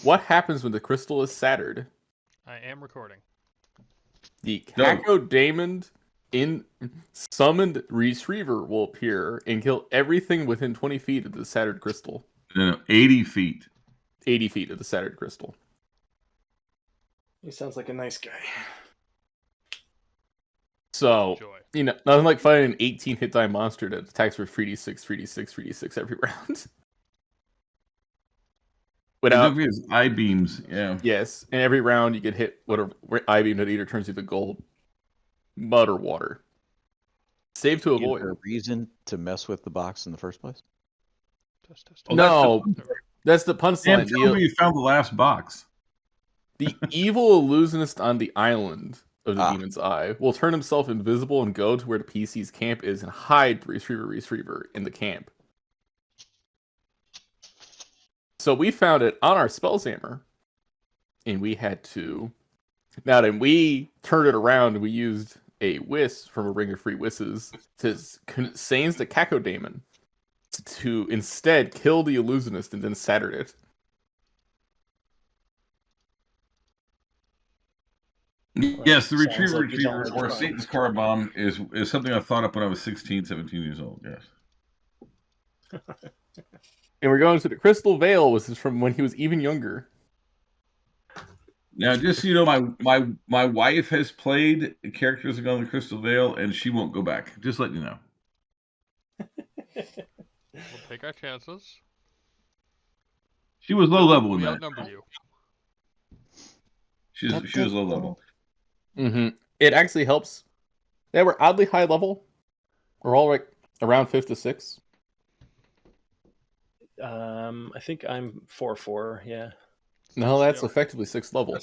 What happens when the crystal is shattered? I am recording. The Cacodemon in summoned retriever will appear and kill everything within 20 feet of the shattered crystal. No, 80 feet. 80 feet of the shattered crystal. He sounds like a nice guy. So, Enjoy. you know, nothing like fighting an 18 hit die monster that attacks for 3d6, 3d6, 3d6 every round. Don't forget his eye beams, yeah. Yes, and every round you get hit whatever eye beam that either turns you to gold, mud, or water. Save to avoid. Is there a reason to mess with the box in the first place? Oh, no, that's the punchline. Tell me you found the last box. The evil illusionist on the island of the Demon's Eye will turn himself invisible and go to where the PC's camp is and hide the Retriever in the camp. So we found it on our Spellshammer, and we had to... Now then, we turned it around and we used a Whis from a Ring of Free Wisses to Sains the Cacodemon to instead kill the illusionist and then shatter it. Yes, the Retriever or Satan's Car Bomb is something I thought up when I was 16, 17 years old, yes. And we're going to the Crystal Veil, which is from when he was even younger. Now, just so you know, my wife has played characters that go in the Crystal Veil, and she won't go back. Just letting you know. We'll take our chances. She was low level in we that. outnumber you. She was low level. Mm-hmm. It actually helps. They were oddly high level. We're all like around 5th to 6th. I think I'm 4/4. Yeah. No, that's effectively 6th level.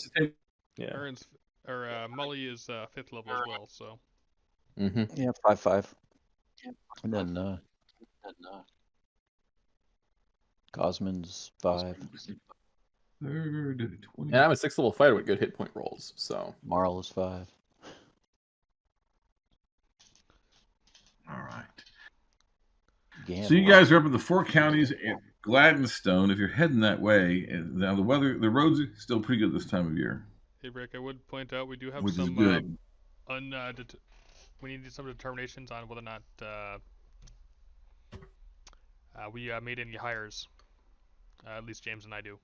Yeah. Merrin's or Mully is 5th level as well. So. Mm-hmm. Yeah, 5/5. And then Cosman's 5. Third, 20. And I'm a 6th level fighter with good hit point rolls. So Marl is 5. All right. Gamble. So you guys are up in the 4 counties at Gladdenstone. If you're heading that way, and now the roads are still pretty good this time of year. Hey Rick, I would point out we do have Which some is good. we need some determinations on whether or not we made any hires. At least James and I do.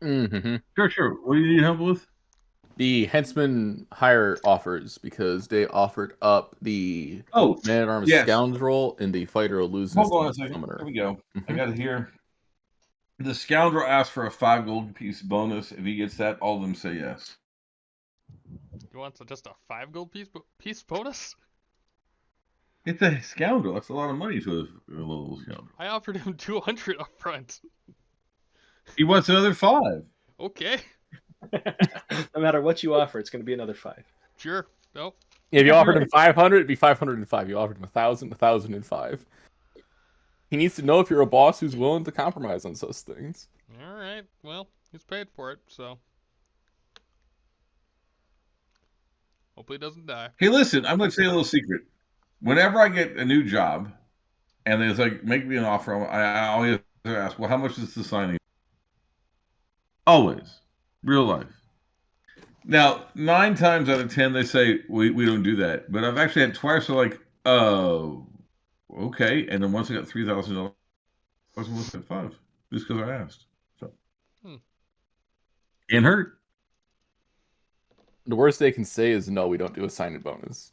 mm-hmm. Sure. What do you need help with? The henchman hire offers because they offered up the man-at-arms scoundrel and the fighter illusionist. Hold on a second. Here we go. I got it here. The scoundrel asks for a 5 gold piece bonus. If he gets that, all of them say yes. You want just a 5 gold piece bonus? It's a scoundrel. That's a lot of money to a little scoundrel. I offered him 200 up front. He wants another 5. Okay. No matter what you offer, it's going to be another 5. Sure. Nope. If you offered him 500, it'd be 505. You offered him 1,000, 1,005. He needs to know if you're a boss who's willing to compromise on such things. All right. Well, he's paid for it, so hopefully he doesn't die. Hey, listen, I'm going to say a little secret. Whenever I get a new job, and there's like, make me an offer, I always ask, well, how much is the signing? Always. Real life. Now, 9 times out of 10, they say, we don't do that. But I've actually had twice, they're like, oh, okay. And then once I got $3,000, I was at 5, just because I asked. So, Can't hurt. The worst they can say is, no, we don't do a signing bonus.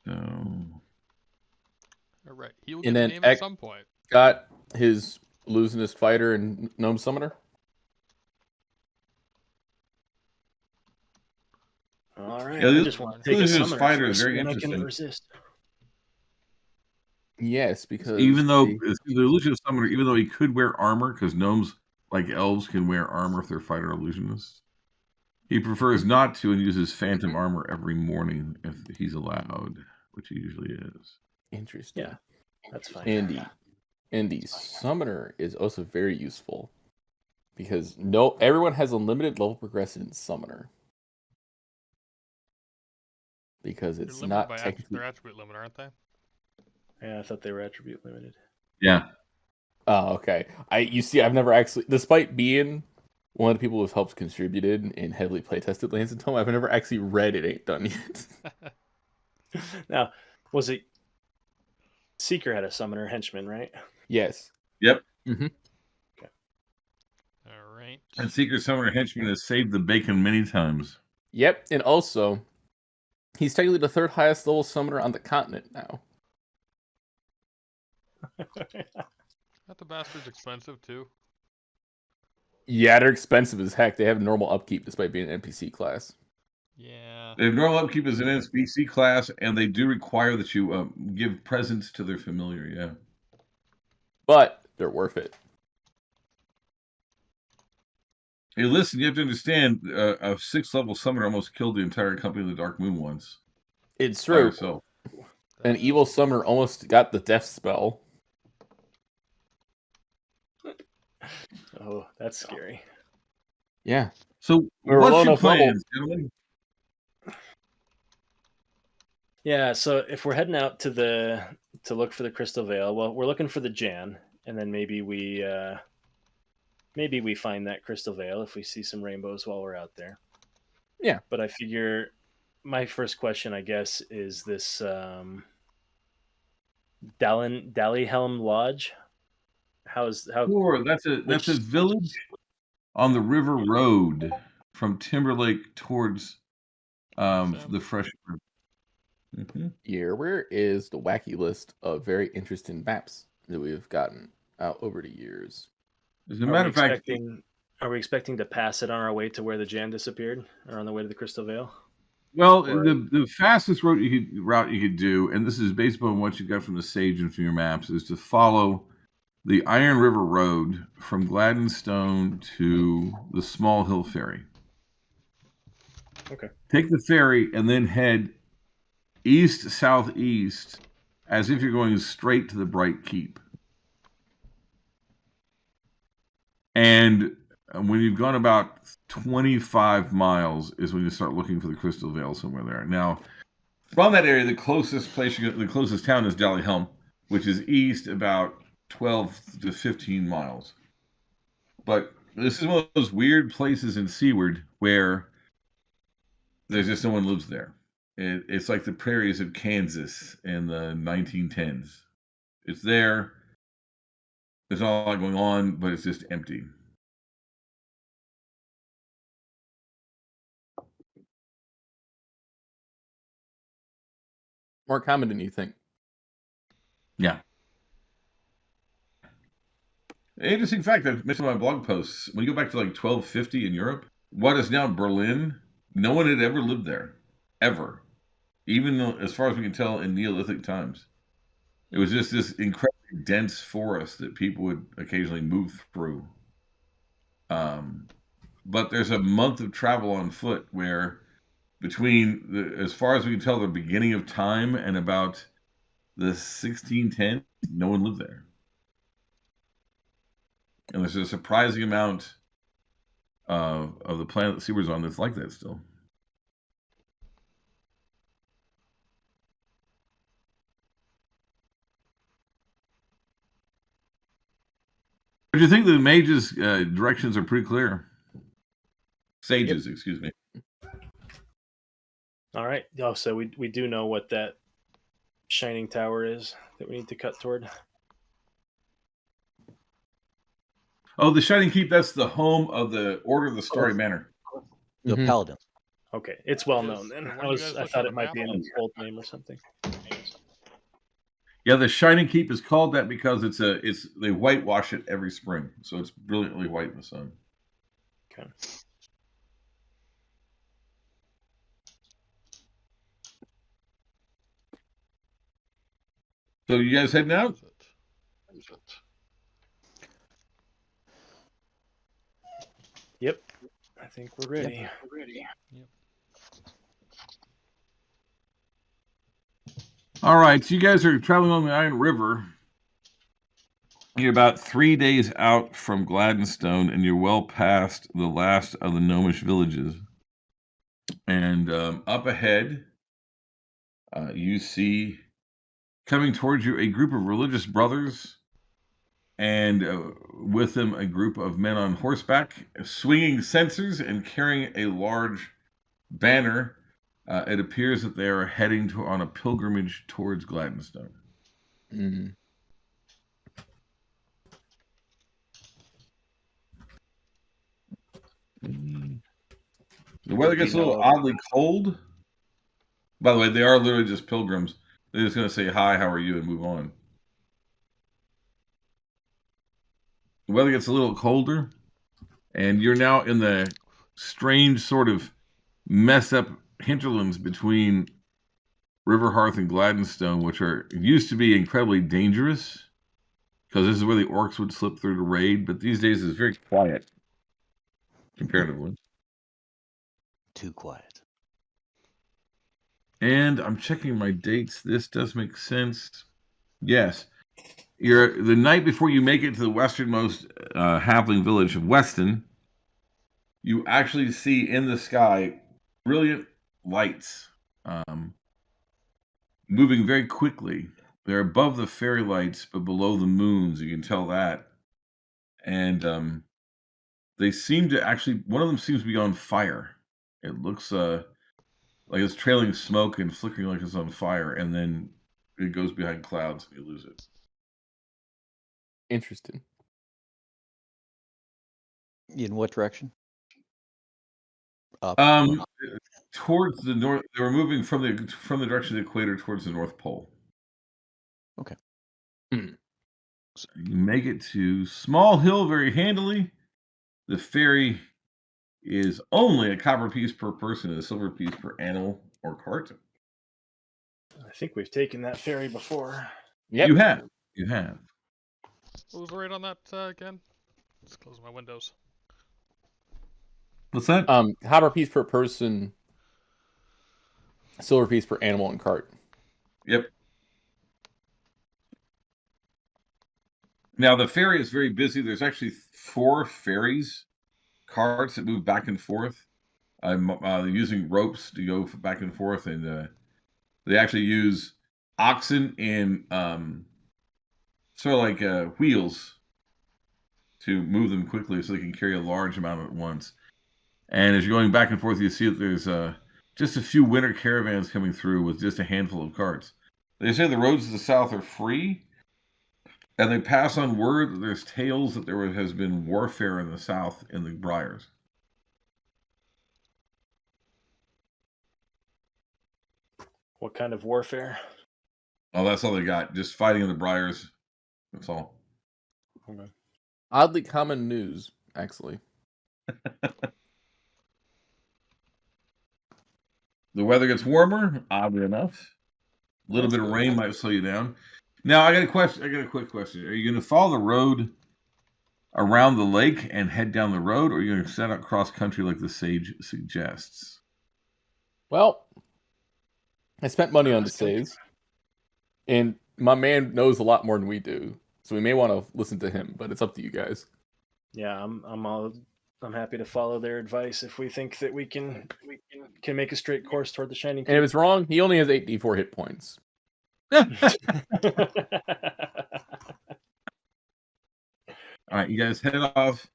So... All right. He will get the name at some point. Got his illusionist fighter and gnome summoner. All right. Yeah, I just want to take a summoner fighter is first, very and interesting. I can resist. Yes, because even though the illusionist summoner, even though he could wear armor, because gnomes like elves can wear armor if they're fighter illusionists, he prefers not to and uses phantom armor every morning if he's allowed, which he usually is. Interesting. Yeah, that's fine. And the summoner is also very useful because everyone has unlimited level progression in summoner. Because it's not technically... They're attribute limited, aren't they? Yeah, I thought they were attribute limited. Yeah. Oh, okay. You see, I've never actually, despite being one of the people who's helped contributed in heavily playtested Lands and Tome, I've never actually read It Ain't Done Yet. Now, was it Seeker had a summoner henchman, right? Yes. Yep. Mm-hmm. All right. And Secret Summoner Henchman has saved the bacon many times. Yep, and also, he's technically the third highest level summoner on the continent now. That the bastard's expensive too. Yeah, they're expensive as heck. They have normal upkeep despite being an NPC class. Yeah. They have normal upkeep as an NPC class, and they do require that you give presents to their familiar. Yeah. But they're worth it. Hey, listen, you have to understand, a 6th level summoner almost killed the entire company of the Dark Moon once. It's By true. herself. An evil summoner almost got the death spell. Oh, that's scary. Yeah. So, We were what's low your enough level. plans, gentlemen? Yeah, so if we're heading out to look for the Crystal Veil, well, we're looking for the Jan, and then maybe we find that Crystal Veil if we see some rainbows while we're out there. Yeah. But I figure my first question, I guess, is this Dallyhelm Lodge. How Sure, that's a village on the River Road from Timberlake towards the Fresh. Mm-hmm. Here, where is the wacky list of very interesting maps that we've gotten out over the years? As a matter of fact, are we expecting to pass it on our way to where the Jan disappeared, or on the way to the Crystal Veil? well, Or- the fastest route you could do, and this is based on what you got from the Sage and from your maps, is to follow the Iron River Road from Gladdenstone to the Small Hill Ferry. Okay. Take the ferry and then head east southeast as if you're going straight to the Bright Keep. And when you've gone about 25 miles is when you start looking for the Crystal Veil somewhere there. Now, from that area, the closest town is Dallyhelm, which is east about 12 to 15 miles. But this is one of those weird places in Seaward where there's just no one lives there. It's like the prairies of Kansas in the 1910s. It's there. There's not a lot going on, but it's just empty. More common than you think. Yeah. An interesting fact I've mentioned in my blog posts, when you go back to like 1250 in Europe, what is now Berlin, no one had ever lived there. Ever. Even as far as we can tell in Neolithic times. It was just this incredibly dense forest that people would occasionally move through. But there's a month of travel on foot where between, as far as we can tell, the beginning of time and about the 1610s, no one lived there. And there's a surprising amount of the planet that Seaward's on that's like that still. But you think the mages' directions are pretty clear? Sages, excuse me. All right. Oh, so we do know what that shining tower is that we need to cut toward. Oh, the Shining Keep, that's the home of the Order of the Starry Manor. The Mhm. paladin. Okay, it's well Is- known then. were you guys I looking thought at it might the be map? an old name or something. Yeah, the Shining Keep is called that because they whitewash it every spring, so it's brilliantly white in the sun. Okay. So you guys heading out? Yep. I think we're ready. Yep. All right, so you guys are traveling on the Iron River. You're about 3 days out from Gladdenstone, and you're well past the last of the gnomish villages. And up ahead, you see coming towards you a group of religious brothers and with them a group of men on horseback, swinging censers and carrying a large banner. It appears that they are heading on a pilgrimage towards Gladdenstone. Mm. The weather gets a little oddly cold. By the way, they are literally just pilgrims. They're just going to say hi, how are you, and move on. The weather gets a little colder, and you're now in the strange sort of mess up hinterlands between Riverhearth and Gladdenstone, which used to be incredibly dangerous because this is where the orcs would slip through to raid, but these days it's very quiet comparatively. Too quiet. And I'm checking my dates. This does make sense. Yes. You're the night before you make it to the westernmost halfling village of Weston, you actually see in the sky brilliant lights moving very quickly. They're above the fairy lights, but below the moons. You can tell that. And they seem to actually, one of them seems to be on fire. It looks like it's trailing smoke and flickering like it's on fire, and then it goes behind clouds and you lose it. Interesting. In what direction? Up. Towards the north. They were moving from the direction of the equator towards the North Pole. Okay. So you make it to Small Hill very handily. The ferry is only a copper piece per person and a silver piece per animal or cart. I think we've taken that ferry before. Yep. You have. You have. What was the rate on that again? Let's close my windows. What's that? Copper piece per person, silver piece per animal and cart. Yep. Now the ferry is very busy. There's actually 4 ferries, carts that move back and forth. They're using ropes to go back and forth, and they actually use oxen and sort of like wheels to move them quickly so they can carry a large amount at once. And as you're going back and forth, you see that there's just a few winter caravans coming through with just a handful of carts. They say the roads to the south are free, and they pass on word that there's tales that there has been warfare in the south in the Briars. What kind of warfare? Oh, that's all they got. Just fighting in the Briars. That's all. Okay. Oddly common news, actually. The weather gets warmer, oddly enough. A little bit of rain might slow you down. Now, I got a question. I got a quick question. Are you going to follow the road around the lake and head down the road, or are you going to set out cross country like the sage suggests? Well, I spent money on the saves, and my man knows a lot more than we do, so we may want to listen to him. But it's up to you guys. Yeah, I'm happy to follow their advice if we think that we can make a straight course toward the Shining And if it's wrong, he only has 8d4 hit points. All right, you guys head off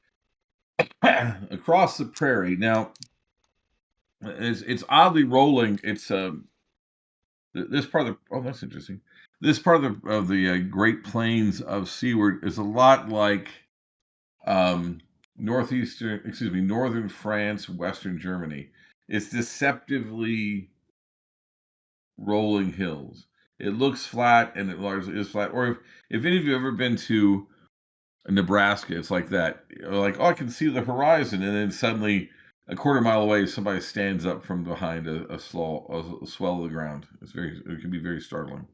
across the prairie. Now, it's oddly rolling. It's this part of the that's interesting. This part of the Great Plains of Seaward is a lot like northern France, western Germany. It's deceptively rolling hills. It looks flat, and it largely is flat. Or if any of you have ever been to Nebraska, it's like that. You're like, oh, I can see the horizon, and then suddenly, a quarter mile away, somebody stands up from behind a swell of the ground. It can be very startling.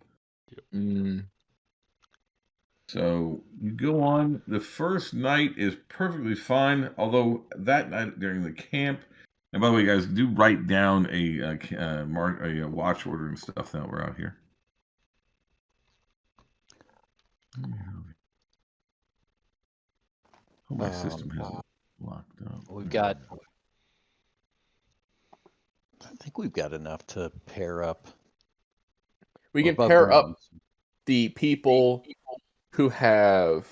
Mm. So you go on. The first night is perfectly fine, although that night during the camp. And by the way, guys, do write down a watch order and stuff that we're out here. Oh, my system has it locked up. We've got. I think we've got enough to pair up. We can above pair ground. up the people who have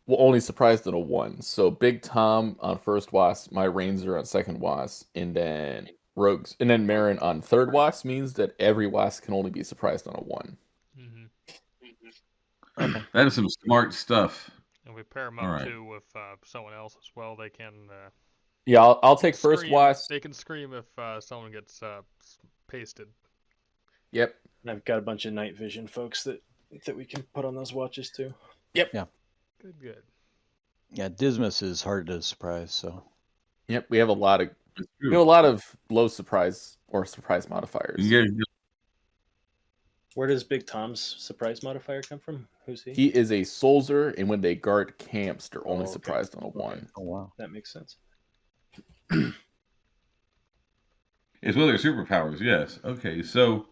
only surprised at a 1. So Big Tom on first wasp, my Ranger on second wasp, and then Rogues, and then Merrin on third wasp means that every wasp can only be surprised on a 1. Mm-hmm. Okay. That is some smart stuff. And we pair them All up right. too with someone else as well. They can Yeah, I'll take first scream. wasp. They can scream if someone gets pasted. Yep. I've got a bunch of night vision folks that we can put on those watches too. Good. Yeah, Dismas is hard to surprise, so Yep. We have a lot of That's we true. have a lot of low surprise or surprise modifiers. You get- Where does Big Tom's surprise modifier come from? Who's he? He is a soldier, and when they guard camps, they're only Oh, okay. surprised on a Okay. 1. oh wow. That makes sense. It's one of their superpowers, yes. Okay, so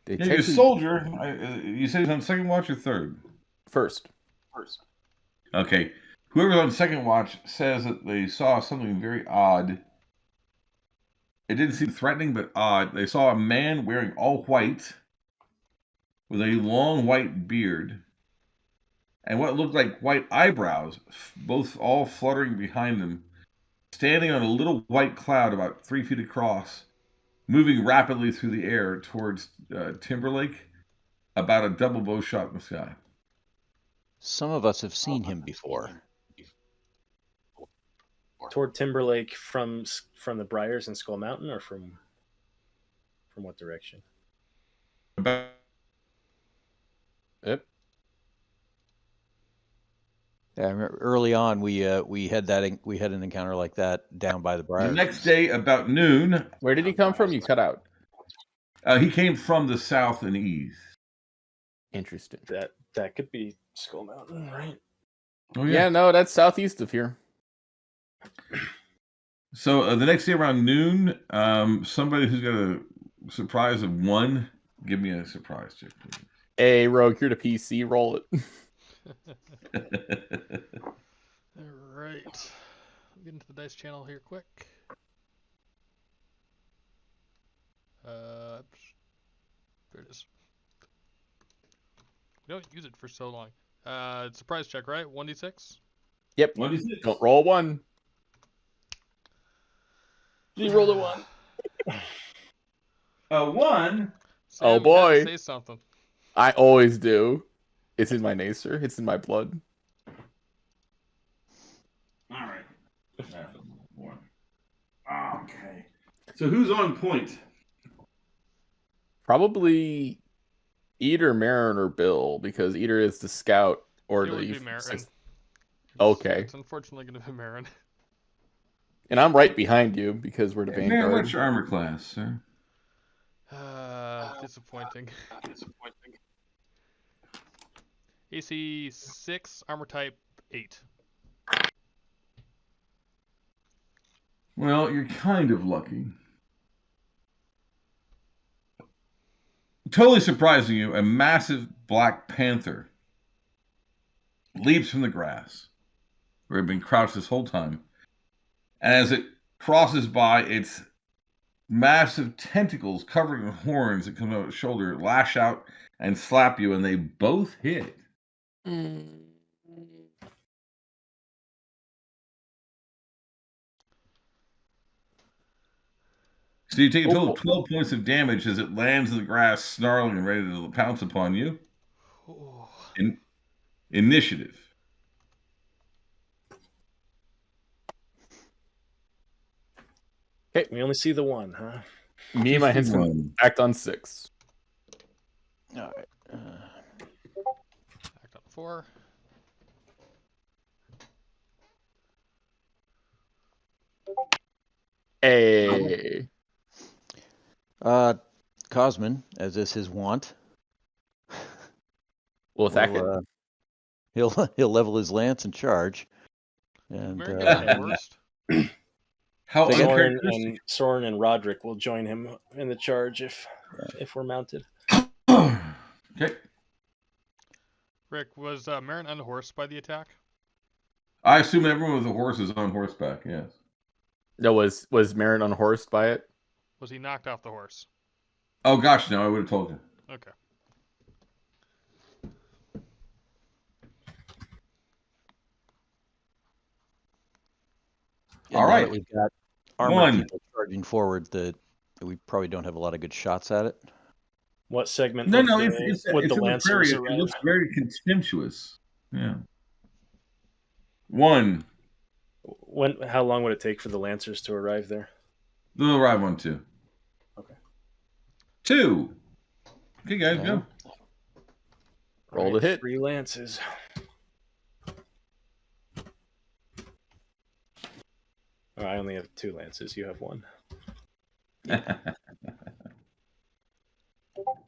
They yeah, your tend to soldier, you said he's on second watch or third? first. Okay. Whoever's on second watch says that they saw something very odd. It didn't seem threatening, but odd. They saw a man wearing all white with a long white beard and what looked like white eyebrows, both all fluttering behind him, standing on a little white cloud about 3 feet across, moving rapidly through the air towards Timberlake, about a double bow shot in the sky. Some of us have seen him before. Toward Timberlake from the Briars and Skull Mountain, or from what direction? About Yep. Yeah, I remember early on we had an encounter like that down by the the Briars. next day, about noon, Where did he come from? You cut out. he came from the south and east. Interesting. That could be Skull Mountain, right? Oh, Yeah, no, that's southeast of here. So the next day around noon, somebody who's got a surprise of 1, give me a surprise check, Hey, Rogue, you're the PC. Roll it. please. All right. Get into the dice channel here quick. There it is. We don't use it for so long. Surprise check, right? 1d6? Yep. What is it? Don't roll a 1. You rolled a 1. A 1? Sam, Oh, you boy. gotta say something. I always do. It's in my nature. It's in my blood. All right. That's a 1. Okay. So who's on point? Probably either Merrin or Bill, because either is the scout or It would be the Merrin. Okay. It's unfortunately going to be Merrin. And I'm right behind you because we're the Man, vanguard. what's your armor class, sir? Disappointing. AC 6, armor type 8. Well, you're kind of lucky. Totally surprising you, a massive black panther leaps from the grass, where it had been crouched this whole time. And as it crosses by, its massive tentacles covered in horns that come out of its shoulder lash out and slap you, and they both hit. So you take a total of 12 points of damage as it lands in the grass, snarling and ready to pounce upon you. Oh. Initiative. We only see the 1, huh? Me and my Just henchman one. act on 6. All right. Act on 4. Hey. Cosman, as is his wont, We'll attack it. he'll level his lance and charge. And Merrin gets the worst. How Say again? uncharacteristic. Soren and Roderick will join him in the charge if we're mounted. Okay. Rick, was Merrin unhorsed by the attack? I assume everyone with a horse is on horseback, yes. No, was Merrin unhorsed by it? Was he knocked off the horse? Oh, gosh, no, I would have told you. Okay. And All now right. that we've got armored One. people charging forward, we probably don't have a lot of good shots at it. What segment No, would no, the, it's would in the the Lancers prairie. It arrive? looks very contemptuous. Yeah. 1. How long would it take for the Lancers to arrive there? They'll arrive on 2. Okay. 2. Okay, guys, Okay. go. Roll the hit. 3 Lances. Oh, I only have 2 Lances. You have 1.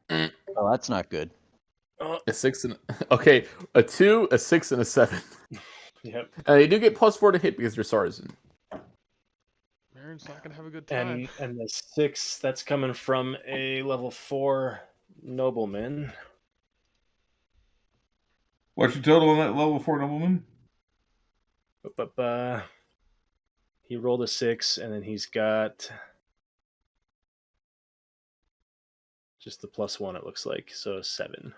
Oh, that's not good. Oh, A 6 and okay, a 2, a 6, and a 7. yep. And they do get +4 to hit because they're Sarzen. Merrin's not gonna have a good time. And the 6, that's coming from a level 4 nobleman. What's your total on that level 4 nobleman? He rolled a 6, and then he's got just the +1. It looks like, so 7.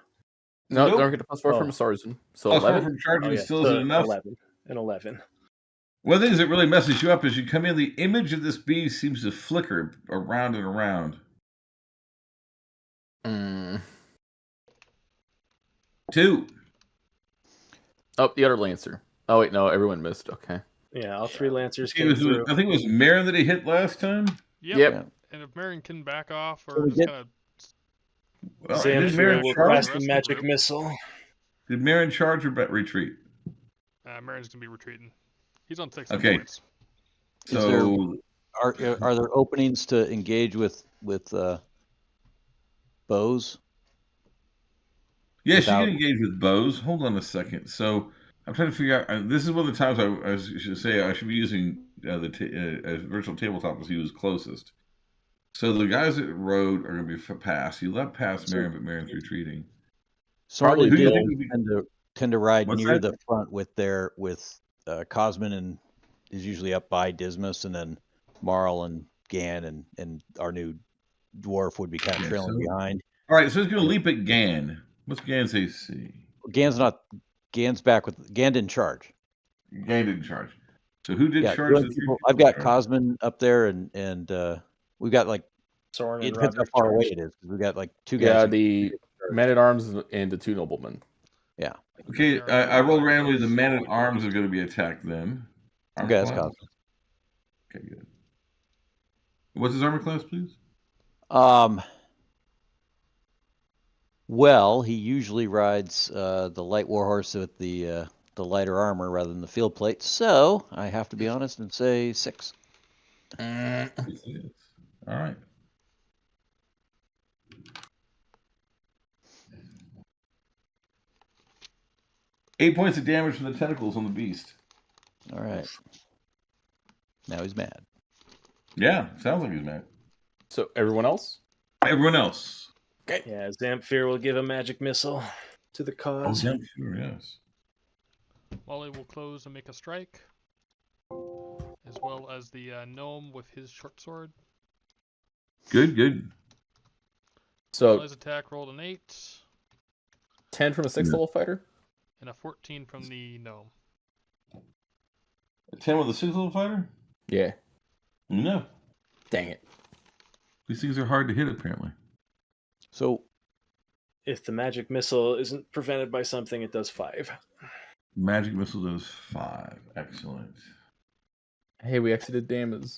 No, Nope. they don't get a +4 from Oh. a Sarzen. So Plus 4 11. from charging Oh, yeah. still so isn't enough. 11. An 11. One of the things that really messes you up is you come in, the image of this beast seems to flicker around and around. Mm. 2. Oh, the other Lancer. Oh wait, no, everyone missed. Okay. Yeah, all 3 Lancers It came was, through. I think it was Merrin that he hit last time. Yep. Yep. Yeah. And if Merrin can back off So or we just get- kind of Well, did Zamfir Merrin will charge? cast a magic missile. Did Merrin charge or retreat? Merrin's gonna be retreating. He's on 6 Okay. points. Is So Are there openings to engage with bows? yes, you without- can engage with bows. Hold on a second. So I'm trying to figure out. This is one of the times I should say I should be using the virtual tabletop as he was closest. So the guys that rode are going to be passed. You let pass Merrin, but Merrin's retreating. Soren Probably and who do you Bill think would be- tend to ride What's near that? the front with Cosmin, and is usually up by Dismas, and then Marl and Gan and our new dwarf would be kind of Okay, trailing so- behind. All right, so he's going to leap at Gan. What's Gan's AC? Gan's back with Gan didn't charge. Gan didn't charge. So who did Yeah, charge? the The only three people- people I've got charge? Cosmin up there, and we've got like Soren it and depends how Roderick far away charged. it is. 'Cause we've got like 2 guys. Yeah, who- the men at arms and the 2 noblemen. Okay, I rolled randomly. The men at arms are going to be attacked then. Armor Okay, that's class? Cosmin. Okay, good. What's his armor class, please? Well, he usually rides the light warhorse with the lighter armor rather than the field plate. So I have to be honest and say 6. Yes, it is. All right. Eight points of damage from the tentacles on the beast. All right. Now he's mad. Yeah, sounds like he's mad. So everyone else? Everyone else. Yeah, Zamfir will give a magic missile to the Oh, cause. yeah, sure, yes. Wally will close and make a strike, as well as the gnome with his short sword. Good, good. So Wally's attack rolled an 8 10 from a 6th Yeah. level fighter? and a 14 from the gnome. A 10 with a 6 level fighter? Yeah. No. Dang it. These things are hard to hit, apparently. So If the magic missile isn't prevented by something, it does 5. Magic missile does 5. Excellent. Hey, we actually did damage.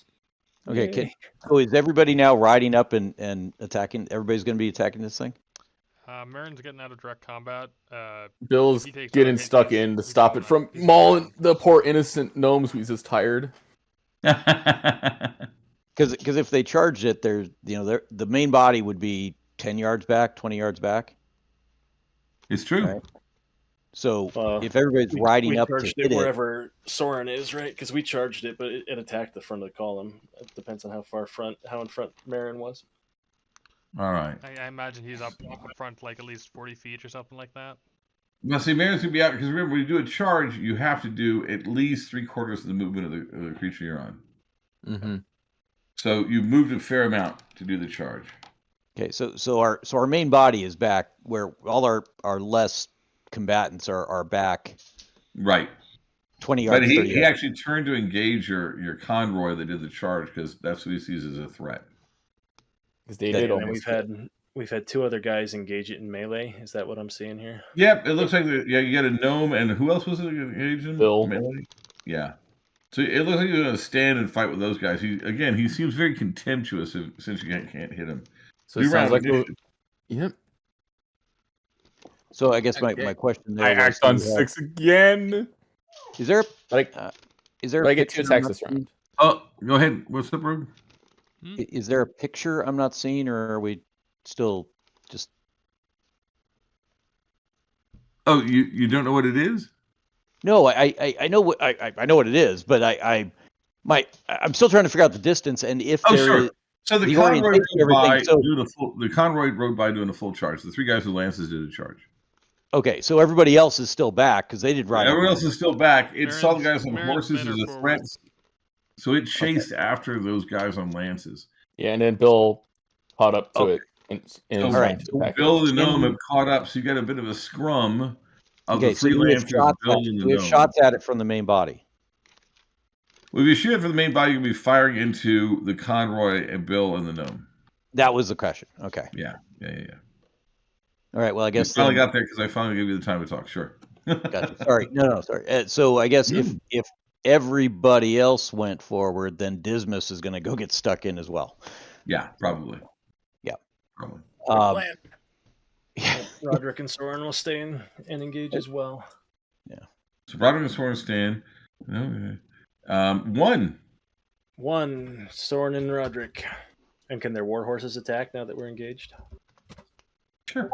okay, Yay. so is everybody now riding up and attacking? Everybody's going to be attacking this thing. Merrin's getting out of direct combat. Bill's He takes getting another hit, stuck he's- in to he's stop going it from up. He's mauling going the poor innocent gnomes who's just tired. Because if they charged it, the main body would be 10 yards back, 20 yards back. It's true. Right. So Well, if everybody's we riding up to charged hit it it, wherever Soren is, right? Because we charged it, but it attacked the front of the column. It depends on how in front Merrin was. All right. I imagine he's up front like at least 40 feet or something like that. Now, see, Merrin's going to be out, because remember, when you do a charge, you have to do at least 3/4 of the movement of the creature you're on. Mm-hmm. So you've moved a fair amount to do the charge. okay, so our main body is back where all our less combatants are back Right. 20 But yards, 30 he yards. actually turned to engage your convoy that did the charge because that's what he sees as a threat. Because they Okay, did And then almost. we've had 2 other guys engage it in melee. Is that what I'm seeing here? Yep, it looks like you got a gnome, and who else was it engaged in? Bill. Melee? Yeah. So it looks like you're going to stand and fight with those guys. He seems very contemptuous since you can't hit him. So it New sounds round like initiative. Yep. So I guess my Okay. question there I was, act on 6 again. is there But is there I a get 2 picture I'm attacks not this seeing? round. Oh, go ahead. What's up, Rogue? Is there a picture I'm not seeing, or are we still just? Oh, you don't know what it is? No, I know what I know what it is, but I'm still trying to figure out the distance and if Oh, there sure. is So the the convoy orientation rode of everything. by So doing a full charge. The 3 guys with lances did a charge. okay, so everybody else is still back because they did ride. Everyone up. else is still back. It saw the Merrin's- guys on Merrin's horses men as are a forward. threat, so it chased after those guys on lances. Yeah, and then Bill caught up to Okay. it and So, is All trying right, to so attack Bill it. and the gnome have caught up, so you got a bit of a scrum of Okay, the so 3 do we have lancers, shots Bill at, and do the we have gnome. shots at it from the main body? Well, if you shoot it from the main body, you'll be firing into the convoy and Bill and the gnome. That was the question. Okay. Yeah. All right. Well, I You guess finally then, got there because I finally gave you the time to talk. Sure. gotcha. Sorry. No, sorry. So I guess if everybody else went forward, then Dismas is going to go get stuck in as well. Yeah, probably. Yeah. Probably. Roderick and Soren will stay in and engage as well. So Roderick and Soren stand. No, 1, Soren and Roderick. And can their war horses attack now that we're engaged? Sure.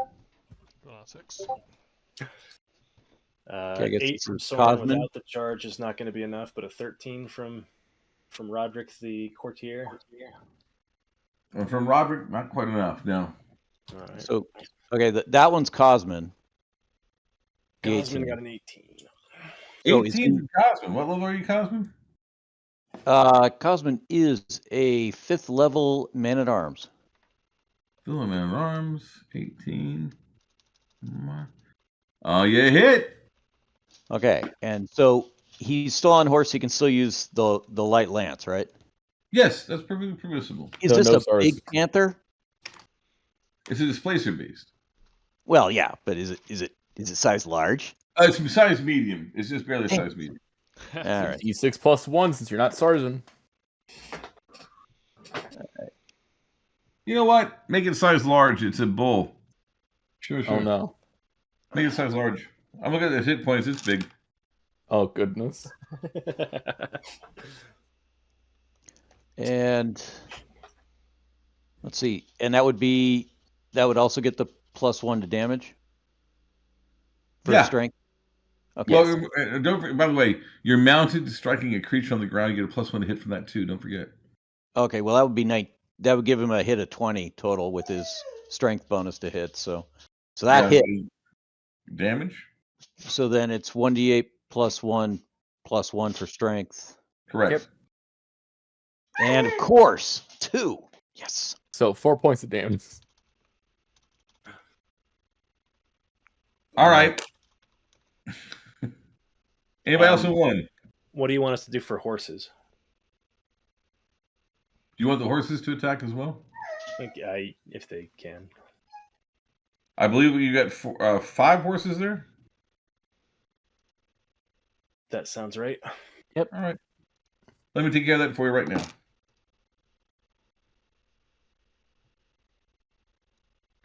6. I guess 8 this from is Soren Cosmin. without the charge is not going to be enough, but a 13 from Roderick the courtier. And from Roderick, not quite enough. No. All right. So, okay, that one's Cosmin. The Cosmin 18. got an 18. So is 18 for Cosmin. What level are you, Cosmin? Cosmin is a 5th level man at arms. Filling in arms. 18. Oh, you hit. Okay, and so he's still on horse. He can still use the light lance, right? Yes, that's perfectly permissible. Is No, this no a stars. big panther? It's a displacer beast. Well, yeah, but is it size large? It's size medium. It's just barely size medium. All right. D6 plus 1 since you're not Sarzen. You know what? Make it size large. It's a bull. Sure. Oh no. Make it size large. I'm looking at the hit points. It's big. Oh goodness. And let's see. And that would also get the +1 to damage for Yeah. strength. Okay. Well, don't forget, by the way, you're mounted striking a creature on the ground. You get a +1 to hit from that too. Don't forget. Okay. Well, that would be nice. That would give him a hit of 20 total with his strength bonus to hit. So that hit. Damage. So then it's 1d8 +1 for strength, Correct. Yep. and of course 2. Yes. So 4 points of damage. All right. Anybody else who won? What do you want us to do for horses? Do you want the horses to attack as well? If they can. I believe you got 5 horses there. That sounds right. All right. Let me take care of that for you right now.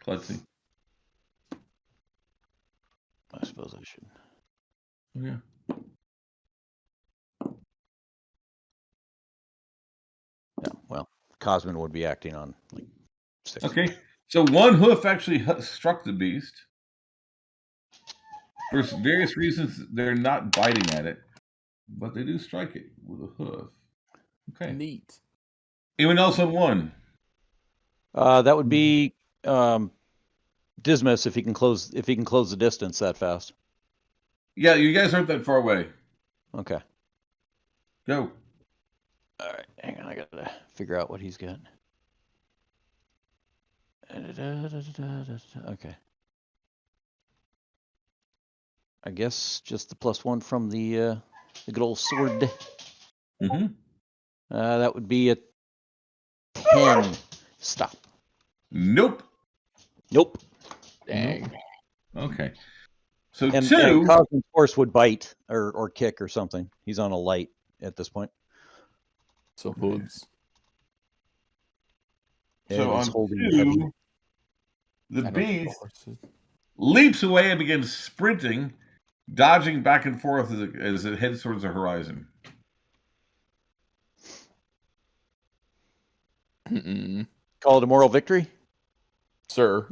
Let's see. I suppose I should. Yeah. Yeah. Well, Cosmin would be acting on like 6. Okay. So one hoof actually struck the beast. For various reasons, they're not biting at it, but they do strike it with a hoof. Okay. Neat. Anyone else on 1? That would be Dismas if he can close the distance that fast. Yeah, you guys aren't that far away. Okay. Go. All right. Hang on. I gotta figure out what he's got. Okay. I guess just the +1 from the The good old sword. Mm-hmm. That would be a 10. Stop. Nope. Nope. Dang. Okay. So And 2. Cosmin's horse would bite or kick or something. He's on a light at this point. So hooves. So And he's on holding the 2, heavy. the I don't think the beast horses- leaps away and begins sprinting, dodging back and forth as it heads towards the horizon. Mm-mm. Call it a moral victory? Sir.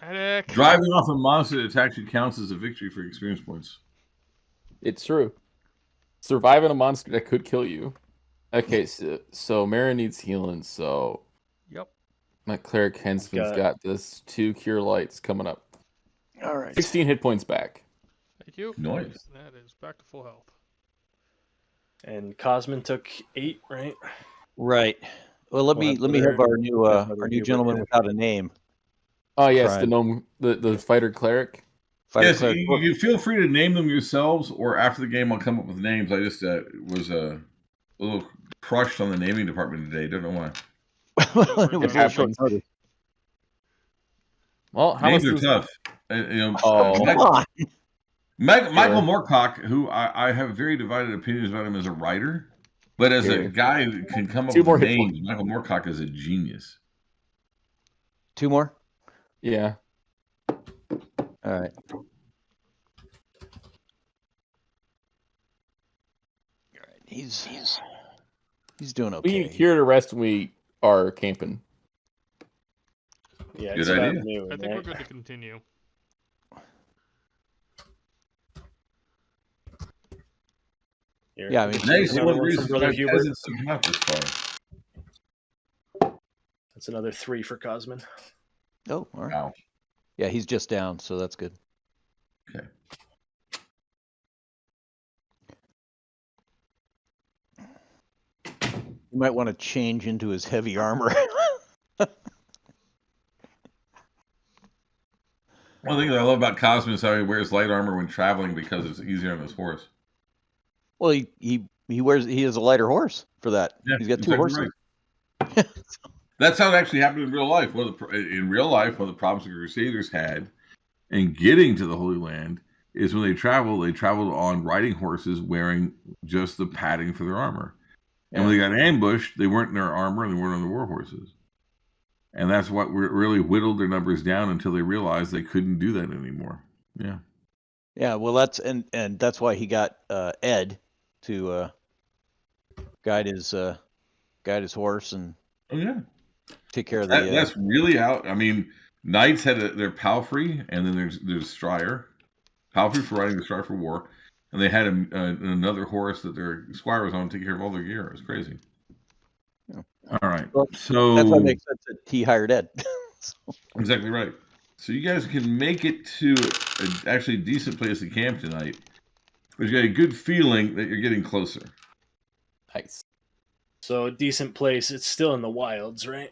Medic. Driving off a monster that actually counts as a victory for experience points. It's true. Surviving a monster that could kill you. Okay, so Merrin needs healing, so Yep. my cleric henchman's got this 2 cure lights coming up. All right. 16 hit points back. Thank you. Nice. That is back to full health. And Cosmin took 8, right? Right. Well, let me have our new gentleman without a name. Oh yes, Right. the gnome, the fighter cleric. Fighter Yes, cleric. you feel free to name them yourselves, or after the game, I'll come up with names. I just was a little crushed on the naming department today. Don't know why. It was a short happens. notice. Well, how Names much are does... tough. Oh. Come on. Michael Moorcock, who I have very divided opinions about him as a writer, but as a Here. guy who can come up 2 more with hit names, Michael Moorcock is a genius. 2 more? Yeah. All right. He's doing We okay. can cure the rest when we are camping. Yeah, Good it's about idea. noon, I think we're right? good to continue. Here, Yeah, I mean, Nice. another One one reason from Brother why Hubert. peasants have come out this far. That's another 3 for Cosmin. Oh, all right. Wow. Yeah, he's just down, so that's good. Okay. You might want to change into his heavy armor. One thing that I love about Cosmin is how he wears light armor when traveling because it's easier on his horse. Well, he has a lighter horse for that. Yeah, He's got 2 exactly horses. right. That's how it actually happened in real life. In real life, one of the problems the Crusaders had in getting to the Holy Land is when they traveled on riding horses wearing just the padding for their armor. And when they got ambushed, they weren't in their armor and they weren't on the war horses. And that's what really whittled their numbers down until they realized they couldn't do that anymore. Yeah. Yeah, well, that's why he got Ed to guide his horse and Oh yeah. take care of the. That's really out. I mean, knights had their palfrey, and then there's Stryer. Palfrey for riding, the Stryer for war, and they had another horse that their squire was on to take care of all their gear. It was crazy. Yeah. All right, Well, so that's what makes sense that he hired Ed. exactly right. So you guys can make it to actually a decent place to camp tonight, but you got a good feeling that you're getting closer. Nice. So a decent place. It's still in the wilds, right?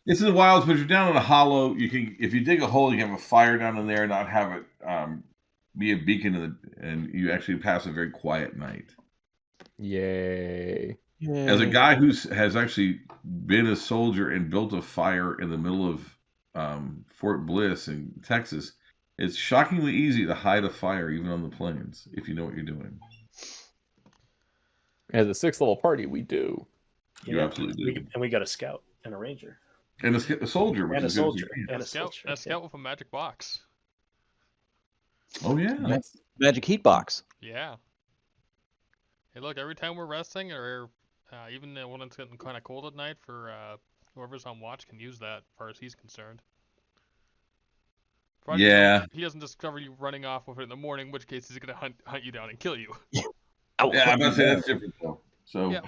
It's in the wilds, but you're down in a hollow. You can, if you dig a hole, you can have a fire down in there, and not have it be a beacon, and you actually pass a very quiet night. Yay. As a guy who has actually been a soldier and built a fire in the middle of Fort Bliss in Texas, it's shockingly easy to hide a fire even on the plains if you know what you're doing. As a 6th level party, we do. You absolutely do. And we got a scout and a ranger. And a soldier. Which And a is good if you soldier. can. And A scout with a magic box. Oh, yeah. Nice. Magic heat box. Yeah. Hey, look, every time we're resting, or even when it's getting kind of cold at night, for whoever's on watch can use that, as far as he's concerned. Provided Yeah. he doesn't discover you running off with it in the morning, in which case he's going to hunt you down and kill you. Oh, Yeah, I'm about to say that's different, though. So, Yeah.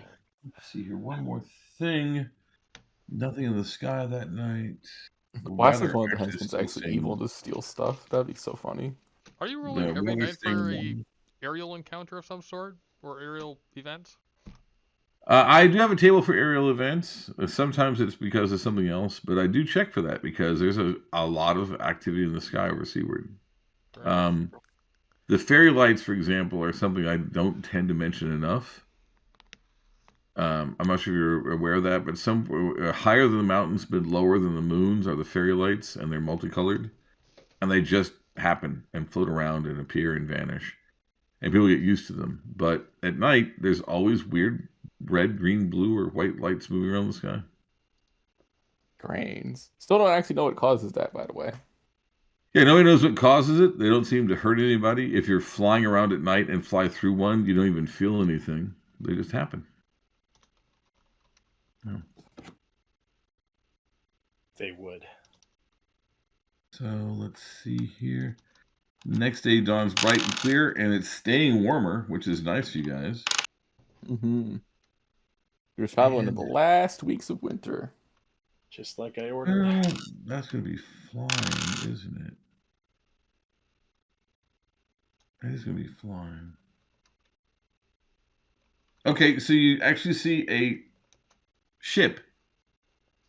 let's see here. One more thing. Nothing in the sky that night. Why is Weather one of the actually henchmen's still actually same. evil to steal stuff? That'd be so funny. Are you rolling The every weather night for staying a aerial encounter of some sort? Or aerial event? I do have a table for aerial events. Sometimes it's because of something else, but I do check for that because there's a lot of activity in the sky over Seaward. Right. The fairy lights, for example, are something I don't tend to mention enough. I'm not sure if you're aware of that, but some higher than the mountains but lower than the moons are the fairy lights, and they're multicolored, and they just happen and float around and appear and vanish, and people get used to them. But at night, there's always weird red, green, blue, or white lights moving around the sky. Grains. Still don't actually know what causes that, by the way. Yeah, nobody knows what causes it. They don't seem to hurt anybody. If you're flying around at night and fly through one, you don't even feel anything. They just happen. Oh. They would. So let's see here. Next day dawns bright and clear, and it's staying warmer, which is nice for you guys. Mm-hmm. You're traveling in the last weeks of winter. Just like I ordered. Well, that's going to be flying, isn't it? That is going to be flying. Okay, so you actually see a ship,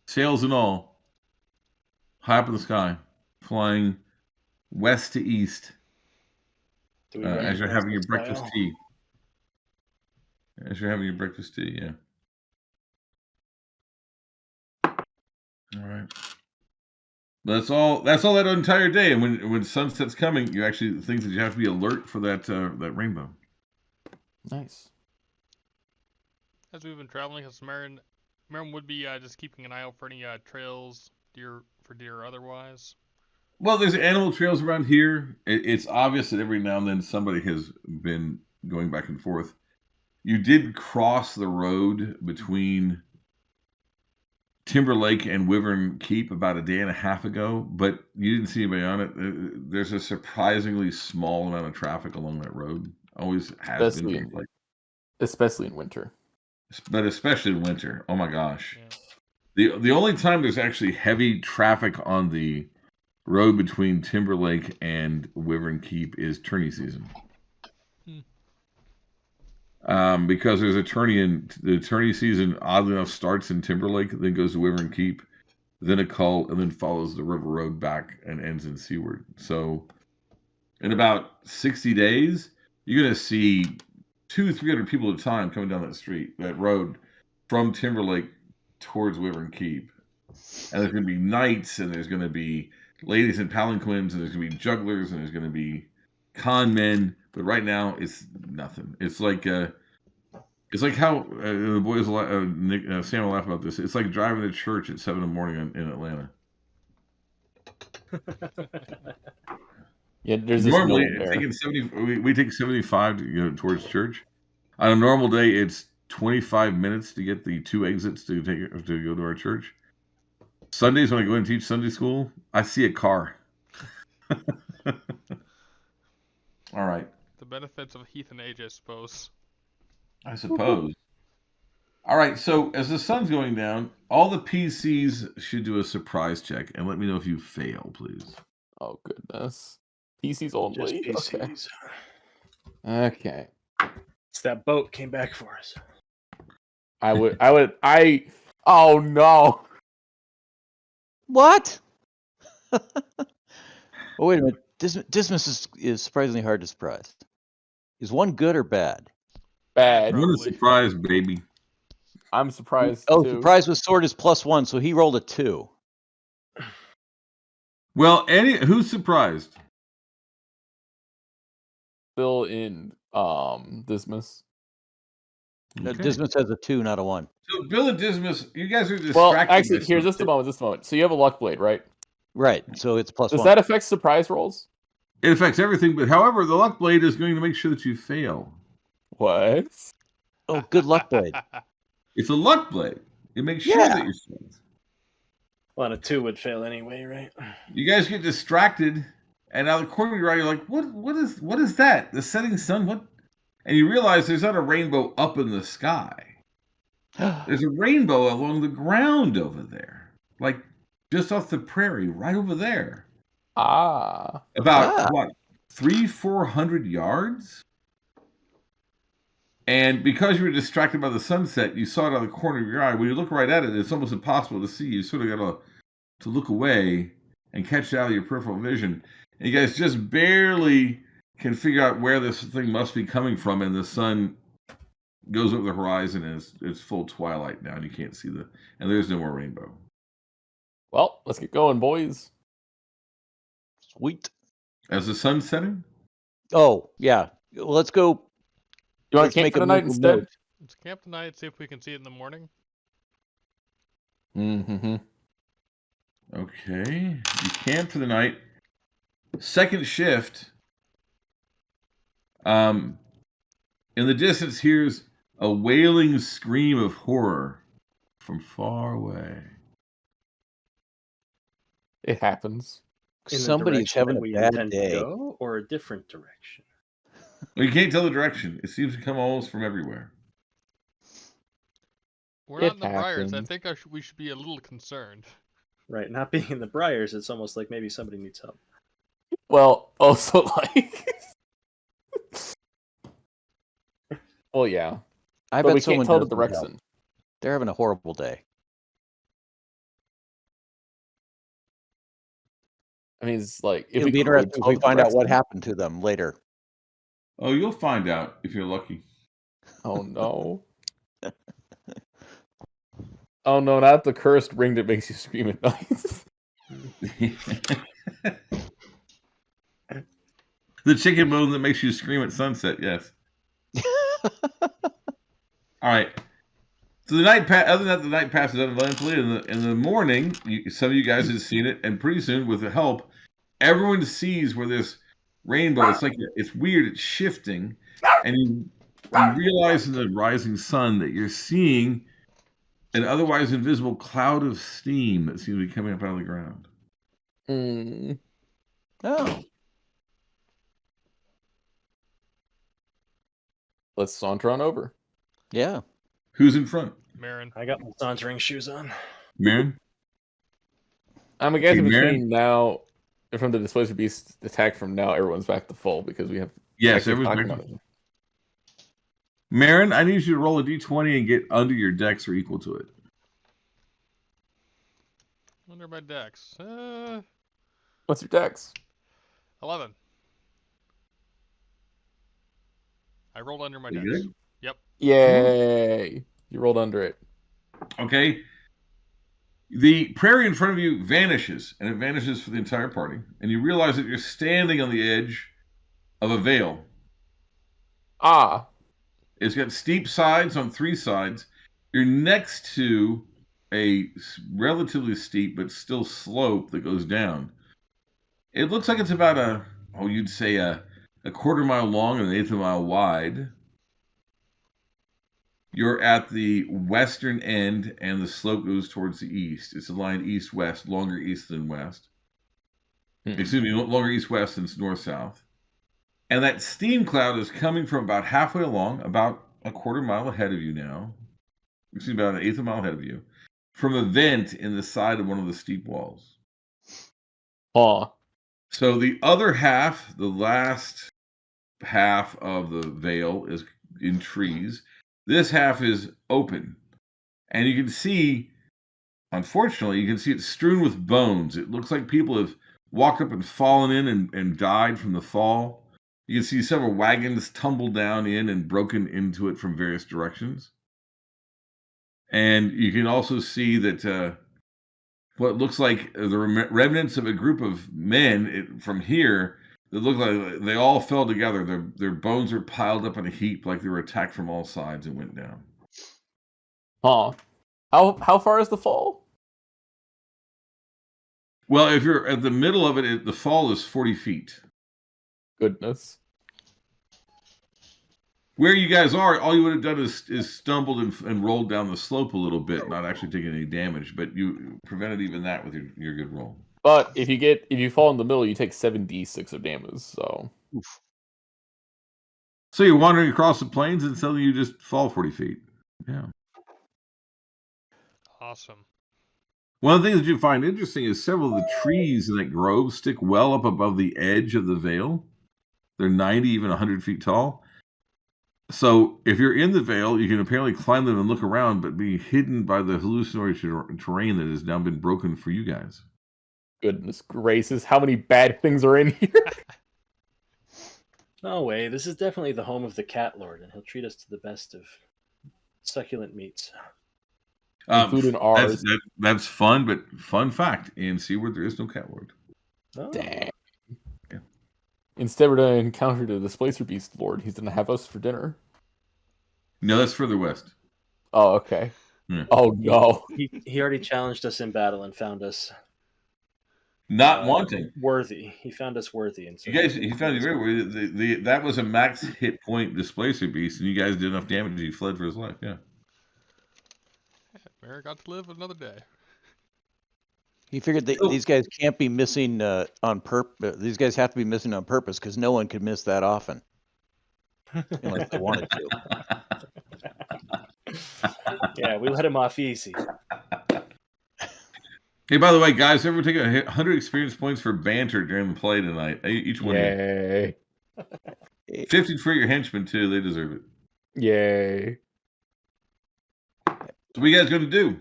sails and all, high up in the sky, flying west to east Do we as you're recognize having your the breakfast style? tea. As you're having your breakfast tea, yeah. All right. But that's all that entire day. And when sunset's coming, you actually think that you have to be alert for that rainbow. Nice. As we've been traveling, as Merrin would be just keeping an eye out for any trails, deer or otherwise. Well, there's animal trails around here. It's obvious that every now and then somebody has been going back and forth. You did cross the road between Timberlake and Wyvern Keep about a day and a half ago, but you didn't see anybody on it. There's a surprisingly small amount of traffic along that road. Always has been. Especially in winter. But especially in winter. Oh my gosh. Yeah. The only time there's actually heavy traffic on the road between Timberlake and Wyvern Keep is tourney season. Because there's a tourney the tourney season, oddly enough, starts in Timberlake, then goes to Wyvern Keep, then a cult, and then follows the river road back and ends in Seaward. So in about 60 days, you're going to see 200-300 people at a time coming down that road from Timberlake towards Wyvern Keep. And there's going to be knights, and there's going to be ladies in palanquins, and there's going to be jugglers, and there's going to be con men. But right now, it's nothing. It's like how the boys, Sam will laugh about this. It's like driving to church at 7 in Atlanta. Yeah, there's this normally there. taking 70. We take 75 to go towards church. On a normal day, it's 25 minutes to get the 2 exits to go to our church. Sundays when I go and teach Sunday school, I see a car. All right. The benefits of Heath and Age, I suppose. I suppose. All right, so as the sun's going down, all the PCs should do a surprise check, and let me know if you fail, please. Oh, goodness. PCs only? Just PCs. Okay. It's that boat came back for us. Oh, no. What? Oh, wait a minute. Dismas is surprisingly hard to surprise. Is one good or bad? Bad. What a surprise, baby. I'm surprised, Oh, too. surprise with sword is +1, so he rolled a 2. Well, who's surprised? Still in Dismas. Okay. Dismas has a 2, not a 1. So Bill and Dismas, you guys are distracted. Well, actually, here, just a moment. So you have a luck blade, right? Right, so it's +1. Does that affect surprise rolls? It affects everything, but however, the luck blade is going to make sure that you fail. What? Oh, good luck blade. It's a luck blade. It makes sure that you fail. Well, a 2 would fail anyway, right? You guys get distracted, and out of the corner of your eye, you're like, what is that? The setting sun? What? And you realize there's not a rainbow up in the sky. There's a rainbow along the ground over there. Like, just off the prairie, right over there. Ah. About, what, 300-400 yards? And because you were distracted by the sunset, you saw it out of the corner of your eye. When you look right at it, it's almost impossible to see. You sort of got to look away and catch it out of your peripheral vision. And you guys just barely can figure out where this thing must be coming from, and the sun goes over the horizon, and it's full twilight now, and you can't see and there's no more rainbow. Well, let's get going, boys. Sweet. As the sun's setting? Oh, yeah. Let's go. You want Let's to camp make for a the night mental instead? note. Let's camp tonight, see if we can see it in the morning. Mm-hmm. Okay. You camp for the night. Second shift. In the distance, here's a wailing scream of horror from far away. It happens. In the Somebody's direction having that a we bad intend day. to go, or a different direction? Well, you can't tell the direction. It seems to come almost from everywhere. We're It not in the briars. I happens. think we should be a little concerned. Right, not being in the briars, it's almost like maybe somebody needs help. Well, also like. Well, yeah, I but bet we can't someone tell the does need help. direction. They're having a horrible day. I mean, it's like if It'll we be could interesting if tell we the find out what direction- happened to them later. Oh, you'll find out if you're lucky. Oh no! Oh no! Not the cursed ring that makes you scream at night. The chicken bone that makes you scream at sunset, yes. All right. So the night, other than that, the night passes uneventfully. In the morning, some of you guys have seen it, and pretty soon, with the help, everyone sees where this rainbow. It's like it's weird. It's shifting, and you realize in the rising sun that you're seeing an otherwise invisible cloud of steam that seems to be coming up out of the ground. Hmm. Oh, Let's saunter on over. yeah. Who's in front? Merrin. I got my sauntering shoes on. Marin? I'm guessing Hey, Merrin? between now, from the displaced beast attack from now, everyone's back to full because we have. Yes, extra everyone's attack back. on it. Marin, I need you to roll a d20 and get under your dex or equal to it. Under my dex. What's your dex? 11. I rolled under my You dex. good? Yay! You rolled under it. Okay. The prairie in front of you vanishes, and it vanishes for the entire party. And you realize that you're standing on the edge of a vale. Ah, It's got steep sides on 3 sides. You're next to a relatively steep but still slope that goes down. It looks like it's about you'd say a quarter mile long and an eighth of a mile wide. You're at the western end, and the slope goes towards the east. It's aligned east-west, longer east than west. Excuse me, longer east-west than north-south. And that steam cloud is coming from about halfway along, about a quarter mile ahead of you now. Excuse me, about an eighth of a mile ahead of you, from a vent in the side of one of the steep walls. Aw. So the other half, the last half of the vale, is in trees. This half is open. And you can see, unfortunately, you can see it's strewn with bones. It looks like people have walked up and fallen in and died from the fall. You can see several wagons tumbled down in and broken into it from various directions. And you can also see that what looks like the remnants of a group of men from here that look like they all fell together. Their bones are piled up in a heap like they were attacked from all sides and went down. Huh. How far is the fall? Well, if you're at the middle of it, the fall is 40 feet. Goodness. Where you guys are, all you would have done is stumbled and rolled down the slope a little bit, not actually taking any damage, but you prevented even that with your good roll. But if you fall in the middle, you take 7d6 of damage. So. So you're wandering across the plains and suddenly you just fall 40 feet. Yeah. Awesome. One of the things that you find interesting is several of the trees in that grove stick well up above the edge of the vale. They're 90, even 100 feet tall. So if you're in the vale, you can apparently climb them and look around, but be hidden by the hallucinatory terrain that has now been broken for you guys. Goodness gracious, how many bad things are in here? No way. This is definitely the home of the Cat Lord, and he'll treat us to the best of succulent meats. Including ours. That's fun, but fun fact: in Seaward there is no cat lord. Oh. Dang. Yeah. Instead, we're going to encounter the Displacer Beast Lord. He's going to have us for dinner. No, that's further west. Oh, okay. Yeah. Oh, no. He already challenged us in battle and found us Not wanting. worthy. He found us worthy, and so He found you very worthy. That was a max hit point displacer beast, and you guys did enough damage. He fled for his life. Yeah. Merrin got to live another day. He figured these guys can't be missing on purpose. These guys have to be missing on purpose because no one could miss that often, unless they wanted to. Yeah, we let him off easy. Hey, by the way, guys, everyone take 100 experience points for banter during the play tonight. Each one. Yay. 50 for your henchmen too. They deserve it. Yay. So what are you guys going to do?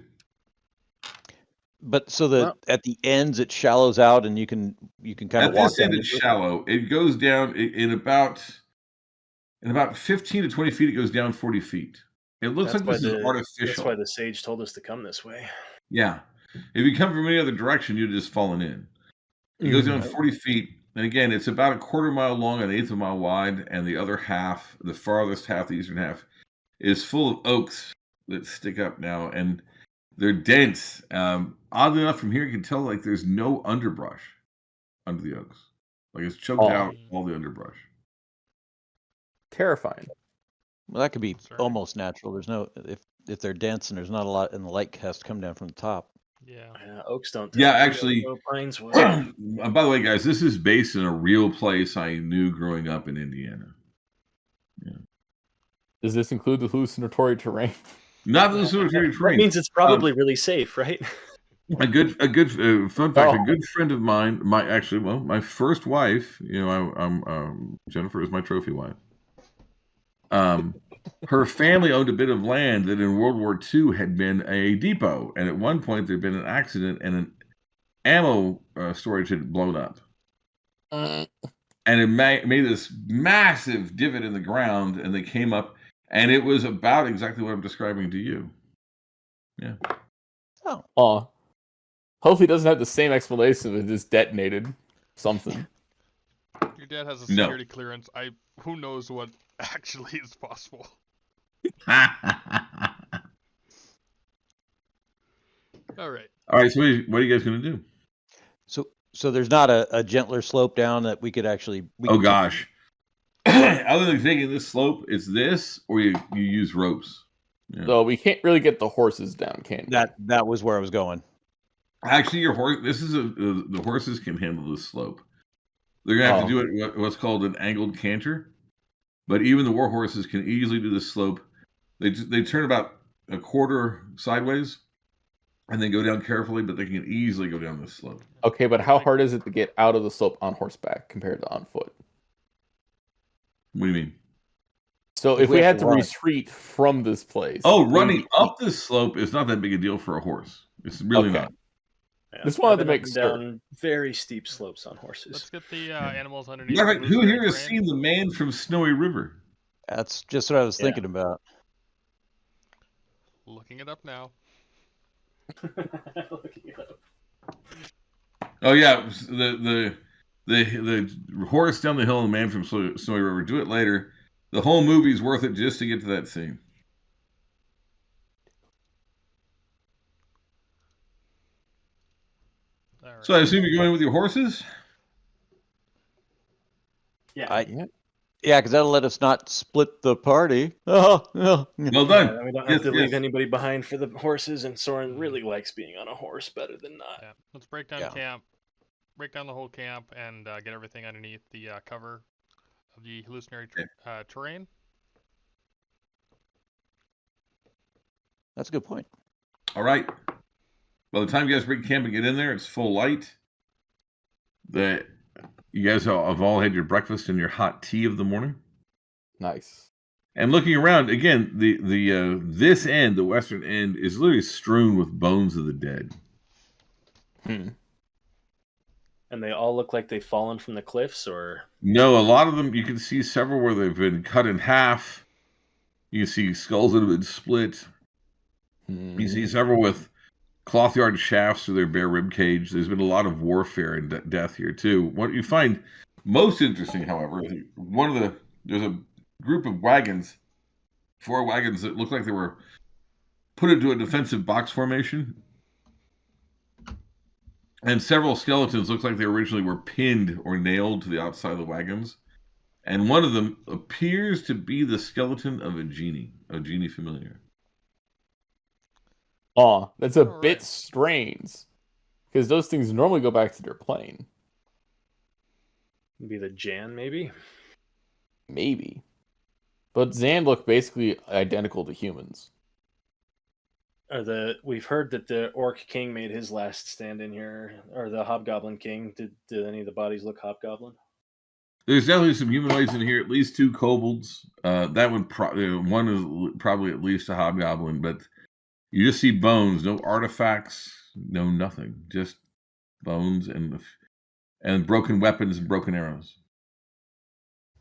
But so that at the ends it shallows out, and you can kind of At walk this end, down. it's shallow. It goes down in about 15 to 20 feet. It goes down 40 feet. It looks like this is artificial. That's why the sage told us to come this way. Yeah. If you come from any other direction, you'd just fallen in. It goes down 40 feet. And again, it's about a quarter mile long and 1/8 of a mile wide. And the other half, the farthest half, the eastern half, is full of oaks that stick up now. And they're dense. Oddly enough, from here, you can tell like there's no underbrush under the oaks. Like it's choked out all the underbrush. Terrifying. Well, that could be Sorry. almost natural. There's no if they're dense and there's not a lot, and the light has to come down from the top. Yeah. Oaks don't. Yeah, actually. Pines will. By the way, guys, this is based in a real place I knew growing up in Indiana. Yeah. Does this include the hallucinatory terrain? Not the hallucinatory terrain. That means it's probably really safe, right? A good fun fact. A good friend of mine, my first wife. You know, I'm Jennifer is my trophy wife. Her family owned a bit of land that in World War II had been a depot, and at one point there'd been an accident and an ammo storage had blown up, and it made this massive divot in the ground, and they came up, and it was about exactly what I'm describing to you. Yeah. Oh. Hopefully, it doesn't have the same explanation. It just detonated something. Your dad has a security clearance. Who knows what actually is possible. All right. So what are you guys going to do? So there's not a gentler slope down that we could actually. Gosh. Other than taking this slope, it's this, or you use ropes. Yeah. So we can't really get the horses down, can we? That was where I was going. Actually, your horse. This is the horses can handle this slope. They're gonna have to do it what's called an angled canter, but even the war horses can easily do this slope. They turn about a quarter sideways, and then go down carefully, but they can easily go down this slope. Okay, but how hard is it to get out of the slope on horseback compared to on foot? What do you mean? So if we had to retreat from this place... running up this slope is not that big a deal for a horse. It's really not. Yeah, Just wanted to make down very steep slopes on horses. Let's get the animals underneath. Who here has seen the man from Snowy River? That's just what I was thinking about. Looking it up now. Looking it up. Oh yeah, the horse down the hill and the man from Snowy River. Do it later. The whole movie's worth it just to get to that scene. All right. So I assume you're going with your horses? Yeah. Yeah, because that'll let us not split the party. Well done. Yeah, we don't have to leave anybody behind for the horses, and Soren really likes being on a horse better than not. Yeah. Let's break down camp. Break down the whole camp and get everything underneath the cover of the hallucinatory terrain. That's a good point. All right. By the time you guys break camp and get in there, it's full light. You guys have all had your breakfast and your hot tea of the morning. Nice. And looking around again, this end, the western end, is literally strewn with bones of the dead. And they all look like they've fallen from the cliffs, or No, a lot of them, you can see several where they've been cut in half. You can see skulls that have been split. You see several with cloth yard shafts through their bare rib cage. There's been a lot of warfare and death here too. What you find most interesting, however, is there's a group of wagons, 4 wagons that look like they were put into a defensive box formation, and several skeletons look like they originally were pinned or nailed to the outside of the wagons. And one of them appears to be the skeleton of a genie familiar. Aw, that's a All bit right. strange. Because those things normally go back to their plane. maybe the Jan, maybe. Maybe. But Zan look basically identical to humans. We've heard that the Orc King made his last stand in here, or the Hobgoblin King. Did any of the bodies look Hobgoblin? There's definitely some humanoids in here. At least 2 kobolds. That one, one is probably at least a hobgoblin. But you just see bones, no artifacts, no nothing, just bones and broken weapons and broken arrows.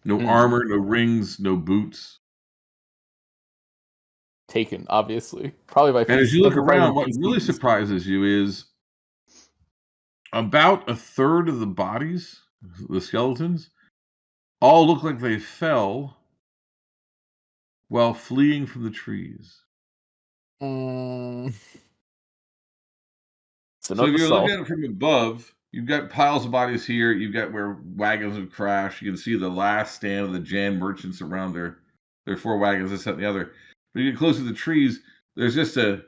No armor, no rings, no boots. Taken, obviously. Probably by And as you look around, what really PCs. surprises you is about a third of the bodies, the skeletons, all look like they fell while fleeing from the trees. Mm. So So note if to you self. look at it from above, you've got piles of bodies here. You've got where wagons have crashed. You can see the last stand of the Jan merchants around their 4 wagons, this, that, and the other. But you get close to the trees, there's just a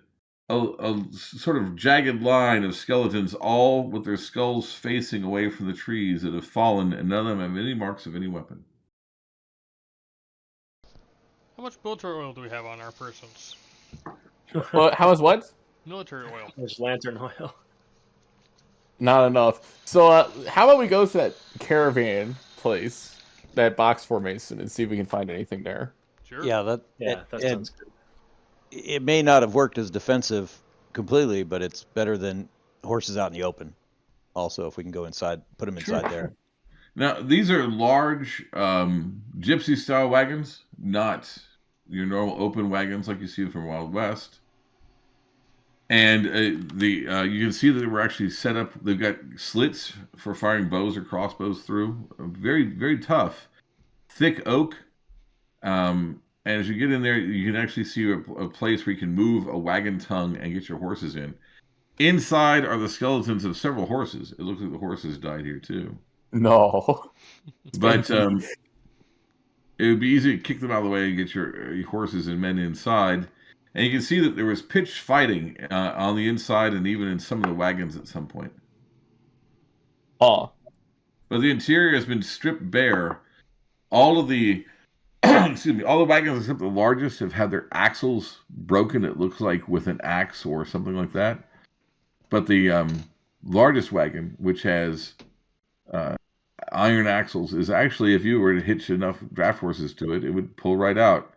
sort of jagged line of skeletons, all with their skulls facing away from the trees that have fallen, and none of them have any marks of any weapon. How much military oil do we have on our persons? Well, how is what? Military oil. There's lantern oil. Not enough. So how about we go to that caravan place, that box formation, and see if we can find anything there. Sure. Yeah, that That sounds good. it may not have worked as defensive completely, but it's better than horses out in the open. Also, if we can go inside, put them inside there. Now, these are large gypsy-style wagons, not your normal open wagons like you see from Wild West. And you can see that they were actually set up. They've got slits for firing bows or crossbows through. Very, very tough. Thick oak. And as you get in there, you can actually see a place where you can move a wagon tongue and get your horses in. Inside are the skeletons of several horses. It looks like the horses died here too. No. But it would be easy to kick them out of the way and get your horses and men inside. And you can see that there was pitched fighting on the inside and even in some of the wagons at some point. Oh. But the interior has been stripped bare. All of the excuse me, all the wagons except the largest have had their axles broken, it looks like, with an axe or something like that. But the largest wagon, which has iron axles, is actually, if you were to hitch enough draft horses to it, it would pull right out.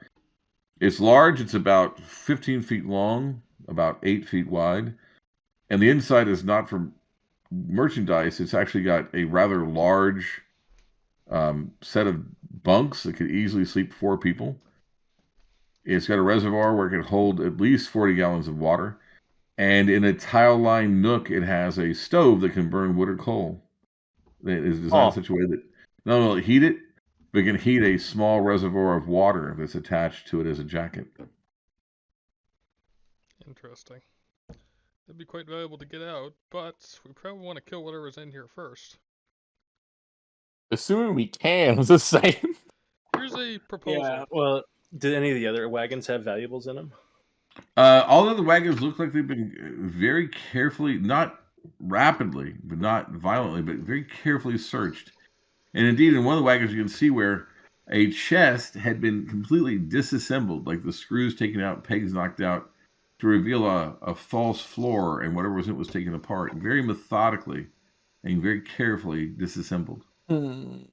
It's large. It's about 15 feet long, about 8 feet wide. And the inside is not for merchandise. It's actually got a rather large set of bunks that could easily sleep 4 people. It's got a reservoir where it can hold at least 40 gallons of water. And in a tile-lined nook, it has a stove that can burn wood or coal. It is designed in such a way that not only heat it, but it can heat a small reservoir of water that's attached to it as a jacket. Interesting. It'd be quite valuable to get out, but we probably want to kill whatever's in here first. Assuming we can, was the same. Here's a proposal. Yeah. Well, did any of the other wagons have valuables in them? All of the wagons look like they've been very carefully, not rapidly, but not violently, but very carefully searched. And indeed, in one of the wagons, you can see where a chest had been completely disassembled, like the screws taken out, pegs knocked out, to reveal a false floor, and whatever was in it was taken apart, very methodically and very carefully disassembled. Rick,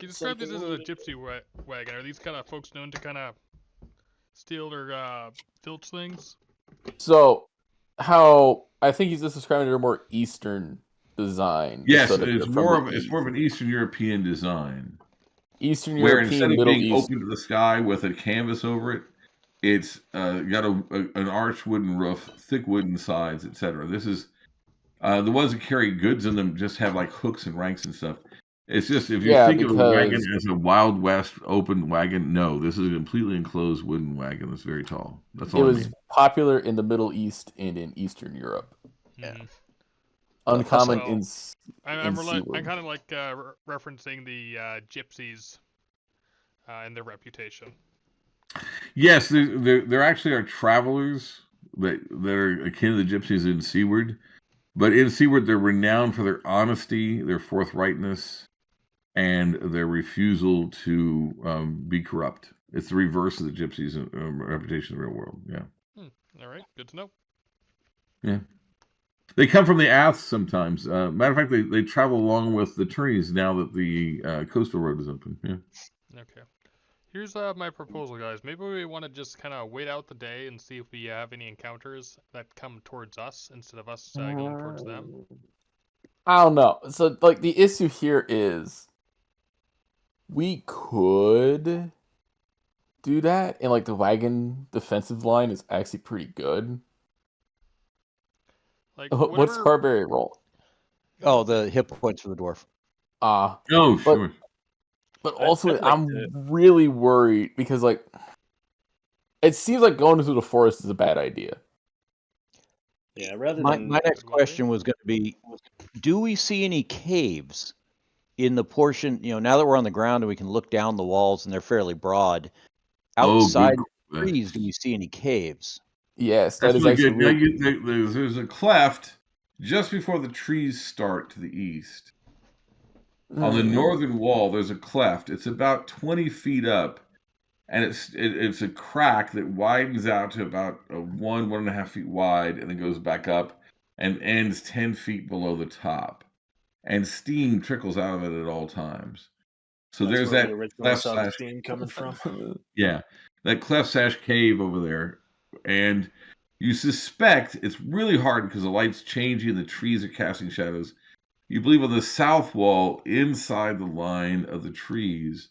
you described this as a gypsy wagon. Are these kind of folks known to kind of steal or filch things? So, how I think he's just describing their more eastern design. Yes, so that it's they're from more the of an Eastern European design, Eastern where instead European, of Middle being East. open to the sky with a canvas over it, it's got an arched wooden roof, thick wooden sides, etc. This is the ones that carry goods in them just have like hooks and ranks and stuff. It's just if you Yeah, think of a wagon because as a Wild West open wagon, no, this is a completely enclosed wooden wagon that's very tall. That's it all I was mean. popular in the Middle East and in Eastern Europe. Yeah. Mhm. Uncommon So, in I'm Seaward. kind of like referencing the gypsies and their reputation. Yes, there actually are travelers that are akin to the gypsies in Seaward, but in Seaward they're renowned for their honesty, their forthrightness, and their refusal to be corrupt. It's the reverse of the gypsies' reputation in the real world. Yeah, All right, good to know. yeah. They come from the Aths sometimes. Matter of fact, they travel along with the tourneys now that the coastal road is open. Yeah. Okay. Here's my proposal, guys. Maybe we want to just kind of wait out the day and see if we have any encounters that come towards us instead of us going towards them. I don't know. So, like, the issue here is we could do that, and like the wagon defensive line is actually pretty good. Like, What's whatever. Carberry roll? Oh, the hit points for the dwarf. Oh, But- sure. But I'd also, like I'm to- really worried because, like, it seems like going into the forest is a bad idea. Yeah, rather My than next Could well be. question was going to be, do we see any caves in the portion, now that we're on the ground and we can look down the walls and they're fairly broad, outside the trees, do we see any caves? Yes, that That's is really actually good. Now really. there's a cleft just before the trees start to the east. On the northern wall, there's a cleft. It's about 20 feet up, and it's a crack that widens out to about 1.5 feet wide, and then goes back up and ends 10 feet below the top. And steam trickles out of it at all times. So that's there's where that we originally cleft saw the slash steam coming from. yeah, that cleft slash cave over there, and you suspect it's really hard because the light's changing, the trees are casting shadows. You believe on the south wall, inside the line of the trees,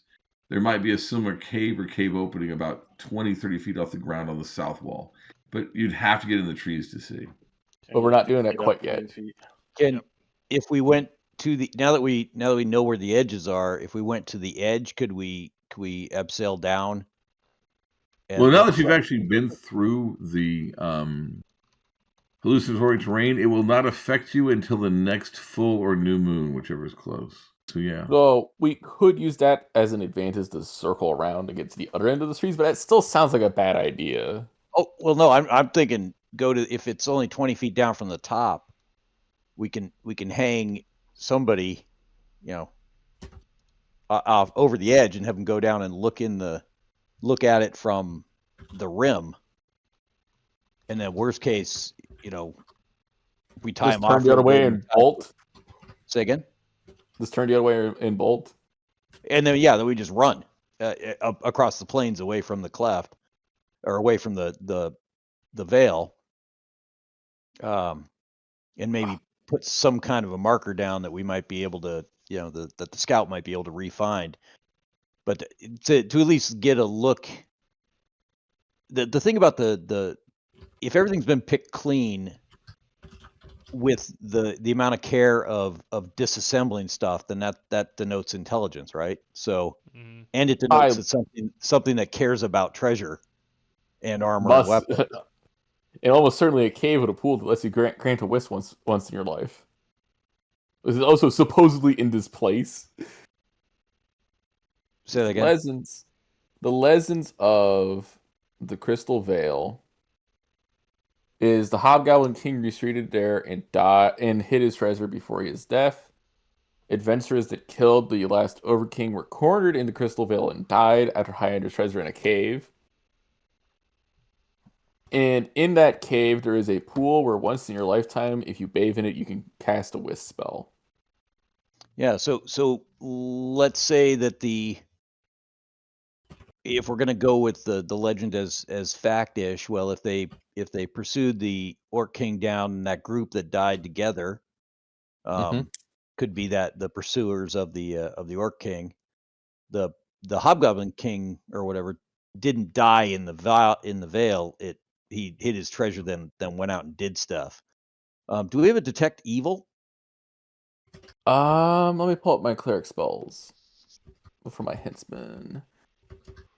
there might be a similar cave or cave opening about 20, 30 feet off the ground on the south wall. But you'd have to get in the trees to see. But we're not doing that Get up quite yet. 10 feet. If we went to the now that we know where the edges are, if we went to the edge, could we abseil down? and Well, now look that you've across? actually been through the hallucinatory terrain, it will not affect you until the next full or new moon, whichever is close. So yeah. So we could use that as an advantage to circle around to get to the other end of the trees, but that still sounds like a bad idea. Oh well, no, I'm thinking go to if it's only 20 feet down from the top, we can hang somebody, off over the edge and have them go down and look at it from the rim, and then worst case, we tie Just them turn off the other for a way bit and bolt. Say again. Just turn the other way and bolt. And then we just run across the plains away from the cleft, or away from the veil, and maybe put some kind of a marker down that we might be able to, that the scout might be able to re-find. But to at least get a look. The thing about the if everything's been picked clean with the amount of care of disassembling stuff, then that denotes intelligence, right? So, and it denotes it's something that cares about treasure and armor and weapons. And almost certainly a cave with a pool that lets you grant a wish once in your life. This is also supposedly in this place. Say that again. The legends of the Crystal Vale is the Hobgoblin King retreated there and hid his treasure before his death. Adventurers that killed the last Overking were cornered in the Crystal Vale and died after hiding their treasure in a cave. And in that cave, there is a pool where once in your lifetime, if you bathe in it, you can cast a wisp spell. Yeah, so let's say that if we're gonna go with the legend as fact-ish, well, if they pursued the Orc King down in that group that died together, Could be that the pursuers of the Orc King, the Hobgoblin King or whatever, didn't die in the Vale. He hid his treasure, then went out and did stuff. Do we have a detect evil? Let me pull up my cleric spells for my henchman.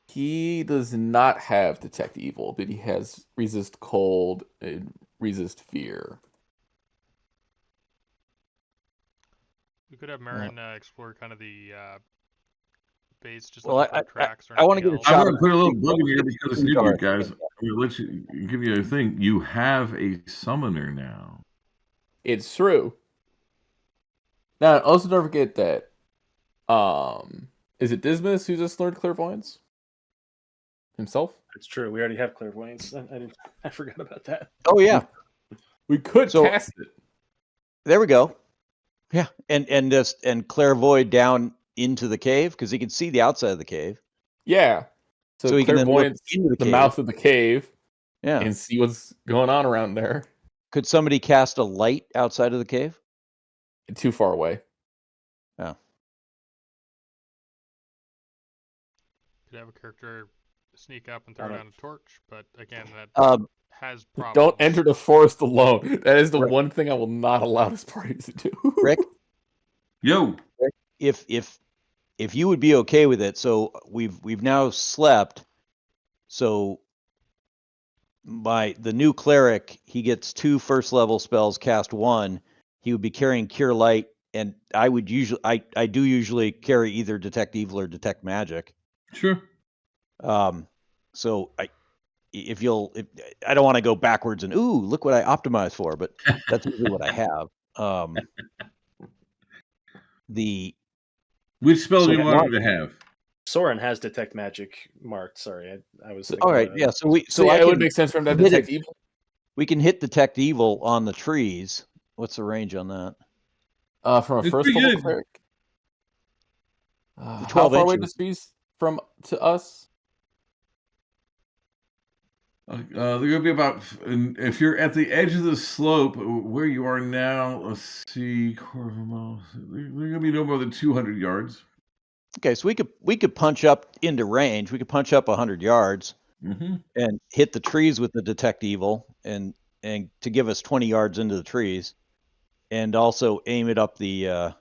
He does not have detect evil, but he has resist cold and resist fear. We could have Merrin explore kind of the base, just Well, looking for tracks or I wanna anything get a else. shot I'm of going to put a little Big bug in here Brother because it's King new to you Darth. guys. I'm going to give you a thing. You have a summoner now. It's true. Now, also don't forget that. Is it Dismas who just learned clairvoyance himself? It's true. We already have clairvoyance. I forgot about that. Oh yeah, We could So- cast it. there we go. Yeah, and clairvoy down into the cave because he can see the outside of the cave. Yeah. So he can then look clairvoyance into the the cave. mouth of the cave Yeah. and see what's going on around there. Could somebody cast a light outside of the cave? Too far away. Oh. Could have a character sneak up and throw down a torch, but again, that has problems. Don't enter the forest alone. That is the Right. one thing I will not allow this party to do. Rick, Yo, if you would be okay with it, so we've now slept. So the new cleric, he gets 2 first level spells, cast 1. He would be carrying Cure Light, and I do usually carry either Detect Evil or Detect Magic. sure. So I don't want to go backwards and look what I optimized for, but that's usually what I have. Which spell So do you what- want him to have? Soren has detect magic marked. Sorry, I was thinking all right, about yeah. So So I it would can make sense for him to hit it. detect evil. We can hit Detect Evil on the trees. What's the range on that? From a It's first pretty level good. cleric. How 12 far away inches. the trees to us? They're going to be about, if you're at the edge of the slope where you are now, let's see, quarter of a mile. They're going to be no more than 200 yards. Okay, so we could punch up into range. We could punch up 100 yards Mm-hmm. and hit the trees with the Detect Evil, and to give us 20 yards into the trees, and also aim it up the.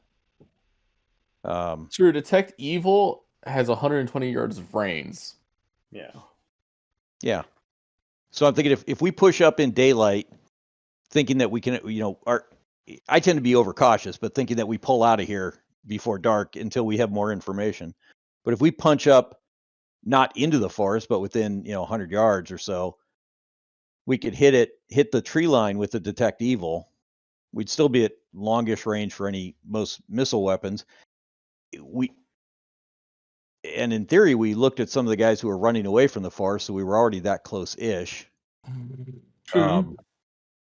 True, detect evil has 120 yards of range. Yeah. Yeah. So I'm thinking if we push up in daylight, thinking that we can, I tend to be overcautious, but thinking that we pull out of here before dark until we have more information. But if we punch up, not into the forest, but within 100 yards or so, we could hit the tree line with the Detect Evil. We'd still be at longish range for most missile weapons. And in theory, we looked at some of the guys who were running away from the forest, so we were already that close-ish. True.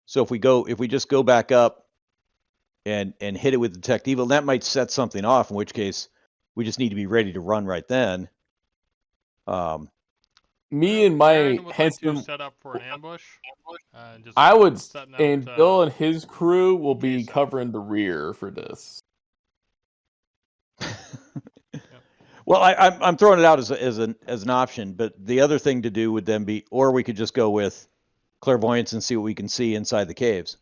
So if we just go back up and hit it with Detect Evil, that might set something off, in which case we just need to be ready to run right then. Me and my Merrin would like to henchman, set up for an ambush. Just I would, setting out, and Bill and his crew will in be case- covering the rear for this. Well, I'm throwing it out as an option, but the other thing to do would then be, or we could just go with clairvoyance and see what we can see inside the caves.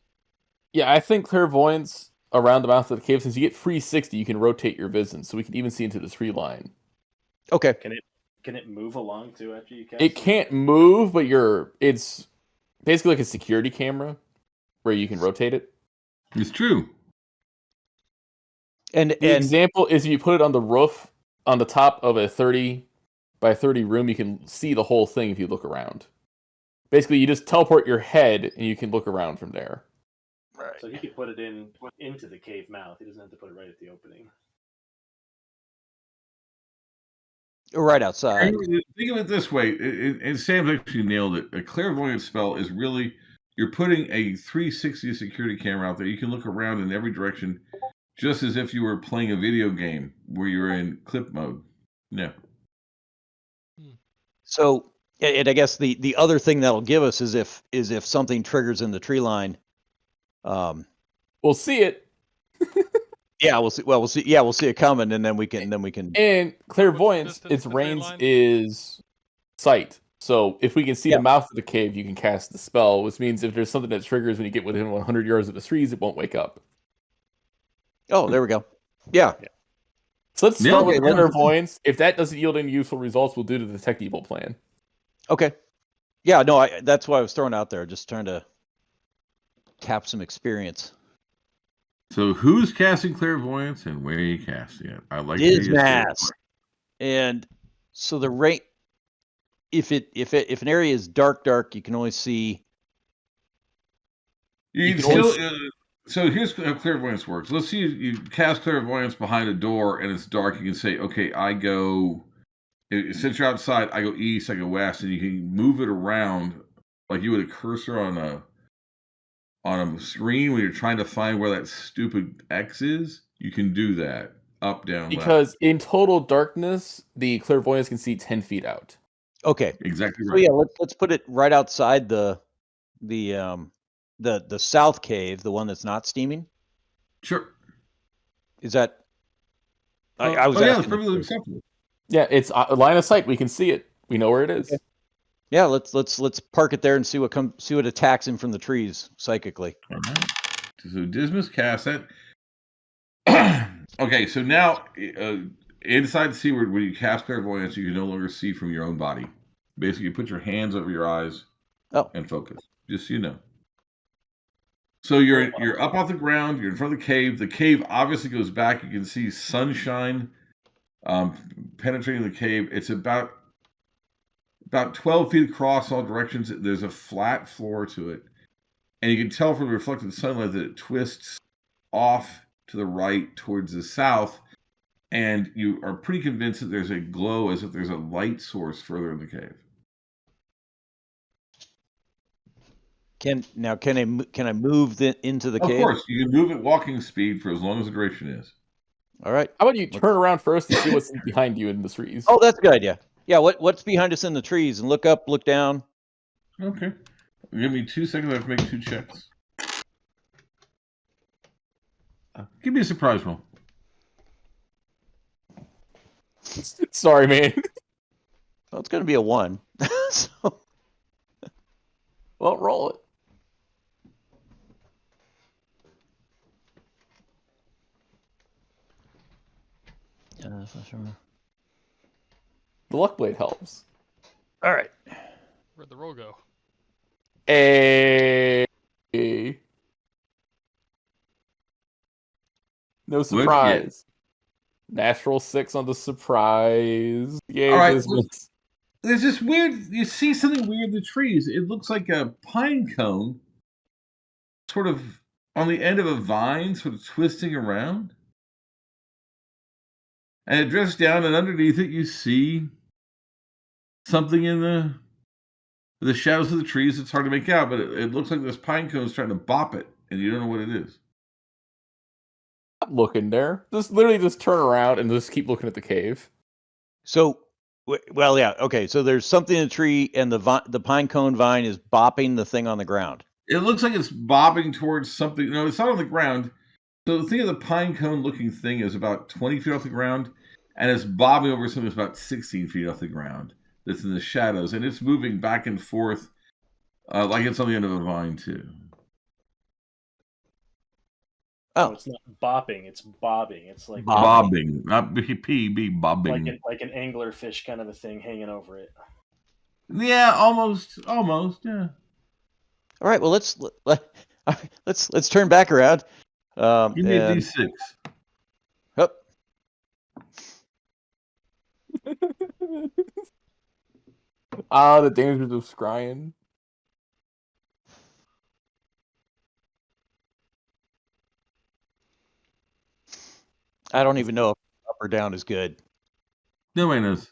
Yeah, I think clairvoyance around the mouth of the cave, since you get free 60, you can rotate your vision, so we can even see into the tree line. Okay. Can it move along too after you cast It can't move, but it's basically like a security camera where you can rotate it. It's true. And The example is if you put it on the roof on the top of a 30 by 30 room, you can see the whole thing if you look around. Basically, you just teleport your head and you can look around from there. So he could put it into the cave mouth. He doesn't have to put it right at the opening. right outside. Think of it this way, and Sam's actually nailed it. A clairvoyant spell is really, you're putting a 360 security camera out there. You can look around in every direction, just as if you were playing a video game where you're in clip mode. Yeah. So, and I guess the other thing that'll give us is if something triggers in the tree line. We'll see it. Yeah, we'll see. Well, we'll see. Yeah, we'll see it coming, and then we can. And clairvoyance, distance its to tree range line? is sight. So if we can see Yeah. the mouth of the cave, you can cast the spell, which means if there's something that triggers when you get within 100 yards of the trees, it won't wake up. Oh, there we go. Yeah. So let's Yeah, start okay, with yeah. clairvoyance. If that doesn't yield any useful results, we'll do the detect evil plan. Okay. Yeah. No, that's why I was throwing out there, just trying to tap some experience. So who's casting clairvoyance and where are you casting it? I like to hear you say it. Dismas. And so the rate, if an area is dark, you can only see. You can can only still. So here's how clairvoyance works. Let's see you cast clairvoyance behind a door and it's dark. You can say, okay, I go. Since you're outside, I go east, I go west, and you can move it around like you would a cursor on a screen when you're trying to find where that stupid X is. You can do that up, down, left. Because in total darkness, the clairvoyance can see 10 feet out. Okay. Exactly So right. yeah, let's put it right outside the south cave, the one that's not steaming. Sure. Is that? I was yeah, that's asking. perfectly acceptable. Yeah, it's a line of sight. We can see it. We know where it is. Okay. Yeah, let's park it there and see what attacks him from the trees psychically. All right. So Dismas cast that. Okay, so now inside Seaward, when you cast clairvoyance, you can no longer see from your own body. Basically, you put your hands over your eyes and focus. Just so you know. So you're up off the ground. You're in front of the cave. The cave obviously goes back. You can see sunshine penetrating the cave. It's about 12 feet across all directions. There's a flat floor to it. And you can tell from the reflected sunlight that it twists off to the right towards the south. And you are pretty convinced that there's a glow as if there's a light source further in the cave. Can I move into the Of cave? course, you can move at walking speed for as long as the duration is. All right. How about you turn around first to see what's behind you in the trees? Oh, that's a good idea. Yeah, what's behind us in the trees? And look up, look down. Okay. Give me 2 seconds. I have to make 2 checks. Give me a surprise roll. Sorry, man. Well, it's going to be a 1. So, Well, roll it. for sure. The luck blade helps. All right. Where'd the roll go? No What'd you surprise. Natural 6 on the surprise. Yay, All right, Dismas. There's this weird. You see something weird in the trees. It looks like a pine cone, sort of on the end of a vine, sort of twisting around. And it drifts down, and underneath it, you see something in the shadows of the trees. It's hard to make out, but it looks like this pine cone is trying to bop it, and you don't know what it is. Stop looking there. Just literally just turn around and just keep looking at the cave. So, well, yeah, okay. So there's something in the tree, and the pine cone vine is bopping the thing on the ground. It looks like it's bobbing towards something. No, it's not on the ground. So the thing of the pine cone looking thing is about 20 feet off the ground, and it's bobbing over something that's about 16 feet off the ground that's in the shadows, and it's moving back and forth like it's on the end of a vine, too. Oh, it's not bopping; it's bobbing. It's like Bobbing, not B, bobbing. like an anglerfish kind of a thing hanging over it. Yeah, almost, yeah. All right. Well, let's turn back around. Give me a D6. Up. The dangers of scrying. I don't even know if up or down is good. Nobody knows.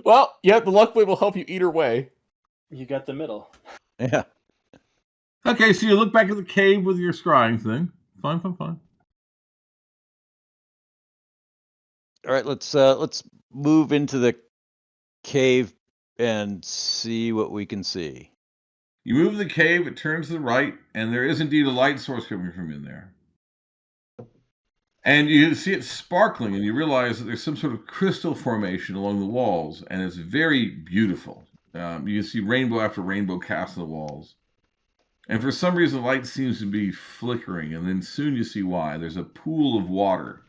Well, yeah, the luck blade will help you either way. You got the middle. Yeah. Okay, so you look back at the cave with your scrying thing. Fine. All right. Let's move into the cave and see what we can see. You move the cave, it turns to the right, and there is indeed a light source coming from in there. And you see it sparkling, and you realize that there's some sort of crystal formation along the walls, and it's very beautiful. You see rainbow after rainbow cast on the walls. And for some reason, the light seems to be flickering, and then soon you see why. There's a pool of water.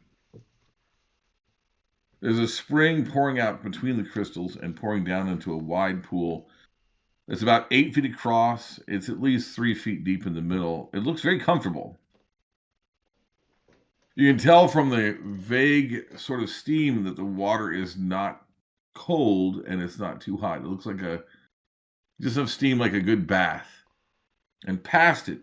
There's a spring pouring out between the crystals and pouring down into a wide pool. It's about 8 feet across. It's at least 3 feet deep in the middle. It looks very comfortable. You can tell from the vague sort of steam that the water is not cold and it's not too hot. It looks like just enough steam like a good bath. And past it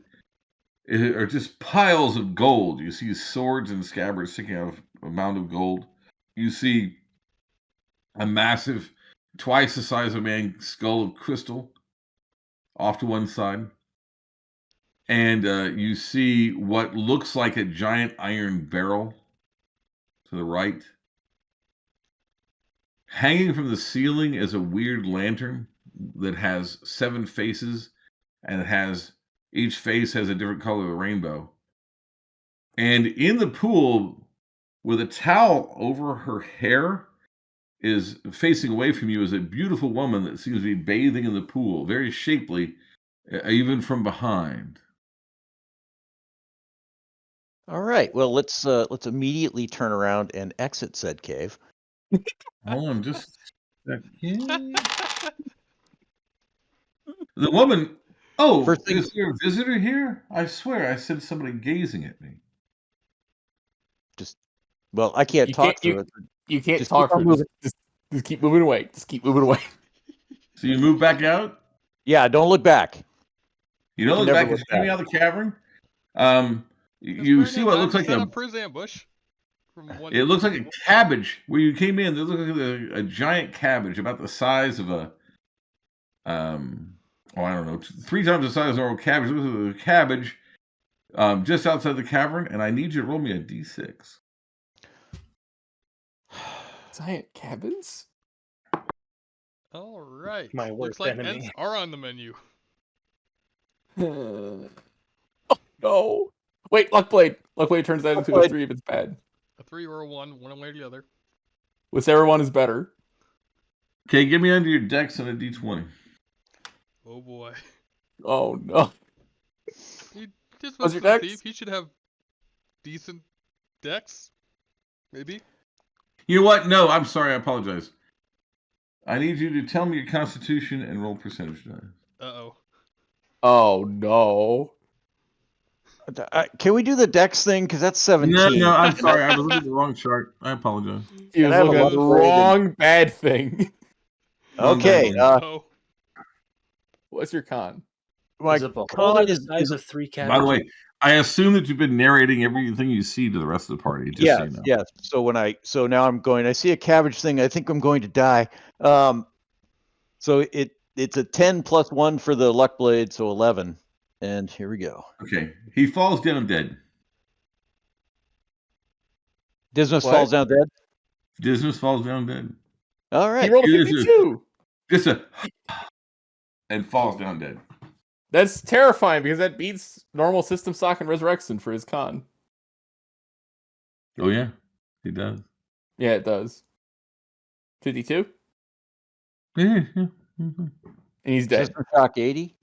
are just piles of gold. You see swords and scabbards sticking out of a mound of gold. You see a massive, twice the size of a man's skull of crystal off to one side. And you see what looks like a giant iron barrel to the right. Hanging from the ceiling is a weird lantern that has 7 faces, and each face has a different color of the rainbow. And in the pool, with a towel over her hair, is facing away from you is a beautiful woman that seems to be bathing in the pool, very shapely, even from behind. All right. Well, let's immediately turn around and exit said cave. Hold on, just a second. The woman. Oh, First thing- is there a visitor here? I swear I said somebody gazing at me. Well, I can't You talk can't- through it. You can't Just talk keep on for it. Just keep moving away. Just keep moving away. So you move back out? Yeah, don't look back. You don't You look never back. look You came back. out of the cavern. You see what looks like a a. prison ambush. From one It looks like a cabbage. Where you came in, it looked like a giant cabbage about the size of a. I don't know, 3 times the size of a normal cabbage. It looks like a cabbage, just outside the cavern, and I need you to roll me a d6. Giant cabins? All right. My Looks worst like enemy. Ents are on the menu. Oh no! Wait, Luckblade. Luckblade turns that into a Luckblade. 3 if it's bad. A 3 or a 1, one way or the other. Whichever one is better. Okay, give me under your dex and a d20. Oh boy. Oh no! He just What's was your a dex? thief. He should have decent decks. Maybe. You know what? No, I'm sorry. I apologize. I need you to tell me your constitution and roll percentage dice. Uh-oh. Oh no! Can we do the dex thing? Because that's 17. No, I'm sorry. I was looking at the wrong chart. I apologize. He was I have a looking at the Luckblade wrong bad thing. Okay. Oh. What's your con? My Is it beholder con the is size of 3 cabbages? By the way, I assume that you've been narrating everything you see to the rest of the party. Just so you know. yes. So now I'm going. I see a cabbage thing. I think I'm going to die. So it's a 10 plus 1 for the luck blade, so 11. And here we go. Okay. He falls down dead. Dismas What? falls down dead. Dismas falls down dead. All He right. rolled a It is 52. Just and falls down dead. That's terrifying because that beats normal system stock and resurrection for his con. Oh yeah, he does. Yeah, it does. 52? Yeah. And he's dead. System shock 80.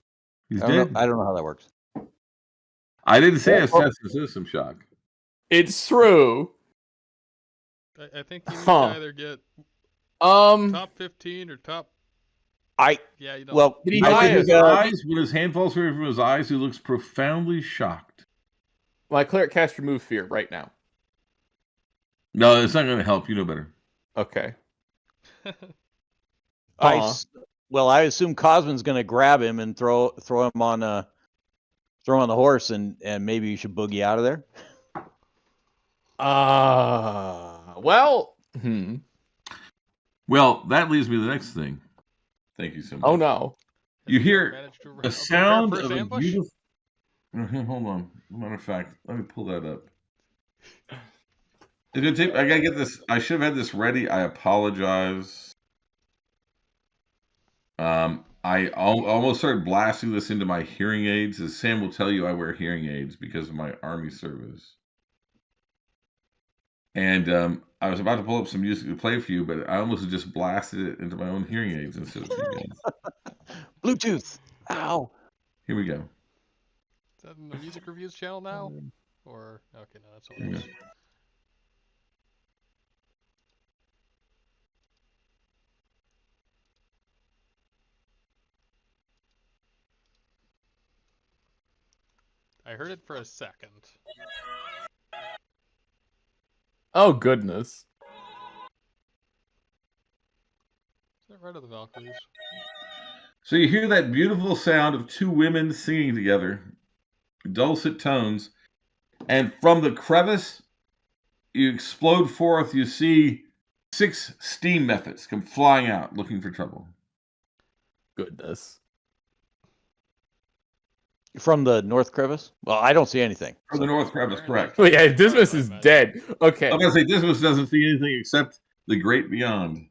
He's I dead. don't know how that works. I didn't say Yeah, assess the system shock. It's true. I think you need Huh. to either get Um, top 15 or top. I Yeah, you don't. well, Did he I die think, as His eyes, when his hand falls away from his eyes, he looks profoundly shocked. my cleric cast remove fear right now. No, it's not going to help. You know better. Okay. I assume Cosman's going to grab him and throw him on the horse, and maybe you should boogie out of there. Well, Well, that leads me to the next thing. Thank you so much. oh no. You hear Managed to the prepare sound first of a ambush? beautiful. Hold on. Matter of fact, let me pull that up. I gotta get this. I should have had this ready. I apologize. I almost started blasting this into my hearing aids. As Sam will tell you, I wear hearing aids because of my Army service. And I was about to pull up some music to play for you, but I almost just blasted it into my own hearing aids instead of you guys. Bluetooth. Ow. Here we go. Is that in the music reviews channel now? Or okay, no, that's Here we all. go. I heard it for a second. Oh goodness. Is that right of the Valkyries? So you hear that beautiful sound of two women singing together, dulcet tones, and from the crevice, you explode forth. You see 6 steam mephits come flying out, looking for trouble. Goodness. From the North Crevice? Well, I don't see anything. From the north crevice, correct. Wait, yeah, Dismas is dead. Okay. I'm gonna say Dismas doesn't see anything except the great beyond.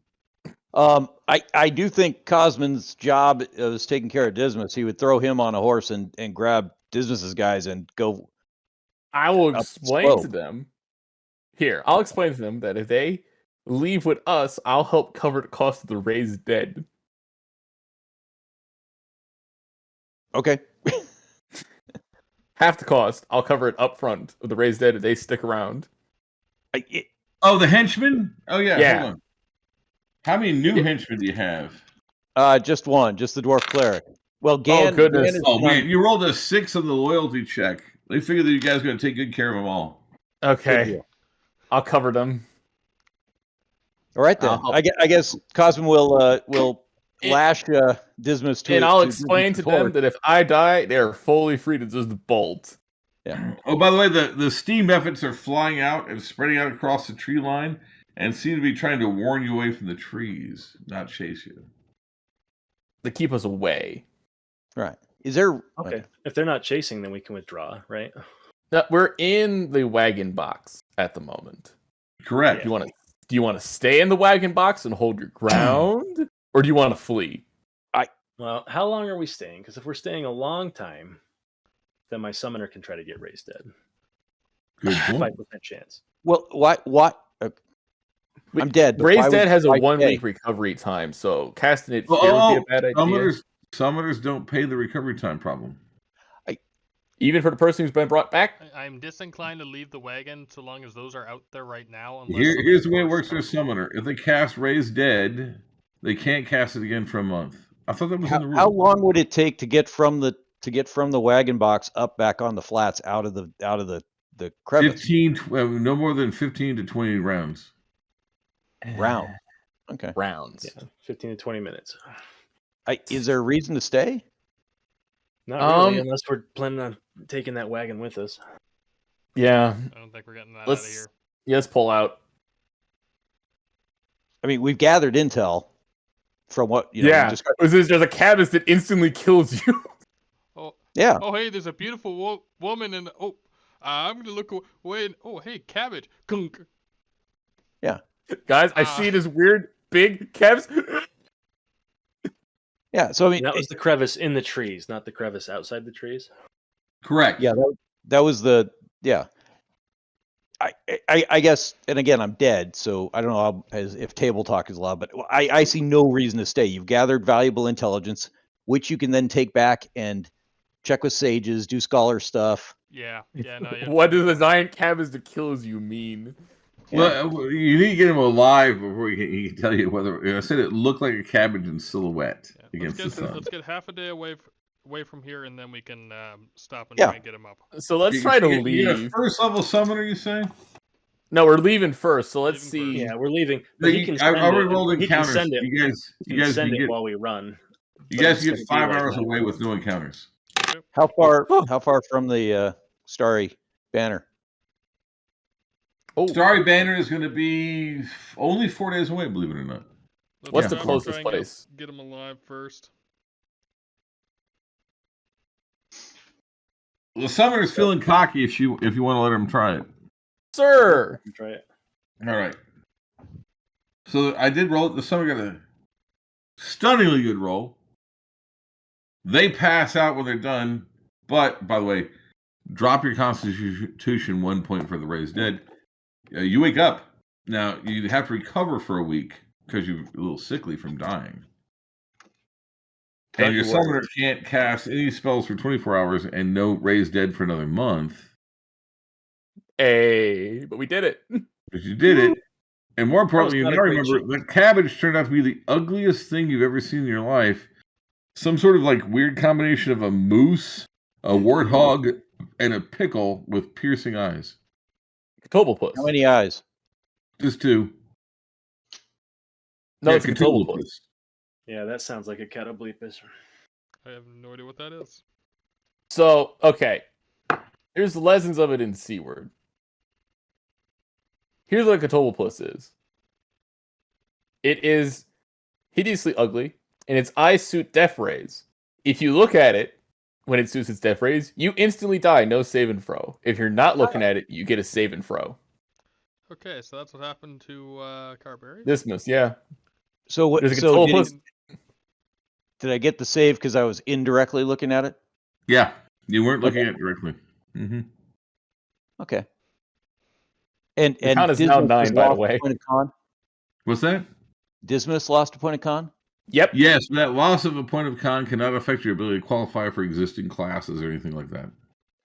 I do think Cosman's job is taking care of Dismas. He would throw him on a horse and grab Dismas's guys and go. I will Up explain to slope. them. Here, I'll explain to them that if they leave with us, I'll help cover the cost of the raised dead. Okay. Half the cost, I'll cover it up front of the raised dead if they stick around. Oh, the henchmen? Oh yeah. Yeah. Hold on. How many new henchmen do you have? Just one, just the dwarf cleric. Well, Gan. goodness. Gan is Oh on- man, you rolled a 6 on the loyalty check. They figured that you guys are going to take good care of them all. Good Okay. deal. I'll cover them. All right then. I'll- I guess Cosman will It- lash Dismas to. And I'll to explain to Dismas's them horse. that if I die, they are fully free to just bolt. Oh, by the way, the steam mephits are flying out and spreading out across the tree line and seem to be trying to warn you away from the trees, not chase you. They keep us away. Right. Is there? Okay. If they're not chasing, then we can withdraw, right? Now, we're in the wagon box at the moment. Correct. Do you want to stay in the wagon box and hold your ground, or do you want to flee? Well, how long are we staying? Because if we're staying a long time, then my summoner can try to get raised dead. Good point. 5% chance. Well, what? I'm dead. but why Raised would- Dead has a why 1 stay? week recovery time, so casting it Oh, here would be a bad idea. Summoners don't pay the recovery time problem. Even for the person who's been brought back. I'm disinclined to leave the wagon so long as those are out there right now. Unless Here's the way it somebody works for a forces- summoner. If they cast Raise Dead, they can't cast it again for a month. I thought that was in the rule. How long would it take to get from the wagon box up back on the flats out of the crevice 15, no more than 15 to 20 rounds. round? Okay. Rounds. Yeah, 15 to 20 minutes. Is there a reason to stay? Not really, Um, unless we're planning on taking that wagon with us. Yeah. I don't think we're getting that out of Let's here. Let's pull out. I mean, we've gathered intel from what you know. Yeah. There's a cabin that instantly kills you. Oh, Yeah. oh, hey, there's a beautiful woman, and I'm gonna look away. And, oh, hey, cabbage. Gunk. Guys, I see this weird big cabs. Yeah. So I mean, That was the crevice in the trees, not the crevice outside the trees. Correct. yeah, that was the yeah. I guess, and again, I'm dead, so I don't know if table talk is allowed, but I see no reason to stay. You've gathered valuable intelligence, which you can then take back and check with sages, do scholar stuff. Yeah, no, yeah. What does the giant cabins that kills you mean? Well, you need to get him alive before he can tell you whether. I said it looked like a cabbage in silhouette Yeah, against the sun. let's get half a day away from here, and then we can stop and Yeah. try and get him up. So let's try to You got a leave. first level summoner, you say? No, we're leaving first. So let's Leaving see. Yeah, we're leaving. But he can I send already it. rolled He can encounters. send it. You guys He can send can it get while we run. you but guys it's get gonna be 5 like hours night. away with no encounters. How far from the starry banner? Oh, Starry Banner is going to be only 4 days away, believe it or not. Let's What's the try closest and place? Get him alive first. The summoner's feeling cocky if you want to let him try it. sir. Try it. All right. So I did roll it. The summoner got a stunningly good roll. They pass out when they're done. But, by the way, drop your constitution 1 point for the raised dead. You wake up. Now, you have to recover for a week because you're a little sickly from dying. And your summoner can't cast any spells for 24 hours and no raise dead for another month. Hey, but we did it. But you did it. And more importantly, you not a now great remember cheat. that cabbage turned out to be the ugliest thing you've ever seen in your life. Some sort of like weird combination of a moose, a warthog, and a pickle with piercing eyes. Cthulhu. How many eyes? Just two. No, Yeah, it's Cthulhu. Cthulhu. Yeah, that sounds like a catobleepus. I have no idea what that is. So, okay. Here's the lessons of it in Seaward. Here's what a Cthulhu is. It is hideously ugly, and its eyes suit death rays. If you look at it when it suits its death rays, you instantly die, no save and throw. If you're not looking at it, you get a save and throw. Okay, so that's what happened to Carberry? Dismas, yeah. So what? There's a So Cthulhu. did I get the save because I was indirectly looking at it? Yeah, you weren't looking at it directly. Mm-hmm. Okay. And The con is now Dismas 9, has by the lost a way. point of con? What's that? Dismas lost a point of con? Yep. Yes, that loss of a point of con cannot affect your ability to qualify for existing classes or anything like that.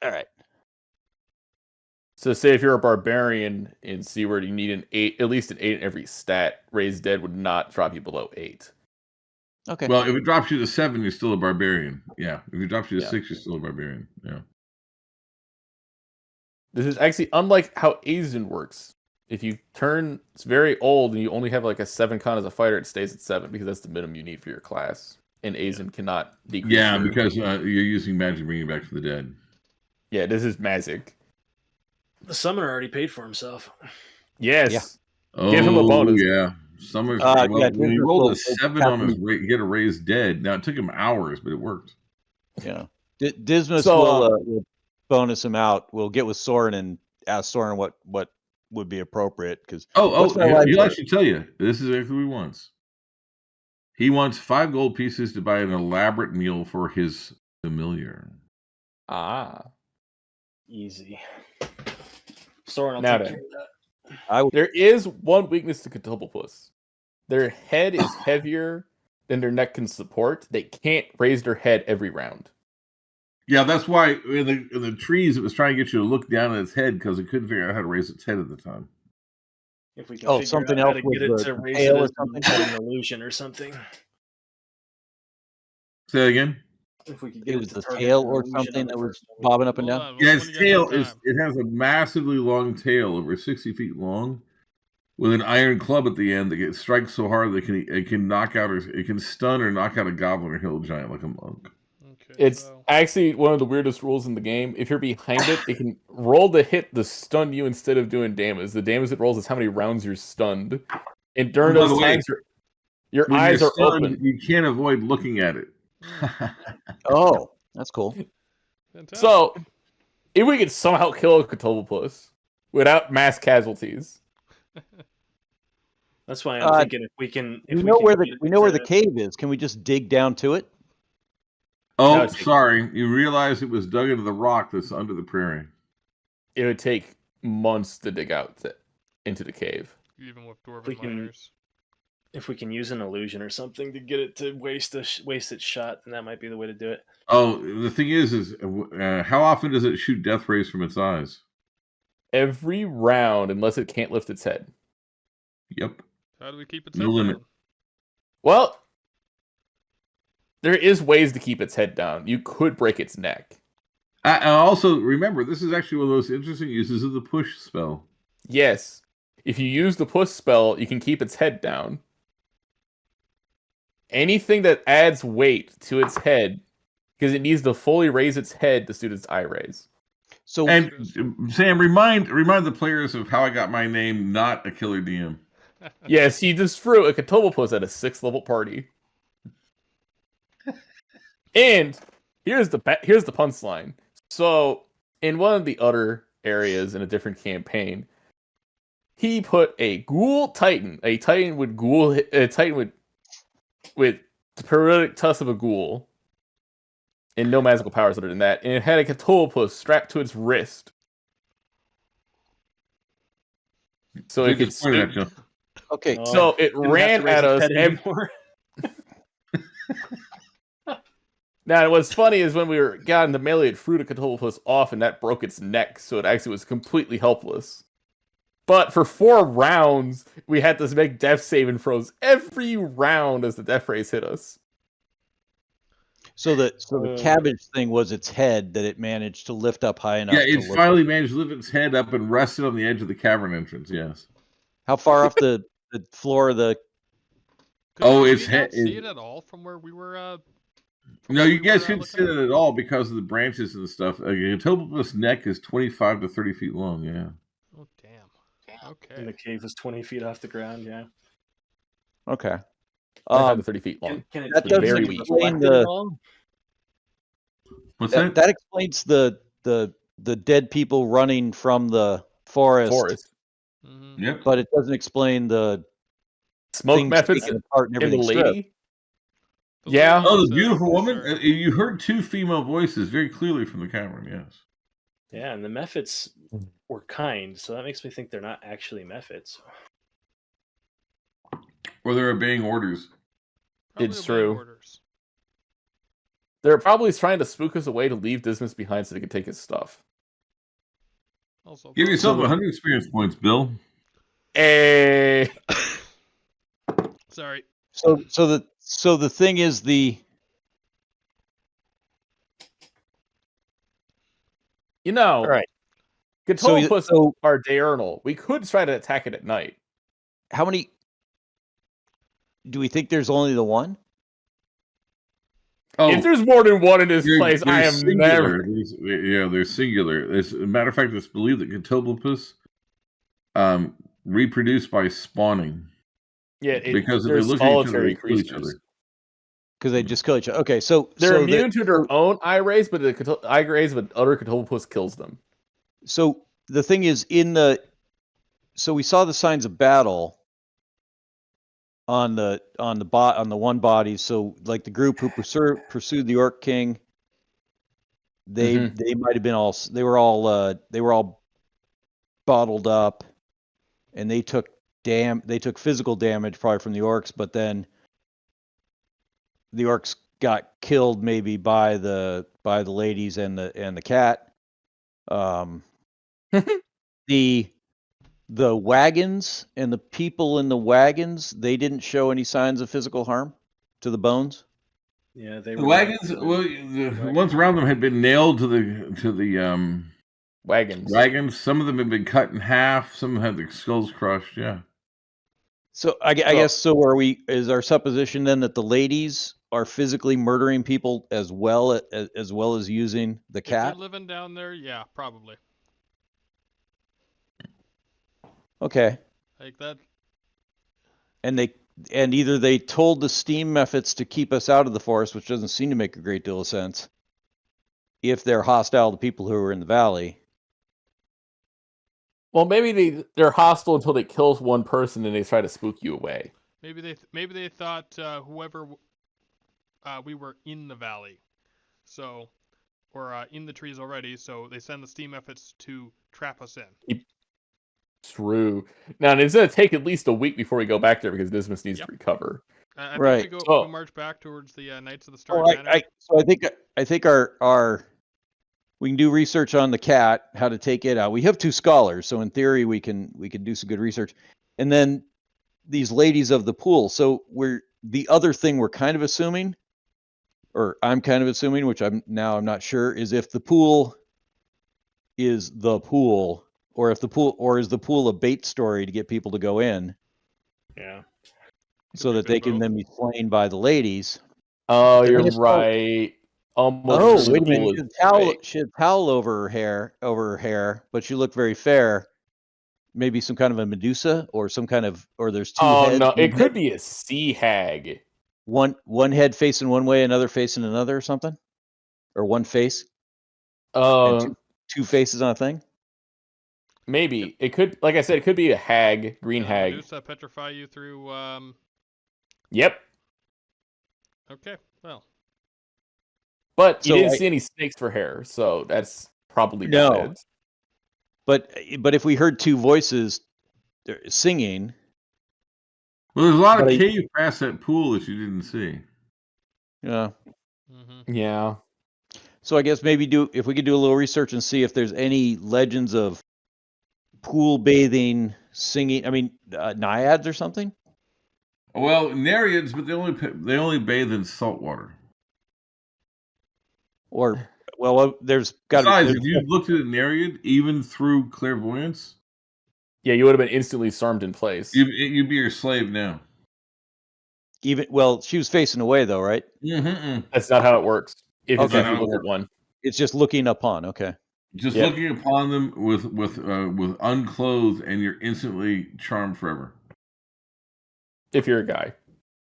All right. So say if you're a barbarian in Seaward, you need an 8, at least an 8 in every stat. Raised Dead would not drop you below 8. Okay. Well, if it drops you to 7, you're still a barbarian. Yeah. If it drops you to Yeah. 6, you're still a barbarian. Yeah. This is actually unlike how Azen works. If you turn, it's very old, and you only have like a 7 con as a fighter, it stays at 7 because that's the minimum you need for your class. And Azen cannot decrease. Yeah, your... because you're using magic bringing back from the dead. Yeah, this is magic. The summoner already paid for himself. Yes. Yeah. Oh, Give him a bonus. Yeah. Summer's Yeah, when he Dismas rolled will a 7 on his get a raised dead. Now it took him hours, but it worked. Yeah. Dismas So, will bonus him out. We'll get with Soren and ask Soren what would be appropriate because He'll actually tell you. This is exactly what he wants. He wants 5 gold pieces to buy an elaborate meal for his familiar. Easy. Soren, I'll Now take then. care of that. there is one weakness to Cthulhu. Their head is heavier than their neck can support. They can't raise their head every round. Yeah, that's why in the trees it was trying to get you to look down at its head because it couldn't figure out how to raise its head at the time. If we can Oh, figure something out how else to with get it the to raise tail it or as something? an illusion or something. Say that again. If we could get It was to the target tail an or illusion something on the that was first one. bobbing up and Hold down. on, Yeah, when its you guys have tail time. it has a massively long tail, over 60 feet long, with an iron club at the end that strikes so hard that it can knock out or it can stun or knock out a goblin or hill giant like a monk. Okay, It's so actually one of the weirdest rules in the game. If you're behind it, it can roll the hit to stun you instead of doing damage. The damage it rolls is how many rounds you're stunned. And during By the those way, times, your When eyes you're are stunned, open. you can't avoid looking at it. Oh, that's cool. fantastic. So, if we could somehow kill a Cthulhu without mass casualties, That's why I'm thinking if we can. We know where the cave is. Can we just dig down to it? Oh, No, sorry. You realize it was dug into the rock that's under the prairie. it would take months to dig out into the cave. Even with We dwarven can- miners. If we can use an illusion or something to get it to waste its shot, then that might be the way to do it. Oh, the thing is how often does it shoot death rays from its eyes? Every round, unless it can't lift its head. Yep. How do we keep it No safe limit. down? Well, there is ways to keep its head down. You could break its neck. I also remember this is actually one of those interesting uses of the push spell. Yes. If you use the push spell, you can keep its head down. Anything that adds weight to its head, because it needs to fully raise its head to suit its eye rays. So And Sam, remind the players of how I got my name, not a killer DM. Yes, you just threw a Cthulhu at a 6th level party. And here's the punchline. So in one of the other areas in a different campaign, he put a ghoul titan, a titan with the periodic tusk of a ghoul, and no magical powers other than that, and it had a Cthulhu strapped to its wrist. so They it could just pointed spook. at you. Okay. Oh, So it didn't have to ran raise at its us. head anymore. Now, what's funny is when we got into melee, it threw the Cthulhu off, and that broke its neck, so it actually was completely helpless. But for 4 rounds, we had to make death saving throws every round as the death rays hit us. So the cabbage thing was its head that it managed to lift up high enough. Yeah, to it look. finally managed to lift its head up and rested on the edge of the cavern entrance. Yes. How far off the floor of the? Oh, Did its we not head. see it at all from where we were? No, you guys were, couldn't see looking? it at all because of the branches and stuff. A Cthulhu's neck is 25 to 30 feet long. Yeah. Oh damn. Okay. And the cave was 20 feet off the ground. Yeah. Okay. 25 to 30 feet long. Can it That be doesn't very weak. explain reflected at all? What's that? that? That explains the dead people running from the forest. Mm-hmm. Yep. But it doesn't explain the Smoke things methods taken apart and in the everything stripped. lady. Yeah. Oh, lady the is, beautiful woman. concerned. You heard 2 female voices very clearly from the cavern. Yes. Yeah, and the Mephits were kind, so that makes me think they're not actually Mephits. Or they're obeying orders. Probably It's obeying true. Orders. They're probably trying to spook us away to leave Dismas behind so they can take his stuff. Also, Give yourself So- 100 experience points, Bill. Hey. sorry. So the thing is You know, all right. Cthulhu So are diurnal. We could try to attack it at night. how many? Do we think there's only the one? Oh, If there's more than one in this they're- place, they're I am singular. never. They're singular. As a matter of fact, it's believed that Cthulhu reproduce by spawning Yeah, because if they're they look at each other, solitary they kill each creatures. other. Because they just kill each other. Okay, so They're so immune to their so- own eye rays, but the eye rays of other Cthulhu kills them. So the thing is so we saw the signs of battle on the one body. So like the group who pursued the Orc King, they might have been they were all bottled up, and they took physical damage probably from the orcs, but then the orcs got killed maybe by the ladies and the cat. The wagons and the people in the wagons, they didn't show any signs of physical harm to the bones. Yeah, they The were wagons, well, the ones around them had been nailed to the Wagons. wagons. Some of them had been cut in half. Some had their skulls crushed. Yeah. So I guess so. Is our supposition then that the ladies are physically murdering people as well as using the If they're cat? living down there, yeah, probably. Okay. Like that. And either they told the steam methods to keep us out of the forest, which doesn't seem to make a great deal of sense, if they're hostile to people who are in the valley. Well, maybe they're hostile until they kill one person and they try to spook you away. Maybe they thought whoever we were in the valley, so or in the trees already. So they send the steam efforts to trap us in. True. Now, it's going to take at least a week before we go back there because Dismas needs to recover. I Right. think we So- march back towards the Knights of the Star Well, Banner. I think our we can do research on the cat, how to take it out. We have 2 scholars, so in theory we can do some good research. And then these ladies of the pool. So the other thing we're kind of assuming, or I'm kind of assuming, which I'm not sure, is if the pool is the pool, or is the pool a bait story to get people to go in, Yeah. so be that they can both. then be slain by the ladies. Oh, They're you're gonna- right. Almost. Oh, certainly wait a the pool minute! is fake. She had towel over her hair, but she looked very fair. Maybe some kind of a Medusa, or there's 2 Oh heads. no, one it could head- be a sea hag. one head facing one way, another facing another, or something, or one face and 2 faces on a thing. Maybe it could. Like I said, it could be a hag, green Yeah, hag. Medusa petrify you through. Yep. Okay, well, But you So didn't see any snakes for hair, so that's probably No. not it. But if we heard 2 voices they're singing. Well, there's a lot of But I- cave past that pool that you didn't see. Yeah. Yeah. So I guess maybe if we could do a little research and see if there's any legends of pool bathing, singing. I mean, naiads or something. Well, Nereids, but they only bathe in salt water. Or there's got to Besides, be. if you looked at a Nereid, even through clairvoyance, Yeah, you would have been instantly sarmed in place. you'd be your slave now. She was facing away though, right? Mm-hmm. That's not how it works. If Okay. you look at one. It's just looking upon. Okay. Just Yep. looking upon them with unclothed, and you're instantly charmed forever. If you're a guy.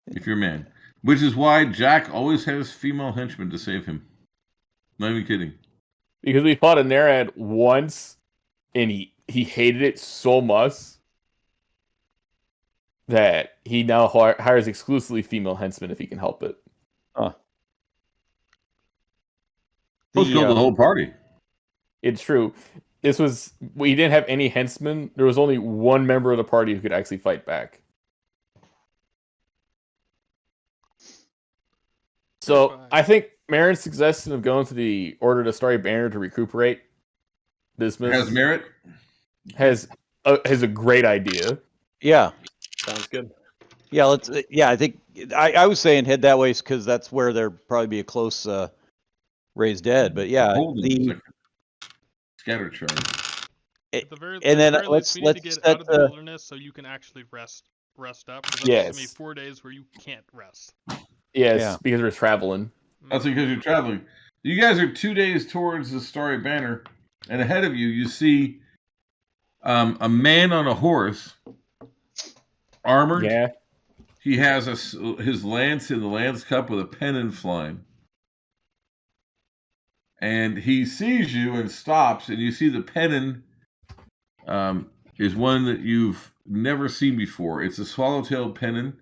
If you're a man. Which is why Jack always has female henchmen to save him. Not even kidding. Because we fought a Nerad once, and he hated it so much that he now hires exclusively female henchmen if he can help it. Let's kill the whole party. It's true. We didn't have any henchmen. There was only one member of the party who could actually fight back. So I think Merrin's suggestion of going to the Order of the Starry Banner to recuperate Dismas Has merit. has a great idea. Yeah. Sounds good. Yeah. Let's. Yeah. I think I was saying head that way because that's where there'd probably be a close raised dead. But yeah, Hold on a second. Scatter charge. At the very, And then at the very least, we need to get set out of the wilderness so you can actually rest up. 'Cause that's gonna be Yes. 4 days where you can't rest. Yes, Yeah. because we're traveling. That's because you're traveling. You guys are 2 days towards the Starry Banner, and ahead of you, you see a man on a horse, armored. Yeah. He has his lance in the lance cup with a pennon flying. And he sees you and stops, and you see the pennon is one that you've never seen before. It's a swallowtail pennon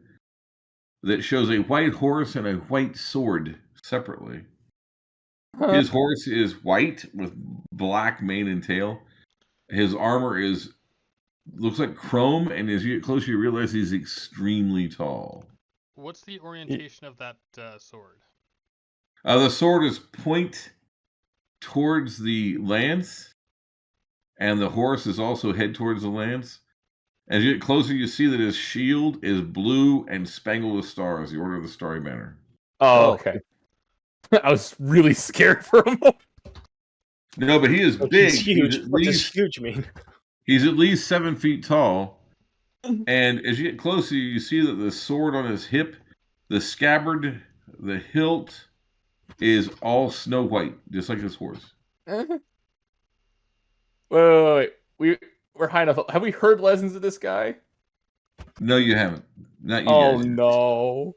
that shows a white horse and a white sword separately. Huh. His horse is white with black mane and tail. His armor looks like chrome, and as you get closer, you realize he's extremely tall. What's the orientation of that sword? The sword is point towards the lance, and the horse is also head towards the lance. As you get closer, you see that his shield is blue and spangled with stars, the Order of the Starry Banner. Oh, okay. I was really scared for a moment. No, but he is big. He's huge. He's at What does least, huge mean? he's at least 7 feet tall. And as you get closer, you see that the sword on his hip, the scabbard, the hilt is all snow white, just like his horse. Wait. We're high enough. Have we heard lessons of this guy? No, you haven't. Not you Oh guys. no.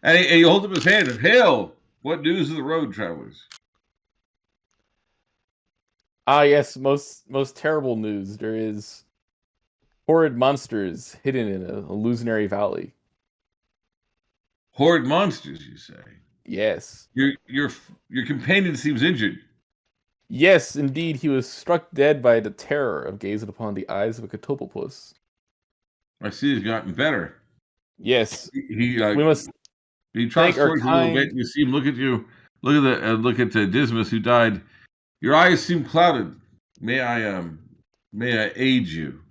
And he holds up his hand and, "Hail! What news of the road, travelers?" Ah, yes. Most terrible news. There is horrid monsters hidden in a illusionary valley. Horrid monsters, you say? Yes. Your companion seems injured. Yes, indeed. He was struck dead by the terror of gazing upon the eyes of a catopopus. I see he's gotten better. Yes. He We must he trots thank our towards you a little bit. kind- And you see him look at you. Look at Dismas, who died. Your eyes seem clouded. May I aid you?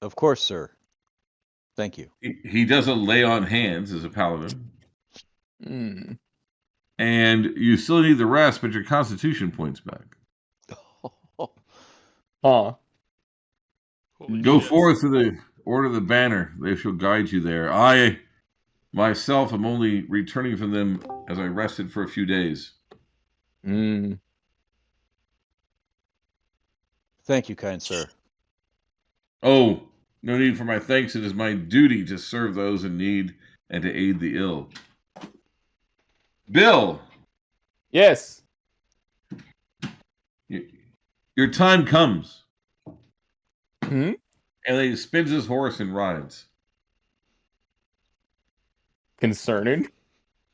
Of course, sir. Thank you. He doesn't lay on hands as a paladin. Hmm. And you still need the rest, but your constitution points back. Huh. Holy Go shit. forth to the Order of the Banner. They shall guide you there. I, myself, am only returning from them as I rested for a few days. Hmm. Thank you, kind sir. Oh, no need for my thanks. It is my duty to serve those in need and to aid the ill. Bill, Yes. your time comes. Hmm? And he spins his horse and rides. Concerning.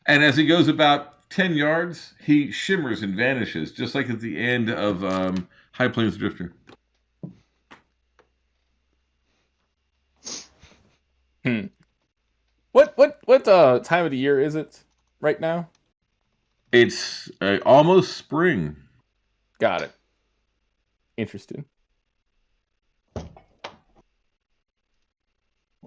And as he goes about 10 yards, he shimmers and vanishes, just like at the end of High Plains Drifter. What time of the year is it right now? It's almost spring. Got it. Interesting.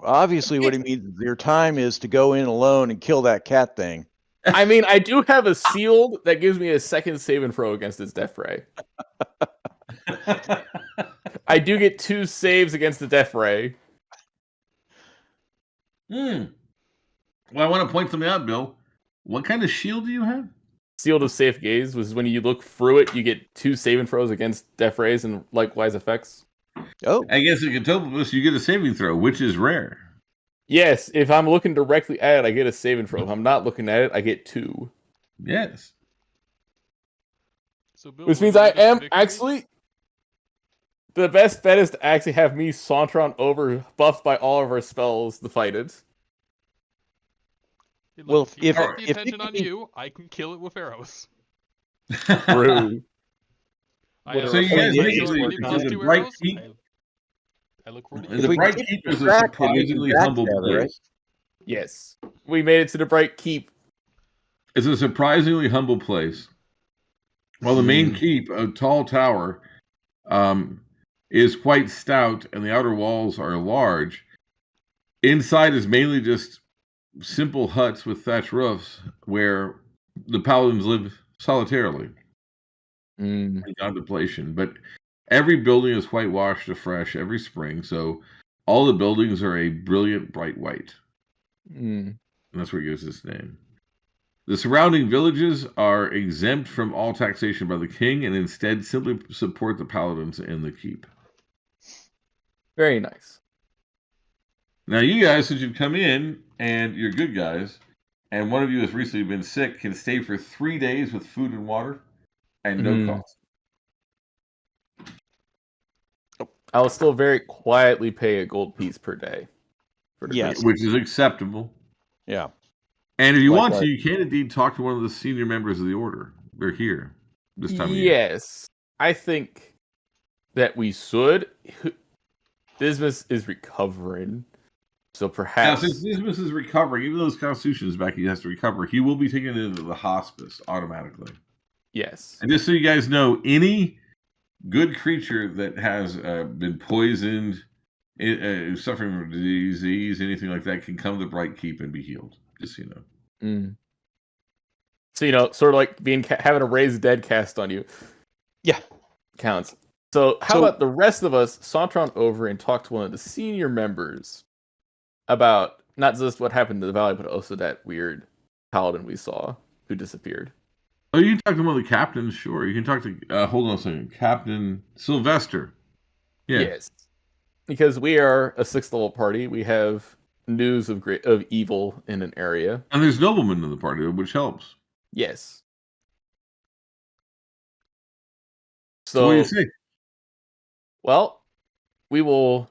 Obviously, what he means is your time is to go in alone and kill that cat thing. I mean, I do have a sealed that gives me a second save and throw against its death ray. I do get 2 saves against the death ray. Well, I want to point something out, Bill. What kind of shield do you have? Sealed of Safe Gaze was when you look through it, you get 2 save and throws against death rays and likewise effects. Oh, I guess in Contraptions you get a saving throw, which is rare. Yes, if I'm looking directly at it, I get a save and throw. If I'm not looking at it, I get 2. Yes. So Bill, Which we're means I going to am victory? actually... The best bet is to actually have me saunter on over, buffed by all of our spells to fight it. Hey, look, Well, if you if- set the if attention it on can be- you, I can kill it with arrows. True. I Would have So you guys I basically already plus the 2 Bright arrows. Keep. I look forward to The If we Bright keep Keep the is a track, then we can surprisingly humble backstab it, right? place. Yes. We made it to the Bright Keep. It's a surprisingly humble place. While the main keep, a tall tower, is quite stout and the outer walls are large, inside is mainly just simple huts with thatched roofs where the paladins live solitarily in contemplation. But every building is whitewashed afresh every spring, so all the buildings are a brilliant bright white. And that's where it gives its name. The surrounding villages are exempt from all taxation by the king and instead simply support the paladins in the keep. Very nice. Now, you guys, since you've come in and you're good guys, and one of you has recently been sick, can stay for 3 days with food and water and no cost. I will still very quietly pay a gold piece per day. For the Yes. Which is acceptable. Yeah. And if you want Likewise. to, you can indeed talk to one of the senior members of the order. They're here this time of year. Yes. I think that we should. Dismas is recovering. So Now, perhaps. since Dismas is recovering, even though his constitution is back, he has to recover. He will be taken into the hospice automatically. Yes. And just so you guys know, any good creature that has been poisoned, suffering from disease, anything like that, can come to Bright Keep and be healed. Just so you know. So, sort of like being having a raised dead cast on you. Yeah. Counts. So how So- about the rest of us saunter on over and talk to one of the senior members about not just what happened to the valley, but also that weird paladin we saw who disappeared. Oh, you can talk to one of the captains, sure. You can talk to, hold on a second, Captain Sylvester. Yeah. Yes. Because we are a 6th level party, we have news of evil in an area. And there's noblemen in the party, which helps. Yes. So what do you say? Well, we will.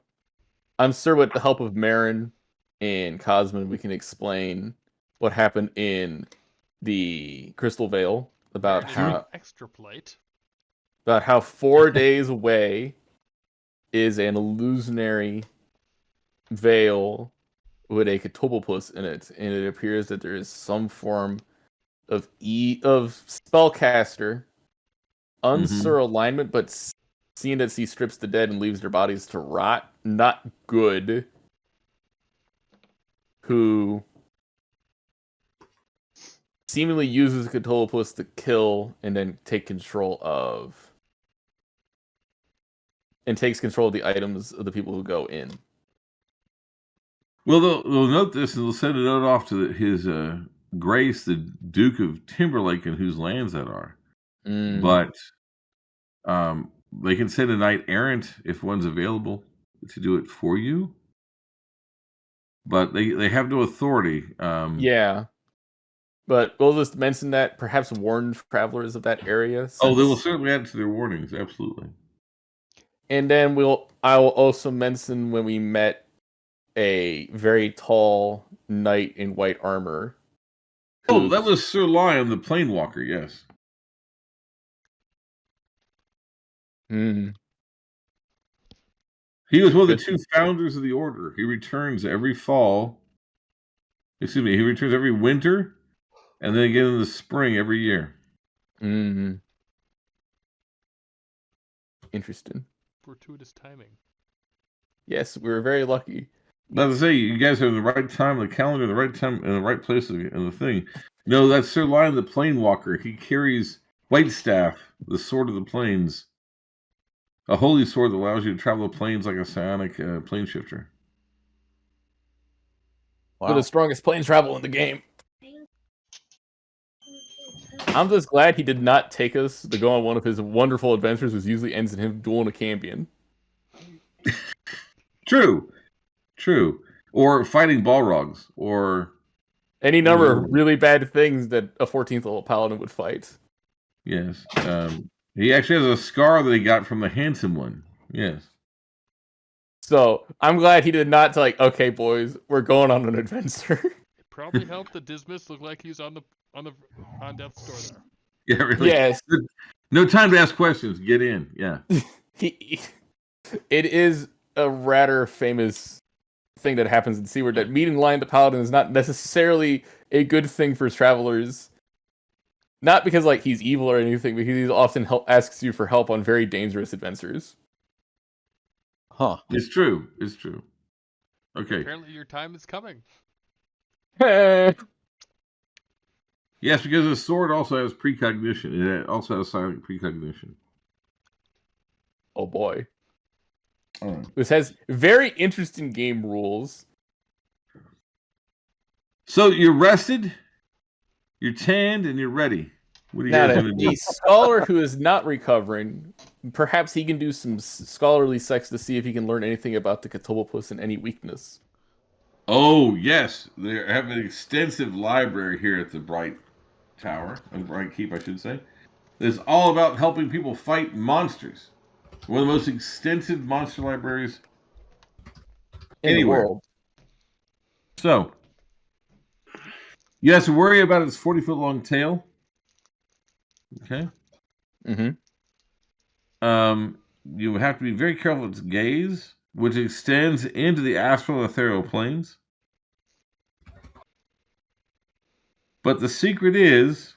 I'm sure with the help of Merrin and Cosmin, we can explain what happened in the Crystal Vale about how 4 days away is an illusionary veil with a catopopus in it, and it appears that there is some form of spellcaster, unsure alignment, but seeing as he strips the dead and leaves their bodies to rot, not good, who seemingly uses Catopus to kill and then take control of, and takes control of the items of the people who go in. Well, they'll note this and they'll send a note off to his Grace, the Duke of Timberlake, and whose lands that are. But they can send a knight errant if one's available to do it for you. But they have no authority. Yeah. But we'll just mention that perhaps warn travelers of that area. Oh, they will certainly add to their warnings, absolutely. And then I will also mention when we met a very tall knight in white armor. Oh, that was Sir Lion, the Planewalker, yes. He was one of the 2 founders of the order. He returns every fall. Excuse me, he returns every winter, and then again in the spring every year. Mm-hmm. Interesting. Fortuitous timing. Yes, we were very lucky. As I say, you guys are in the right time on the calendar, the right time, in the right place in the thing. No, that's Sir Lion the Planewalker. He carries Whitestaff, the sword of the plains. A holy sword that allows you to travel the plains like a psionic plane shifter. For the strongest plane travel in the game. I'm just glad he did not take us to go on one of his wonderful adventures, which usually ends in him dueling a Cambion. True. Or fighting Balrogs, or any number of really bad things that a 14th level paladin would fight. Yes. He actually has a scar that he got from the handsome one. Yes. So I'm glad he did not like, okay, boys, we're going on an adventure. It probably helped that Dismas looked like he's on death's door there. Yeah, really. Yes. No time to ask questions. Get in. Yeah. It is a rather famous thing that happens in Seaward that meeting Lion the Paladin is not necessarily a good thing for travelers. Not because like he's evil or anything, because he often asks you for help on very dangerous adventures. Huh. It's true. Okay. Apparently your time is coming. Yes, because the sword also has precognition. It also has silent precognition. Oh boy. All right. This has very interesting game rules. So you're rested, you're tanned, and you're ready. What are you Now, guys going to do? a scholar who is not recovering, perhaps he can do some scholarly sex to see if he can learn anything about the Catobopus and any weakness. Oh, yes. They have an extensive library here at the Bright Tower, Bright Keep, I should say. It's all about helping people fight monsters. One of the most extensive monster libraries In the anywhere. world. So, you have to worry about its 40-foot long tail. Okay. Mm-hmm. You have to be very careful of its gaze, which extends into the astral and ethereal planes. But the secret is,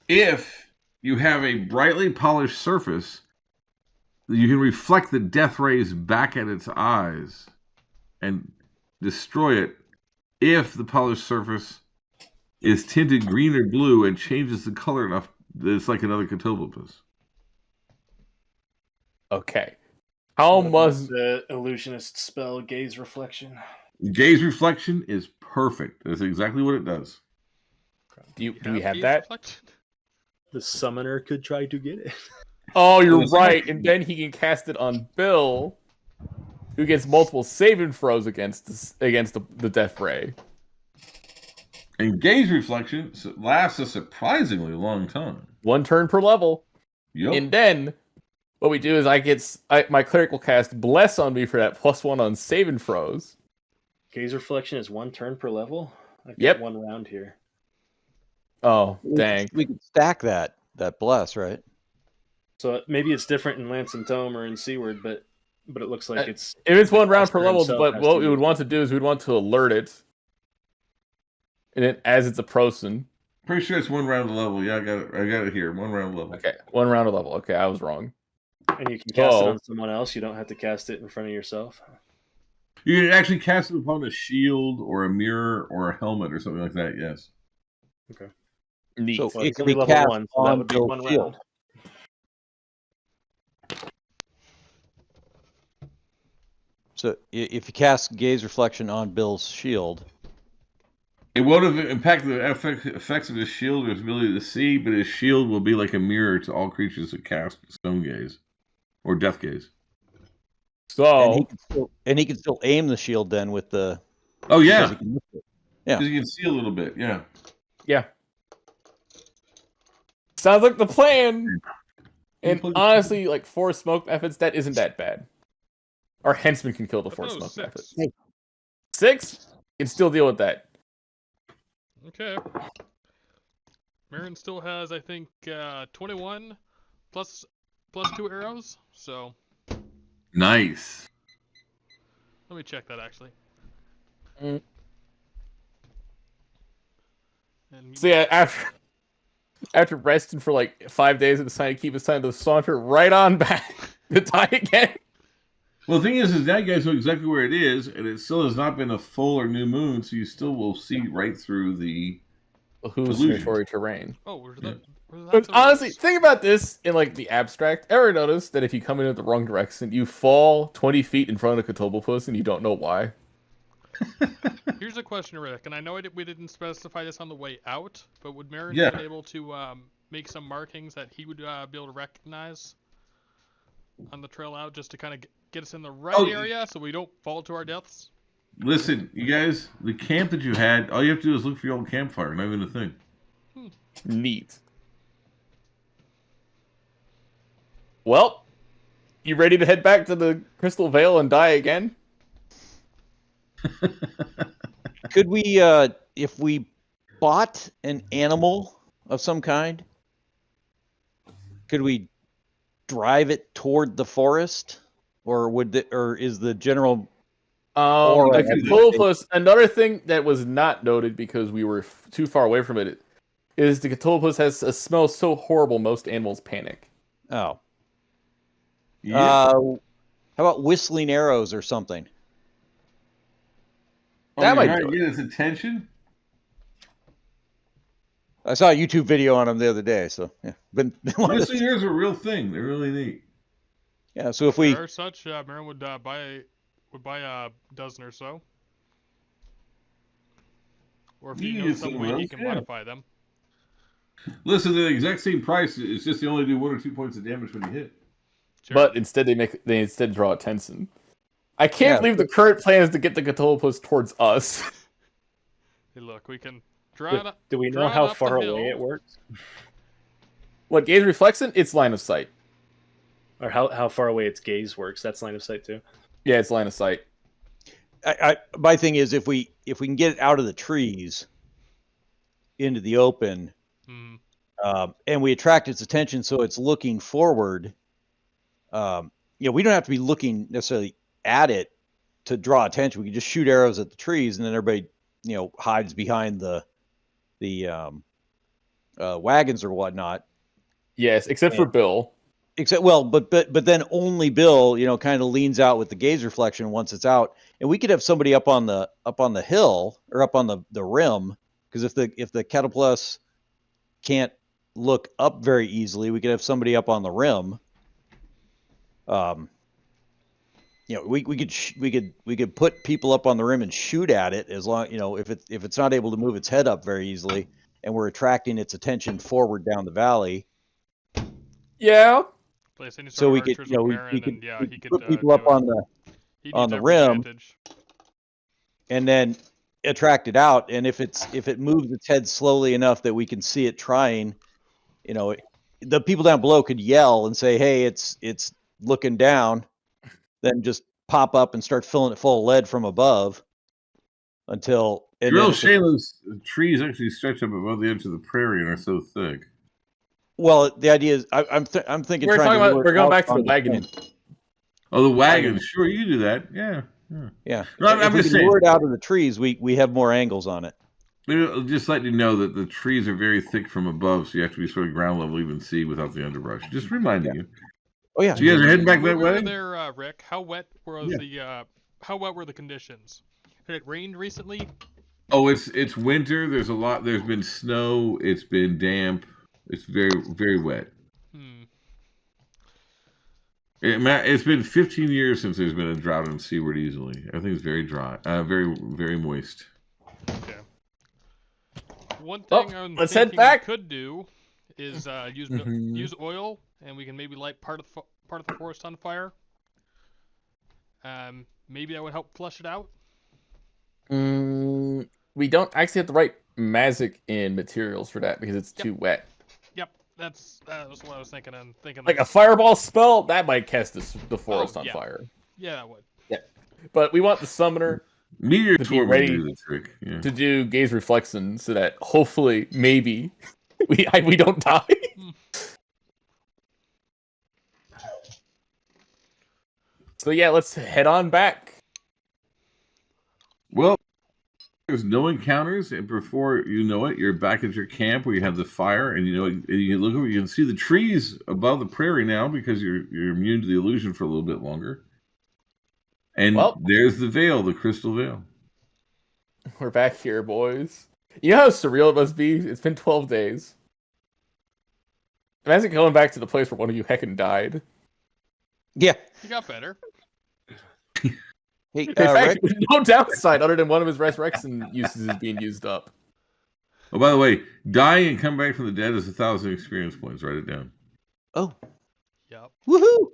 if you have a brightly polished surface, you can reflect the death rays back at its eyes and destroy it if the polished surface is tinted green or blue and changes the color enough that it's like another Catobopus. Okay. How much the illusionist spell gaze reflection? Gaze reflection is perfect. That's exactly what it does. do we have gaze that? reflection? The summoner could try to get it. Oh, you're Well, right. And then he can cast it on Bill, who gets multiple saving throws against the death ray. And gaze reflection lasts a surprisingly long time. 1 turn per level. Yep. And then what we do is my cleric will cast Bless on me for that +1 on saving throws. Gaze reflection is 1 turn per level. I've got Yep. 1 round here. Oh, dang. We could stack that bless, right? So maybe it's different in Lance and Tome or in Seaward, but it looks like it's If it's the 1 round per caster level, himself but has what to we use would it. want to do is we'd want to alert it. And then as it's approaching. Pretty sure it's 1 round a level. Yeah, I got it here. 1 round level. Okay, 1 round a level. Okay, I was wrong. And you can cast it Oh. on someone else. You don't have to cast it in front of yourself. You can actually cast it upon a shield or a mirror or a helmet or something like that. Yes. Neat. So Well, it it's can only be level cast 1, so that on would be Bill's 1 shield. round. So if you cast gaze reflection on Bill's shield, It won't impact the effects of his shield or his ability to see, but his shield will be like a mirror to all creatures that cast stone gaze or death gaze. So and he can still aim the shield then with the. Oh yeah, because he can lift it. Yeah. because you can see a little bit. Yeah. yeah. Sounds like the plan. And honestly, like 4 smoke methods, that isn't that bad. Our henchman can kill the 4 thought it was smoke 6. methods. 6? Can still deal with that. Okay. Merrin still has, I think, 21 plus 2 arrows. So Nice. Let me check that actually. Mm. And So yeah, after resting for like 5 days, I decided to keep us time to saunter right on back to die again. Well, the thing is now you guys know exactly where it is, and it still has not been a full or new moon, so you still will see right through the Hallucinatory terrain. oh, where's Yeah. that? Where's that? But honestly, think about this in like the abstract. Ever notice that if you come in at the wrong direction, you fall 20 feet in front of a Catobopus and you don't know why? Here's a question, Rick, and I know we didn't specify this on the way out, but would Merrin Yeah. have been able to make some markings that he would be able to recognize on the trail out, just to kind of get us in the right area so we don't fall to our deaths? Listen, you guys, the camp that you had, all you have to do is look for your old campfire, not even a thing. Neat. Well, you ready to head back to the Crystal Vale and die again? Could we, if we bought an animal of some kind, could we drive it toward the forest, or or is the general? Or A Catobopus, another thing that was not noted because we were too far away from it, is the Catobopus has a smell so horrible most animals panic. Oh, Yeah. how about whistling arrows or something? That might trying do to it. get his attention. I saw a YouTube video on them the other day, so yeah. Whistling ears are a real thing. They're really neat. Yeah, so if we There are such, Merrin would buy a dozen or so, or if You he can knows get some some way of he those, can yeah. modify them. Listen, they're the exact same price. It's just they only do 1 or 2 points of damage when you hit. Sure. But instead they instead draw attention. I can't believe the current plan is to get the Catobopus towards us. Hey, look, we can draw it. Do we know draw it how up far the away hill. it works? What, gaze reflection? It's line of sight. Or how far away its gaze works? That's line of sight too. Yeah, it's line of sight. my thing is if we can get it out of the trees into the open, and we attract its attention so it's looking forward, we don't have to be looking necessarily at it to draw attention. We can just shoot arrows at the trees, and then everybody hides behind the wagons or whatnot. Yes, except for Bill. Except, well, but then only Bill, kind of leans out with the gaze reflection once it's out, and we could have somebody up on the hill or up on the rim, because if the Catopus can't look up very easily, we could have somebody up on the rim. We could put people up on the rim and shoot at it as long, if it's not able to move its head up very easily, and we're attracting its attention forward down the valley. Yeah. Place any sort So of we could, archers with Merrin, we could and yeah, he could put people up do it. on the He'd have rim, advantage. and then attract it out. And if it moves its head slowly enough that we can see it trying, the people down below could yell and say, "Hey, it's looking down," then just pop up and start filling it full of lead from above until. The real shame those trees actually stretch up above the edge of the prairie and are so thick. Well, the idea is, I'm thinking. We're going back to the wagon. Oh, the wagon. Sure, you do that. Yeah. Yeah. No, I'm just saying. Lure it out of the trees, we have more angles on it. I'll just let you know that the trees are very thick from above, so you have to be sort of ground level to even see without the underbrush. Just reminding you. Oh yeah. So you guys are heading back that When we were way? there, Rick, how wet were how wet were the conditions? Had it rained recently? Oh, it's winter. There's a lot. There's been snow. It's been damp. It's very, very wet. It's been 15 years since there's been a drought in Seaward easily. I think it's very dry, very, very moist. Okay. One thing I'm let's thinking head back. we could do is use oil, and we can maybe light part of the forest on fire. Maybe that would help flush it out. We don't actually have the right magic in materials for that because it's too wet. Yep, that was what I was thinking. I'm thinking Like a fireball spell, that might cast the forest on yeah. fire. Yeah, that would. Yeah, but we want the summoner Meteor to be Torment ready do the trick. Yeah. to do gaze reflection so that hopefully, maybe, we don't die. So yeah, let's head on back. Well, there's no encounters, and before you know it, you're back at your camp where you have the fire, and you look over, you can see the trees above the prairie now because you're immune to the illusion for a little bit longer. And Well- there's the veil, the crystal veil. We're back here, boys. You know how surreal it must be? It's been 12 days. Imagine going back to the place where one of you heckin' died. Yeah. He got better. Hey, In Rick, fact, no downside other than one of his resurrection uses is being used up. Oh, by the way, dying and come back from the dead is 1,000 experience points. Write it down. oh, Yep. woohoo!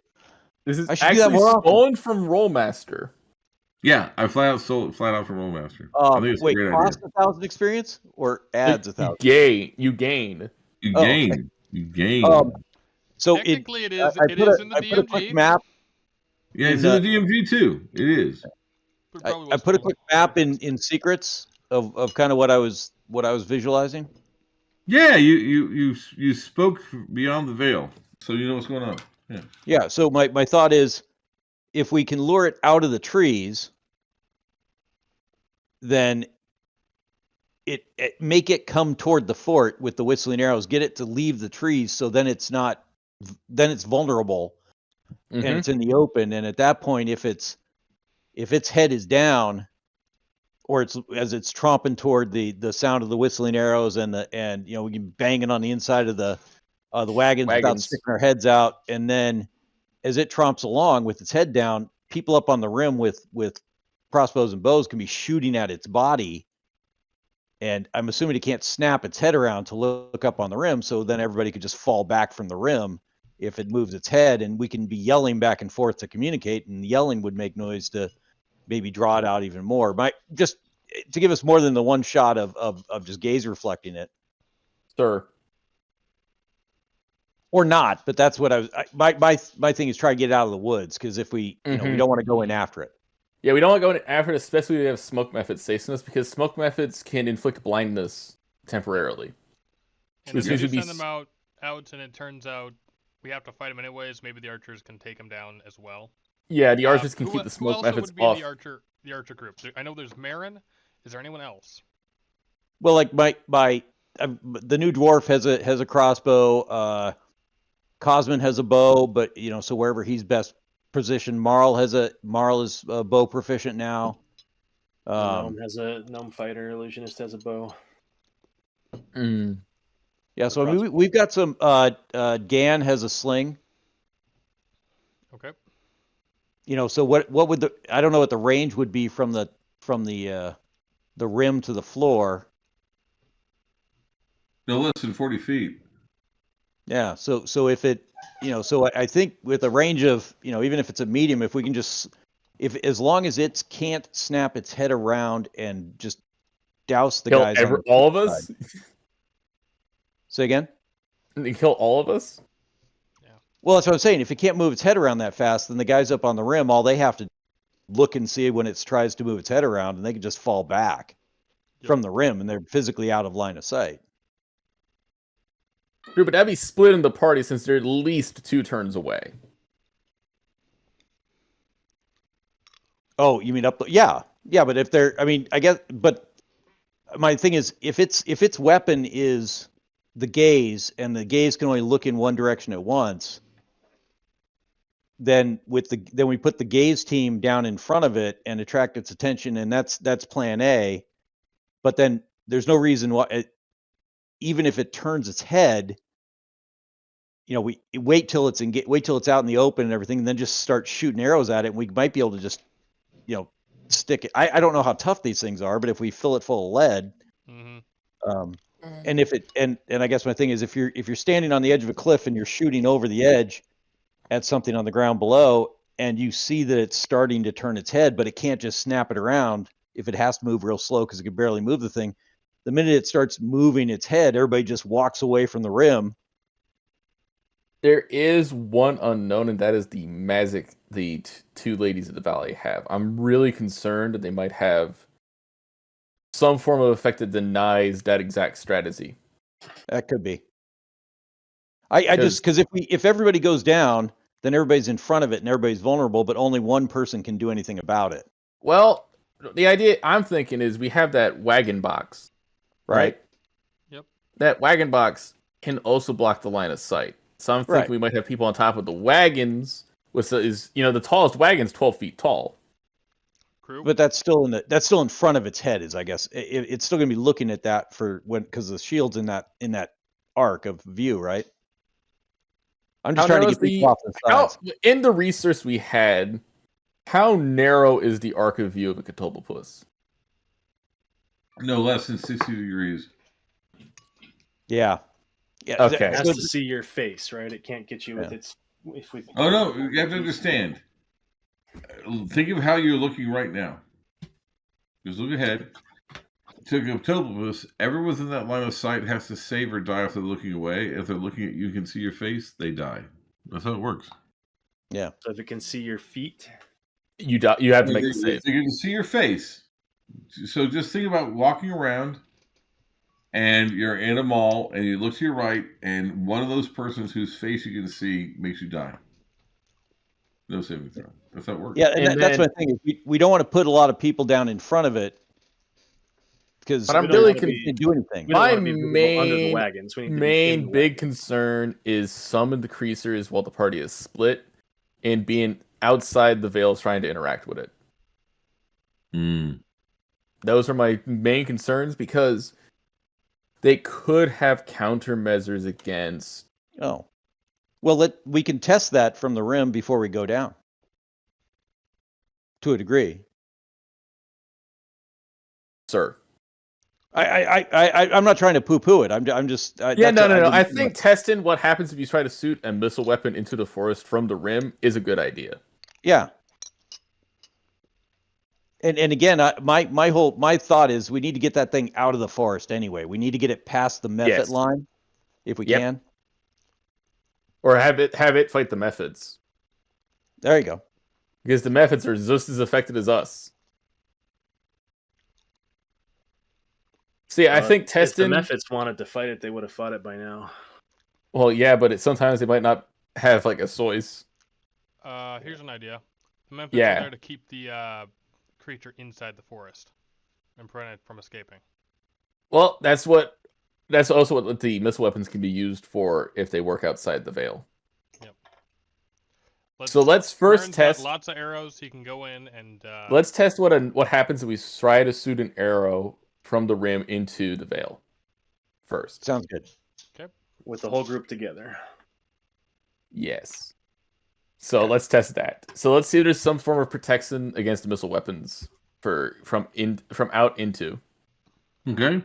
This is I should do that actually more often. stolen from Rollmaster. Yeah, I flat out stole it flat out from Rollmaster. I think it's Wait, a great cost idea. 1,000 experience or adds 1,000? You gain. You Oh, gain. okay. You gain. So Technically, it I is. It put is a- in the I put a quick DMG. map. yeah, it's in in the DMG too. It is. but I, probably I was put a stolen. quick map in secrets of kind of what I was visualizing. Yeah, you spoke beyond the veil, so you know what's going on. Yeah. Yeah. So my thought is, if we can lure it out of the trees, then it make it come toward the fort with the whistling arrows. Get it to leave the trees, so then it's not. Then it's vulnerable and it's in the open. And at that point, if its head is down, or it's as it's tromping toward the sound of the whistling arrows and we can bang it on the inside of the wagons without sticking our heads out, and then as it tromps along with its head down, people up on the rim with crossbows and bows can be shooting at its body, and I'm assuming it can't snap its head around to look up on the rim, so then everybody could just fall back from the rim if it moves its head, and we can be yelling back and forth to communicate, and yelling would make noise to maybe draw it out even more. But just to give us more than the one shot of just gaze reflecting it. Sure. Or not, but that's what my thing is try to get it out of the woods, because if we we don't want to go in after it. Yeah, we don't want to go in after it, especially if we have smoke methods chasing us, because smoke methods can inflict blindness temporarily. And Which if means we we'd be send them out, and it turns out we have to fight them anyways, maybe the archers can take them down as well. Yeah, the archers can Who keep the smoke also methods would be off. the archer group? I know there's Merrin. Is there anyone else? Well, like the new dwarf has a crossbow. Cosmin has a bow, but so wherever he's best positioned. Marl is bow proficient now. Gnome has a gnome fighter. Illusionist has a bow. Yeah, so I mean, we've got some. Gan has a sling. Okay. So what would I don't know what the range would be from the rim to the floor. No less than 40 feet. Yeah, so if it, so I think with a range of, even if it's a medium, if we can just, as long as it can't snap its head around and just douse the guys on all of us? Say again? And kill all of us? Well, that's what I'm saying. If it can't move its head around that fast, then the guys up on the rim, all they have to look and see when it tries to move its head around, and they can just fall back from the rim, and they're physically out of line of sight. True, but that'd be splitting the party since they're at least 2 turns away. Oh, you mean up? Yeah, but if they're, I mean, I guess, but my thing is, if its weapon is the gaze, and the gaze can only look in one direction at once, then we put the gaze team down in front of it and attract its attention, and that's plan A. But then there's no reason why, even if it turns its head, we wait till it's out in the open and everything, and then just start shooting arrows at it. And we might be able to just, stick it. I don't know how tough these things are, but if we fill it full of lead, and if it and I guess my thing is, if you're standing on the edge of a cliff and you're shooting over the edge at something on the ground below, and you see that it's starting to turn its head, but it can't just snap it around if it has to move real slow because it can barely move the thing. The minute it starts moving its head, everybody just walks away from the rim. There is one unknown, and that is the magic the 2 ladies of the valley have. I'm really concerned that they might have some form of effect that denies that exact strategy. That could be. I just, because if everybody goes down, then everybody's in front of it and everybody's vulnerable, but only one person can do anything about it. Well, the idea I'm thinking is we have that wagon box, right? Yep. That wagon box can also block the line of sight. So I'm thinking Right. we might have people on top of the wagons, which is, the tallest wagon's 12 feet tall. Crew. But that's still in front of its head. Is I guess it's still going to be looking at that for because the shield's in that arc of view, right? I'm just trying to get people off the sides. In the research we had, how narrow is the arc of view of a catopopus? No less than 60 degrees. Yeah. Okay. It has to see your face, right? It can't get you with its. Oh no, you have to understand. Think of how you're looking right now. Just look ahead. To a catopopus, everyone within that line of sight has to save or die if they're looking away. If they're looking at you, can see your face, they die. That's how it works. Yeah. So if it can see your feet, You have to make the save. You can see your face. So just think about walking around and you're in a mall and you look to your right and one of those persons whose face you can see makes you die. No saving throw. That's how it works. Yeah, and that's my thing. We don't want to put a lot of people down in front of it because But I'm we really don't want to do anything. we don't My want to be visible under the wagons. We need to be in the big wagons. concern is some of the creasers while the party is split and being outside the veils trying to interact with it. Those are my main concerns because they could have countermeasures against. Oh, well, we can test that from the rim before we go down. To a degree, Sir. I'm not trying to poo-poo it. I'm just. No. I think testing what happens if you try to shoot a missile weapon into the forest from the rim is a good idea. Yeah. And again, my thought is we need to get that thing out of the forest anyway. We need to get it past the method line, if we can. Or have it fight the methods. There you go. Because the methods are just as affected as us. See, I think testing. If the methods wanted to fight it, they would have fought it by now. Well, yeah, but sometimes they might not have like a choice. Here's an idea. The methods are there to keep the creature inside the forest and prevent it from escaping. Well, that's also what the missile weapons can be used for if they work outside the veil. Yep. Let's first test. Got lots of arrows. He can go in and. Let's test what happens if we try to shoot an arrow from the rim into the veil. First. Sounds good. Okay. With the whole group together. Yes. So let's test that. So let's see if there's some form of protection against missile weapons from out into. Okay.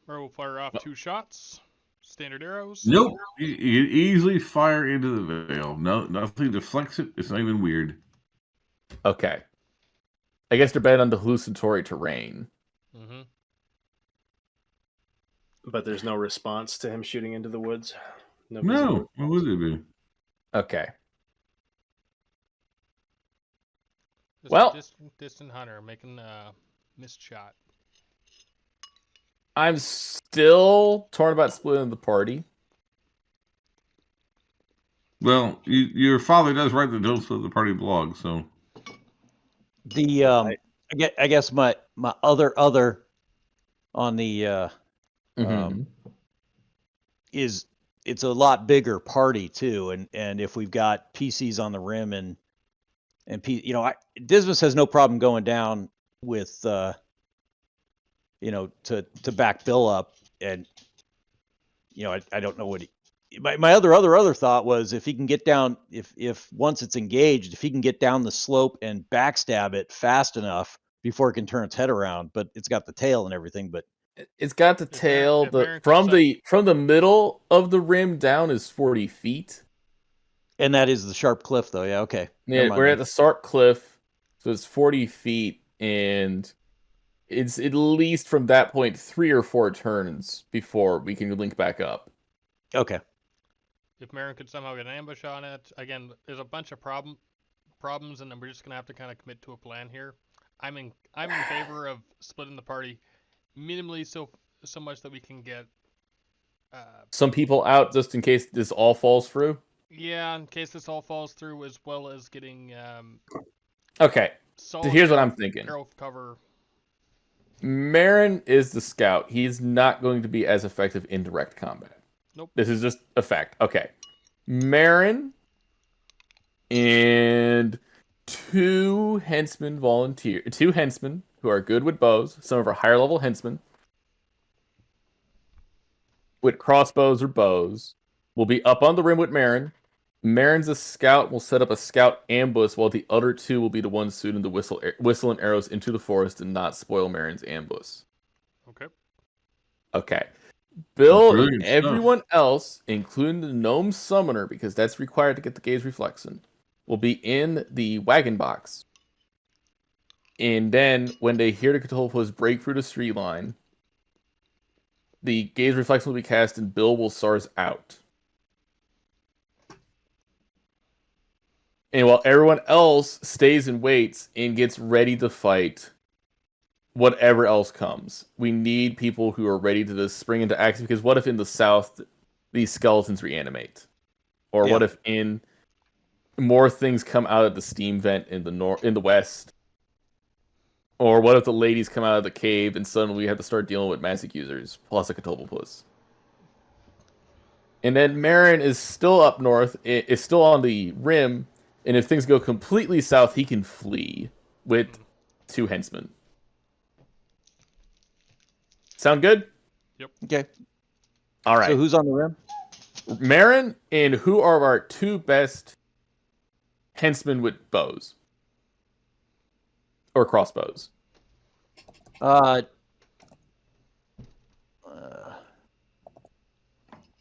Or we'll fire off 2 shots. Standard arrows. Nope. You can easily fire into the veil. No, nothing deflects it. It's not even weird. Okay. I guess they're bad on the hallucinatory terrain. Mm-hmm. But there's no response to him shooting into the woods? No. What would it be? Okay. Well, distant hunter making a missed shot. I'm still torn about splitting the party. Well, your father does write the Don't Split the Party blog, so. The I guess my other on the is it's a lot bigger party too, and if we've got PCs on the rim and Dismas has no problem going down with to back Bill up, and I don't know what my other thought was if he can get down if once it's engaged, if he can get down the slope and backstab it fast enough before it can turn its head around, but it's got the tail and everything, but it's got the tail. From the middle of the rim down is 40 feet. And that is the sharp cliff, though. Yeah, okay. Yeah, we're at the sharp cliff, so it's 40 feet, and it's at least from that point 3 or 4 turns before we can link back up. Okay. If Merrin could somehow get an ambush on it, again, there's a bunch of problems, and then we're just gonna have to kind of commit to a plan here. I'm in favor of splitting the party minimally so much that we can get some people out just in case this all falls through. Yeah, in case this all falls through, as well as getting Okay, so solid here's what I'm thinking. arrow cover. Merrin is the scout. He's not going to be as effective in direct combat. Nope. This is just a fact. Okay. Merrin and two henchmen who are good with bows, some of our higher level henchmen with crossbows or bows, will be up on the rim with Merrin. Merrin's a scout, will set up a scout ambush, while the other two will be the ones shooting the whistle and arrows into the forest and not spoil Merrin's ambush. Okay. Okay. Bill and Brilliant everyone else, including the gnome summoner, because that's required to get the gaze reflection, will be in the wagon box. And then when they hear the Cthulhu's break through the street line, the gaze reflection will be cast and Bill will SARS out. And while everyone else stays and waits and gets ready to fight whatever else comes, we need people who are ready to just spring into action, because what if in the south these skeletons reanimate? Or what if in more things come out of the steam vent in the west? Or what if the ladies come out of the cave and suddenly we have to start dealing with magic users plus a Cthulhu? And then Merrin is still up north, is still on the rim, and if things go completely south, he can flee with two henchmen. Sound good? Okay. All right. So who's on the rim? Merrin, and who are our two best henchmen with bows? Or crossbows? I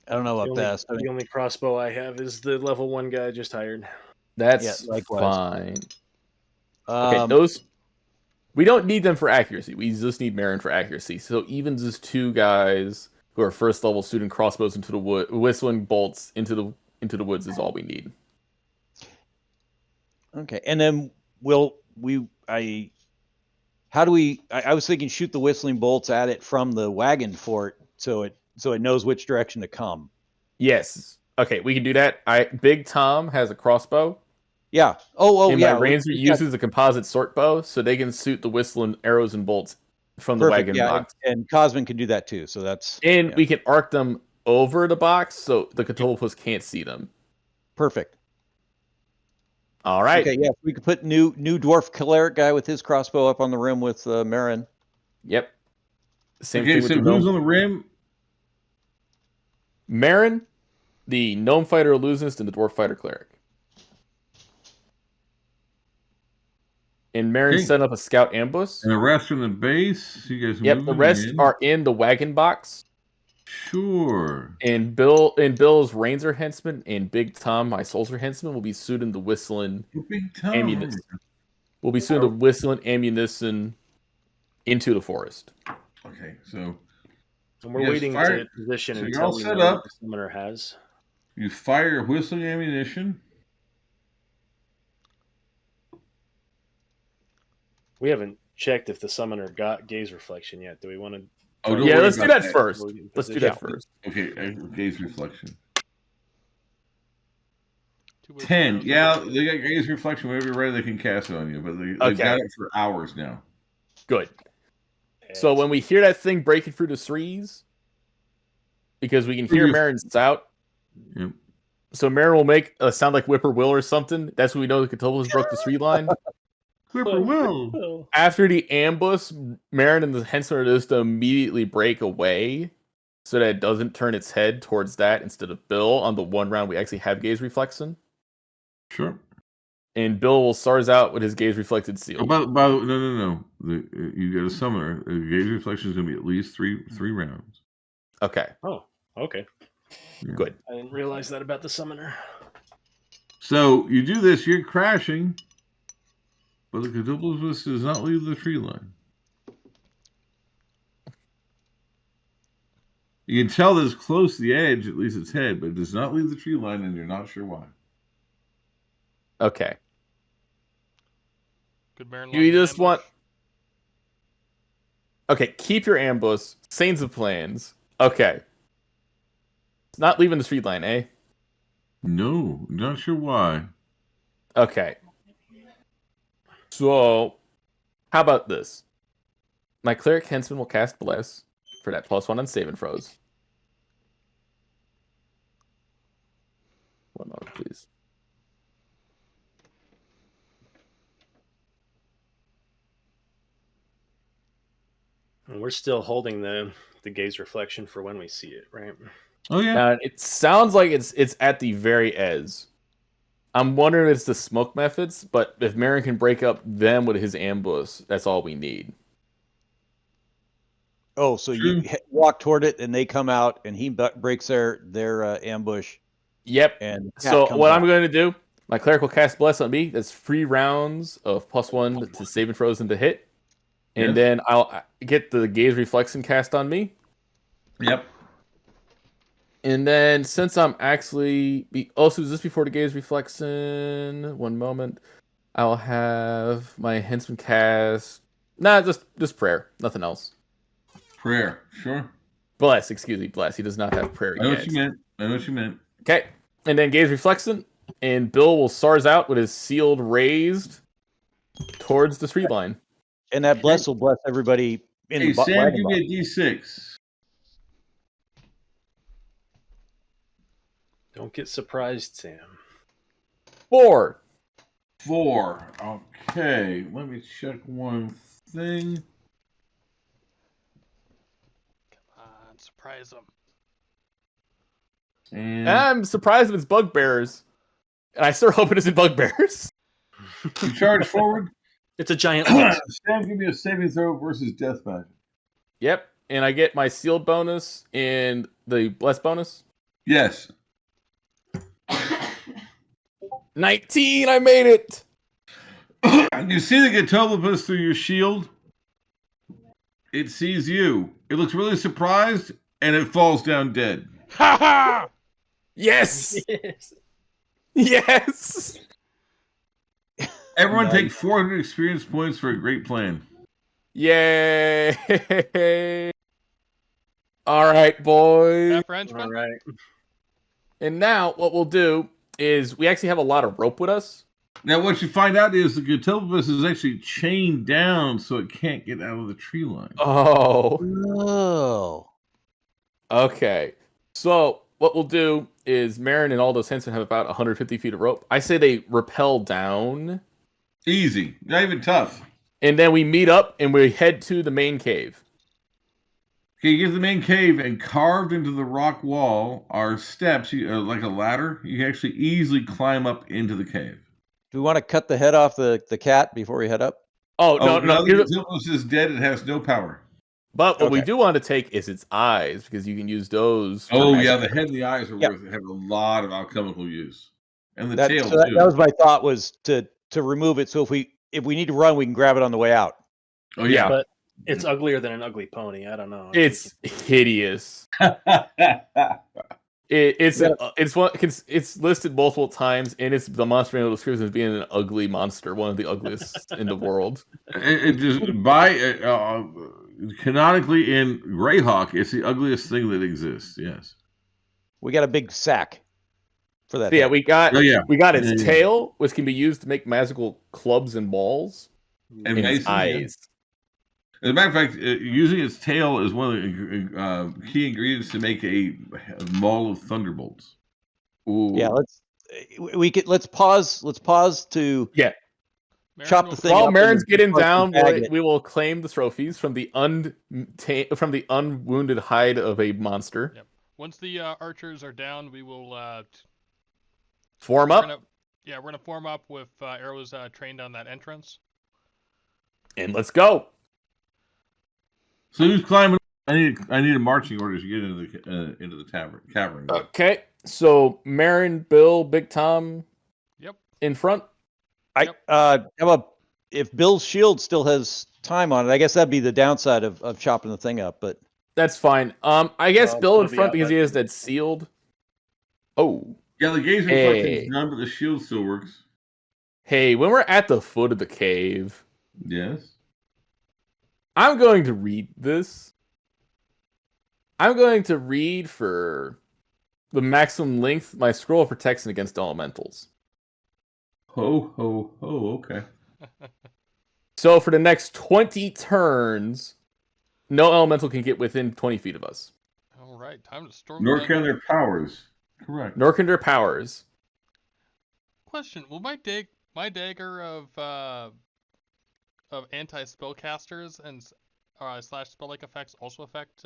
don't know what best. The only crossbow I have is the level 1 guy I just hired. That's likewise. fine. Okay, those... We don't need them for accuracy. We just need Merrin for accuracy. So even just two guys who are first level shooting crossbows into the wood, whistling bolts into the woods is all we need. Okay, and then how do we? I was thinking shoot the whistling bolts at it from the wagon fort, so it knows which direction to come. Yes. Okay, we can do that. Big Tom has a crossbow. Yeah. And my ranger uses a composite sort bow, so they can shoot the whistling arrows and bolts from the wagon box. And Cosmin can do that too. So that's we can arc them over the box so the Cthulhu can't see them. Perfect. All right. Okay. Yeah, we could put new dwarf cleric guy with his crossbow up on the rim with Merrin. Yep. Same Okay, thing with so the gnome. who's on the rim? Merrin, the gnome fighter illusionist, and the dwarf fighter cleric. And Merrin set up a scout ambush. And the rest are in the base. You guys The rest are in the wagon box. Sure. And Bill's Ranger henchmen and Big Tom, my soldier henchmen, will be shooting the whistling ammunition. We'll be shooting the whistling ammunition into the forest. Okay, so and we're waiting to position until we know what the summoner has. You fire whistling ammunition. We haven't checked if the summoner got gaze reflection yet. Do we want to? Let's do that first. Let's do that first. Okay, gaze reflection. 10. Yeah, they got gaze reflection. Whenever you're ready, they can cast it on you. But they've got it for hours now. Good. So when we hear that thing breaking through the trees, because we can hear Merrin's out. Yep. So Merrin will make a sound like whippoorwill or something. That's when we know the Cthulhu's broke the tree line. Whippoorwill. After the ambush, Merrin and the henchmen are just to immediately break away so that it doesn't turn its head towards that instead of Bill on the one round we actually have gaze reflection. Sure. And Bill will SARS out with his gaze reflected seal. No. You get a summoner. The gaze reflection is going to be at least three rounds. Okay. Oh, okay. Yeah. Good. I didn't realize that about the summoner. So you do this, you're crashing, but the Cthulhu does not leave the tree line. You can tell that it's close to the edge, at least its head, but it does not leave the tree line, and you're not sure why. Okay. Good Merrin. You just want... Okay, keep your ambush. Saints of plans. Okay. It's not leaving the street line, eh? No, not sure why. Okay. So, how about this? My cleric henchman will cast Bless for that +1 on save and throws. One moment, please. And we're still holding the gaze reflection for when we see it, right? Oh yeah. Now, it sounds like it's at the very edge. I'm wondering if it's the smoke methods, but if Merrin can break up them with his ambush, that's all we need. Oh, so you walk toward it, and they come out, and he breaks their ambush. Yep. And the cat So comes what out. I'm going to do, my cleric will cast Bless on me. That's 3 rounds of +1 to save and throws and to hit. And Yes. then I'll get the gaze reflection cast on me. Yep. And then since I'm actually... Also, is this before the gaze reflection? One moment. I'll have my henchman cast... Nah, just prayer. Nothing else. Prayer. Sure. Bless, excuse me, Bless. He does not have prayer I know yet. what you meant. I know what you meant. Okay. And then gaze reflection. And Bill will SARS out with his shield raised towards the street line. And that bless will bless everybody in Hey, the Sam, wagon give box. me a D6. Don't get surprised, Sam. 4. 4. Okay, let me check one thing. Come on, surprise them. And I'm surprised if it's bugbears. And I still hope it isn't bugbears. you charge forward. It's a giant mouse. Sam, give me a saving throw versus death magic. Yep. And I get my shield bonus and the bless bonus. Yes. 19, I made it. You see the Gatolobus through your shield? It sees you. It looks really surprised, and it falls down dead. Ha ha! Yes. Yes. Yes. Everyone Nice. take 400 experience points for a great plan. Yay. All right, boys. That Frenchman? All right. And now what we'll do is we actually have a lot of rope with us. Now, what you find out is the Gatolobus is actually chained down so it can't get out of the tree line. Oh. Oh. Okay. So what we'll do is Merrin and all those henchmen have about 150 feet of rope. I say they rappel down. Easy. Not even tough. And then we meet up and we head to the main cave. Okay, you get to the main cave, and carved into the rock wall are steps, like a ladder. You can actually easily climb up into the cave. Do we want to cut the head off the cat before we head up? Oh, no. Now the Gatolobus is dead. It has no power. But what we Okay. do want to take is its eyes, because you can use those. for Oh, magic. yeah, the head and the eyes are Yep. have a lot of alchemical use. And the That, tail, so that, too. that was my thought, was to remove it. So if we need to run, we can grab it on the way out. Oh, yeah. But it's uglier than an ugly pony. I don't know. It's hideous. It's listed multiple times, and it's the monster manual description as being an ugly monster, one of the ugliest in the world. It just canonically in Greyhawk, it's the ugliest thing that exists. Yes. We got a big sack for that. So yeah, head. we got its Yeah. tail, which can be used to make magical clubs and balls, And and its mason, yeah. eyes. As a matter of fact, using its tail is one of the key ingredients to make a maul of thunderbolts. Ooh. Yeah, let's pause to Yeah. Merrin chop will the thing While up Merrin's and getting fucking down, tag it. we will claim the trophies from the unwounded hide of a monster. Yep. Once the archers are down, we will Form we're up, gonna form up with arrows trained on that entrance. and let's go. So who's climbing? I need a marching order to get into the cavern. Okay, so Merrin, Bill, Big Tom, Yep. in front. How about if Bill's shield still has time on it? I guess that'd be the downside of chopping the thing up. But That's fine. I guess Bill in it'll be front out because by he has the- that sealed. Oh, Yeah, the gaze reflection Hey. is done, but the shield still works. hey, when we're at the foot of the cave, Yes. I'm going to read this. I'm going to read for the maximum length my scroll of protection against elementals. Ho, ho, ho, okay. So for the next 20 turns, no elemental can get within 20 feet of us. All right, time to storm. Nor the can dungeon. their powers. Correct. Nor can their powers. Question: will my dagger of anti spellcasters and slash spell like effects also affect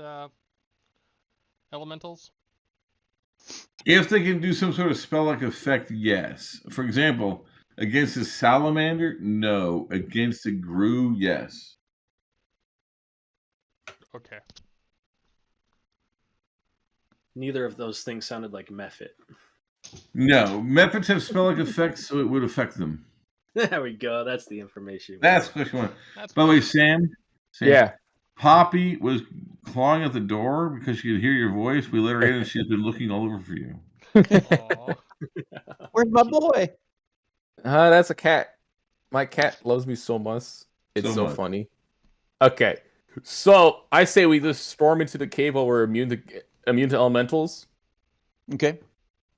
elementals? If they can do some sort of spell-like effect, yes. For example, against a salamander, no. Against a grue, yes. Okay. Neither of those things sounded like Mephit. No. Methods have spell-like effects, so it would affect them. There we go. That's the information. That's what you want. That's By the way, fine. Sam, Yeah. Poppy was clawing at the door because she could hear your voice. We let her in, and she's been looking all over for you. Aw. Where's my boy? That's a cat. My cat loves me so much. It's So so much. funny. Okay. So I say we just storm into the cave while we're immune to elementals. Okay.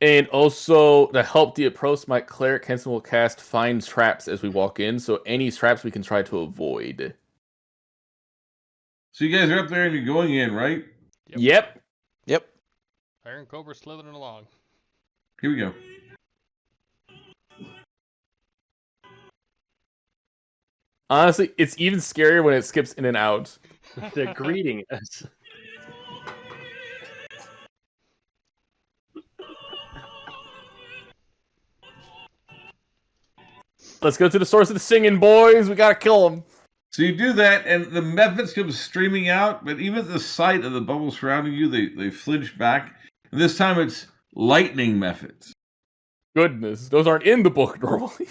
And also, to help the approach, my cleric Henson will cast Find Traps as we walk in, so any traps we can try to avoid. So you guys are up there and you're going in, right? Yep. Yep. Iron Cobra slithering along. Here we go. Honestly, it's even scarier when it skips in and out. They're greeting us. Let's go to the source of the singing, boys. We gotta kill them. So you do that, and the methods come streaming out, but even at the sight of the bubble surrounding you, they flinch back. And this time it's lightning methods. Goodness, those aren't in the book normally.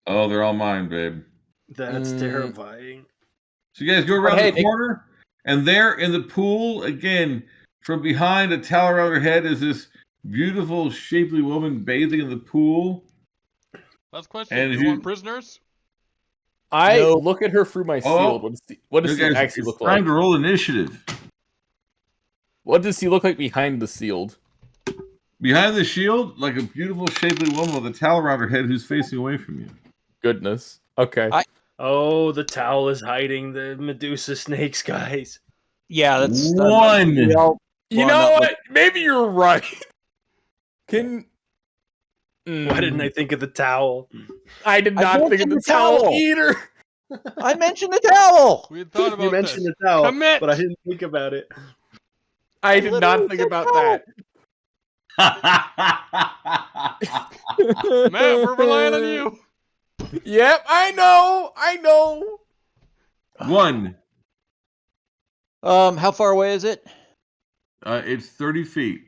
Oh, they're all mine, babe. That's terrifying. So you guys go around Hey, the corner, and there in the pool, again, from behind a towel around her head is this beautiful, shapely woman bathing in the pool. Last question. And Do you- you want prisoners? I No. look at her through my Oh. shield. What does You he guys, actually it's look time like? to roll initiative. What does he look like behind the shield? Behind the shield, like a beautiful, shapely woman with a towel around her head who's facing away from you. Goodness. Okay. Oh, the towel is hiding the Medusa snakes, guys. Yeah, that's One. we all You lined know up what? Maybe you're right. Can Why didn't I think of the towel? I did I not think of mentioned the the towel towel. either. I mentioned the towel. We had thought about You mentioned this. the towel, Commit! but I didn't think about it. I did literally not think said about towel. that. Matt, we're relying on you. Yep, I know. One. How far away is it? It's 30 feet.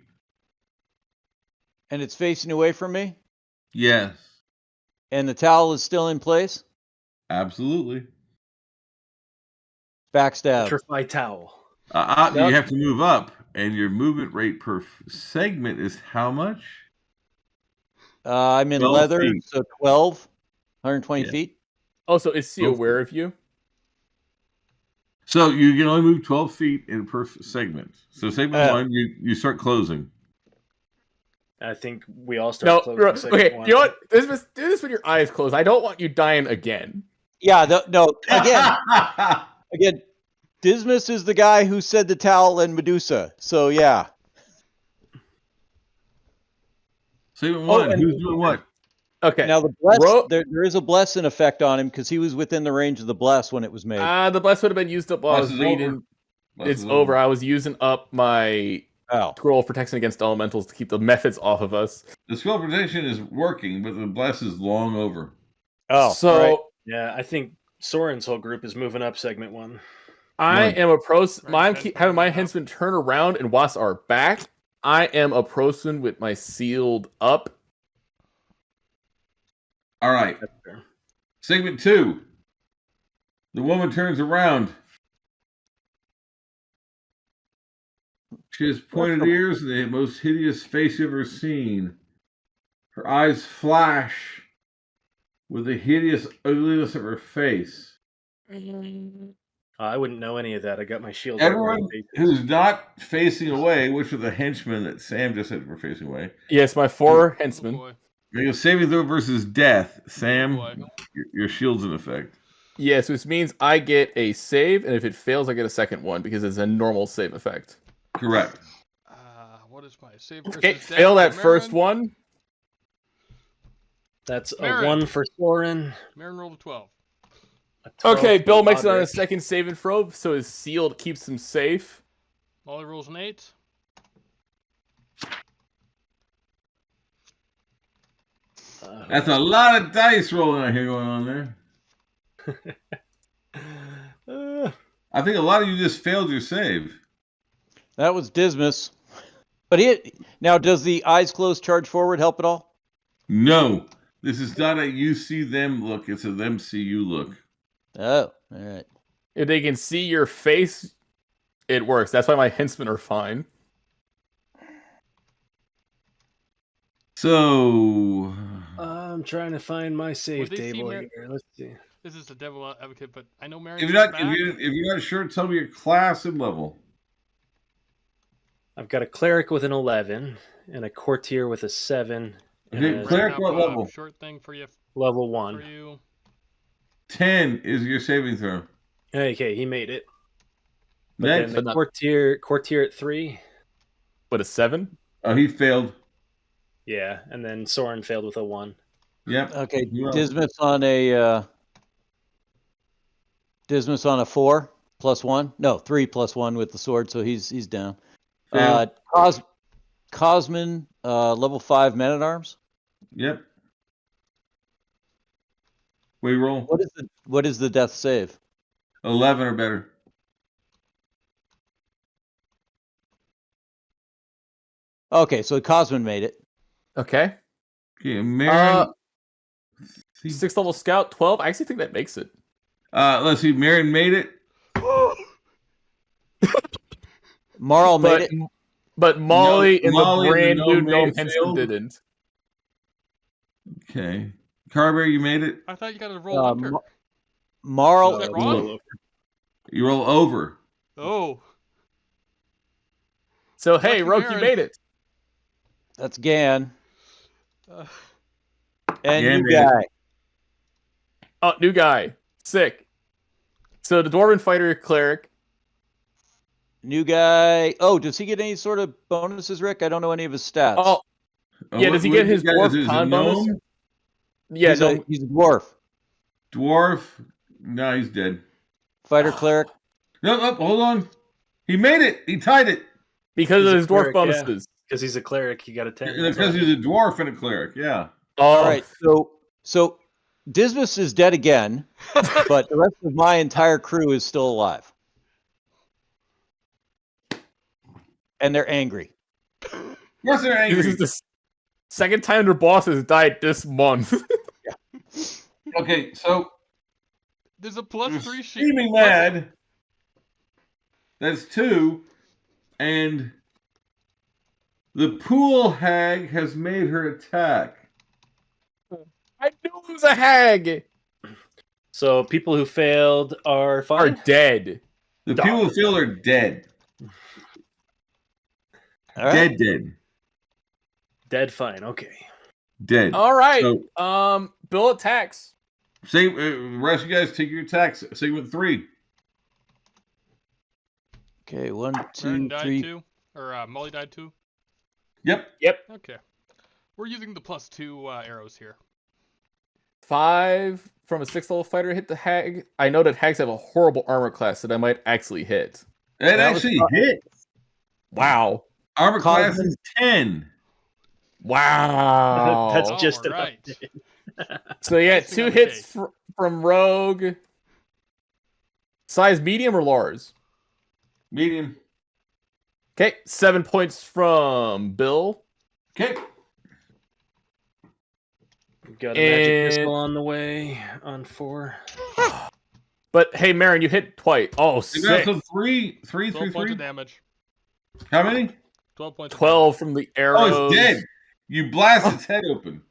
And it's facing away from me? Yes, And the towel is still in place? absolutely. Backstab. Petrify towel. Yep. You have to move up, and your movement rate per segment is how much? I'm in 12 leather, feet. so 12, 120 Yeah. feet. Also, is he Go for aware of you? So you can only move 12 feet in per segment. So segment one, you start closing. I think we all No. start closing segment Okay. one. You know what? Do this with your eyes closed. I don't want you dying again. Yeah, no, again, Dismas is the guy who said the towel and Medusa. So, yeah. Segment one, and- who's doing what? Okay. Now, the bless, Ro- there is a bless in effect on him because he was within the range of the bless when it was made. The bless would have been used up while I Bless was is reading. over. Bless It's is over. I was using up my Oh. scroll of protection against elementals to keep the methods off of us. The scroll protection is working, but the bless is long over. Oh, so all right. Yeah, I think Soren's whole group is moving up segment one. I One. am approaching. Right, I'm henchmen having my moving up. henchmen turn around and watch our back. I am approaching with my shield up. All right. That's fair. Segment two. The woman turns around. She has pointed ears and the most hideous face you've ever seen. Her eyes flash with the hideous ugliness of her face. I wouldn't know any of that. I got my shield. right where Everyone it is. who's not facing away, which are the henchmen that Sam just said were facing away, Yes, my 4 Oh henchmen. boy. make a saving throw versus death. Sam, boy. your shield's in effect. Yes, which means I get a save, and if it fails, I get a second one because it's a normal save effect. Correct. What is my save Okay, versus fail death that for first Merrin? one. That's a Merrin. 1 for Soren. Merrin rolled a 12. A 12 Okay, for Bill makes it on Roderick. his second save and throw, so his shield keeps him safe. Molly rolls an 8. That's a lot of dice rolling I hear going on there. I think a lot of you just failed your save. That was Dismas. But now, does the eyes closed charge forward help at all? No, this is not a you see them look. It's a them see you look. Oh, all right. If they can see your face, it works. That's why my henchmen are fine. So, I'm trying to find my save they see table Mer- here. Let's see. This is the devil advocate, but I know Merrin. if you're not sure, tell me your class and level. I've got a cleric with an 11 and a courtier with a 7. And Okay, a cleric what level? Short thing for you. level For 1. you. 10 is your saving throw. Okay, he made it. But Next, then the courtier at 3. But a 7? oh, he failed. Yeah, and then Soren failed with a 1. Yep. Okay, You're up. Dismas on a 4 plus 1. No, 3 plus 1 with the sword, so he's down. Failed. Cosman, level 5 man at arms. Yep. We roll What is the death save? 11 or better. Okay, so Cosman made it. Okay. Okay, Merrin. 6th level scout, 12. I actually think that makes it. Let's see. Merrin made it. Marl made it. But Molly and Molly the and brand the new gnome made gnome it, henchman failed. didn't. Okay. Carberry, you made it. I thought you got to roll under. Marl. Is that wrong? You roll over. Oh. So, hey, Lucky Roke, you Merrin. made it. That's Gan. Uh, And Gan you made it. guy. Oh, new guy. Sick. So, the Dwarven Fighter Cleric. New guy. Oh, does he get any sort of bonuses, Rick? I don't know any of his stats. Oh, yeah, does he get his dwarf con bonus? Yeah, he's a dwarf. Dwarf. No, he's dead. Fighter cleric. No, hold on. He made it. He tied it. because He's of a his dwarf cleric, yeah. bonuses. Because he's a cleric, he got a 10. That's Because all. he's a dwarf and a cleric. Yeah. Oh, All right. So Dismas is dead again, but the rest of my entire crew is still alive. And they're angry. Yes, they're This angry. is the second time their boss has died this month. Okay, so there's a plus you're 3 sheet. screaming mad. That's 2. And the pool hag has made her attack. I knew it was a hag. So people who failed are Are fine? dead. The people who feel are dead. All right. Dead. Dead fine, okay. Dead. All right. So, Bill attacks. say, rest of you guys take your attacks. Segment 3. Okay, 1, Merrin 2, died 3. too? Or Molly died too? Yep. Okay. We're using the plus 2 arrows here. 5 from a 6th level fighter hit the hag. I know that hags have a horrible armor class that I might actually hit. It That was actually hit. Wow. Armor class Cosman- is 10. Wow. That's just All enough. right. So yeah, Icing 2 on the hits cake. from Rogue. Size medium or large? Medium. Okay, 7 points from Bill. Okay. Got a magic And- missile on the way on 4. But hey, Merrin, you hit twice. Oh, You got 6. some 3, 3, 12 3, points 3. of damage. How many? 12 points 12 from the arrows. Oh, it's dead. You blast its head open.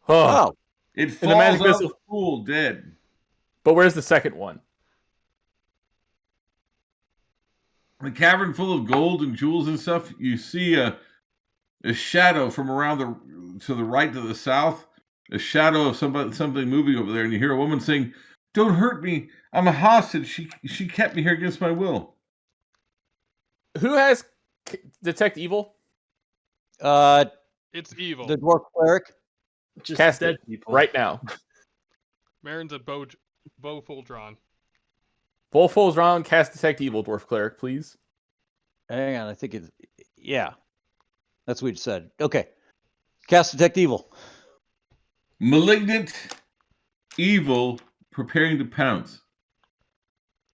Oh. Oh, It the falls magic out of missile- the pool dead. But where's the second one? the cavern full of gold and jewels and stuff, you see a shadow from around to the right to the south, a shadow of something moving over there, and you hear a woman saying, "Don't hurt me. I'm a hostage. She kept me here against my will." Who has detect evil? It's evil. The dwarf cleric. Just Cast dead it people. right now. Merrin's at bow full drawn. Full foes round. Cast detect evil, dwarf cleric, please. Hang on, I think it's that's what you said. Okay, cast detect evil. Malignant evil preparing to pounce.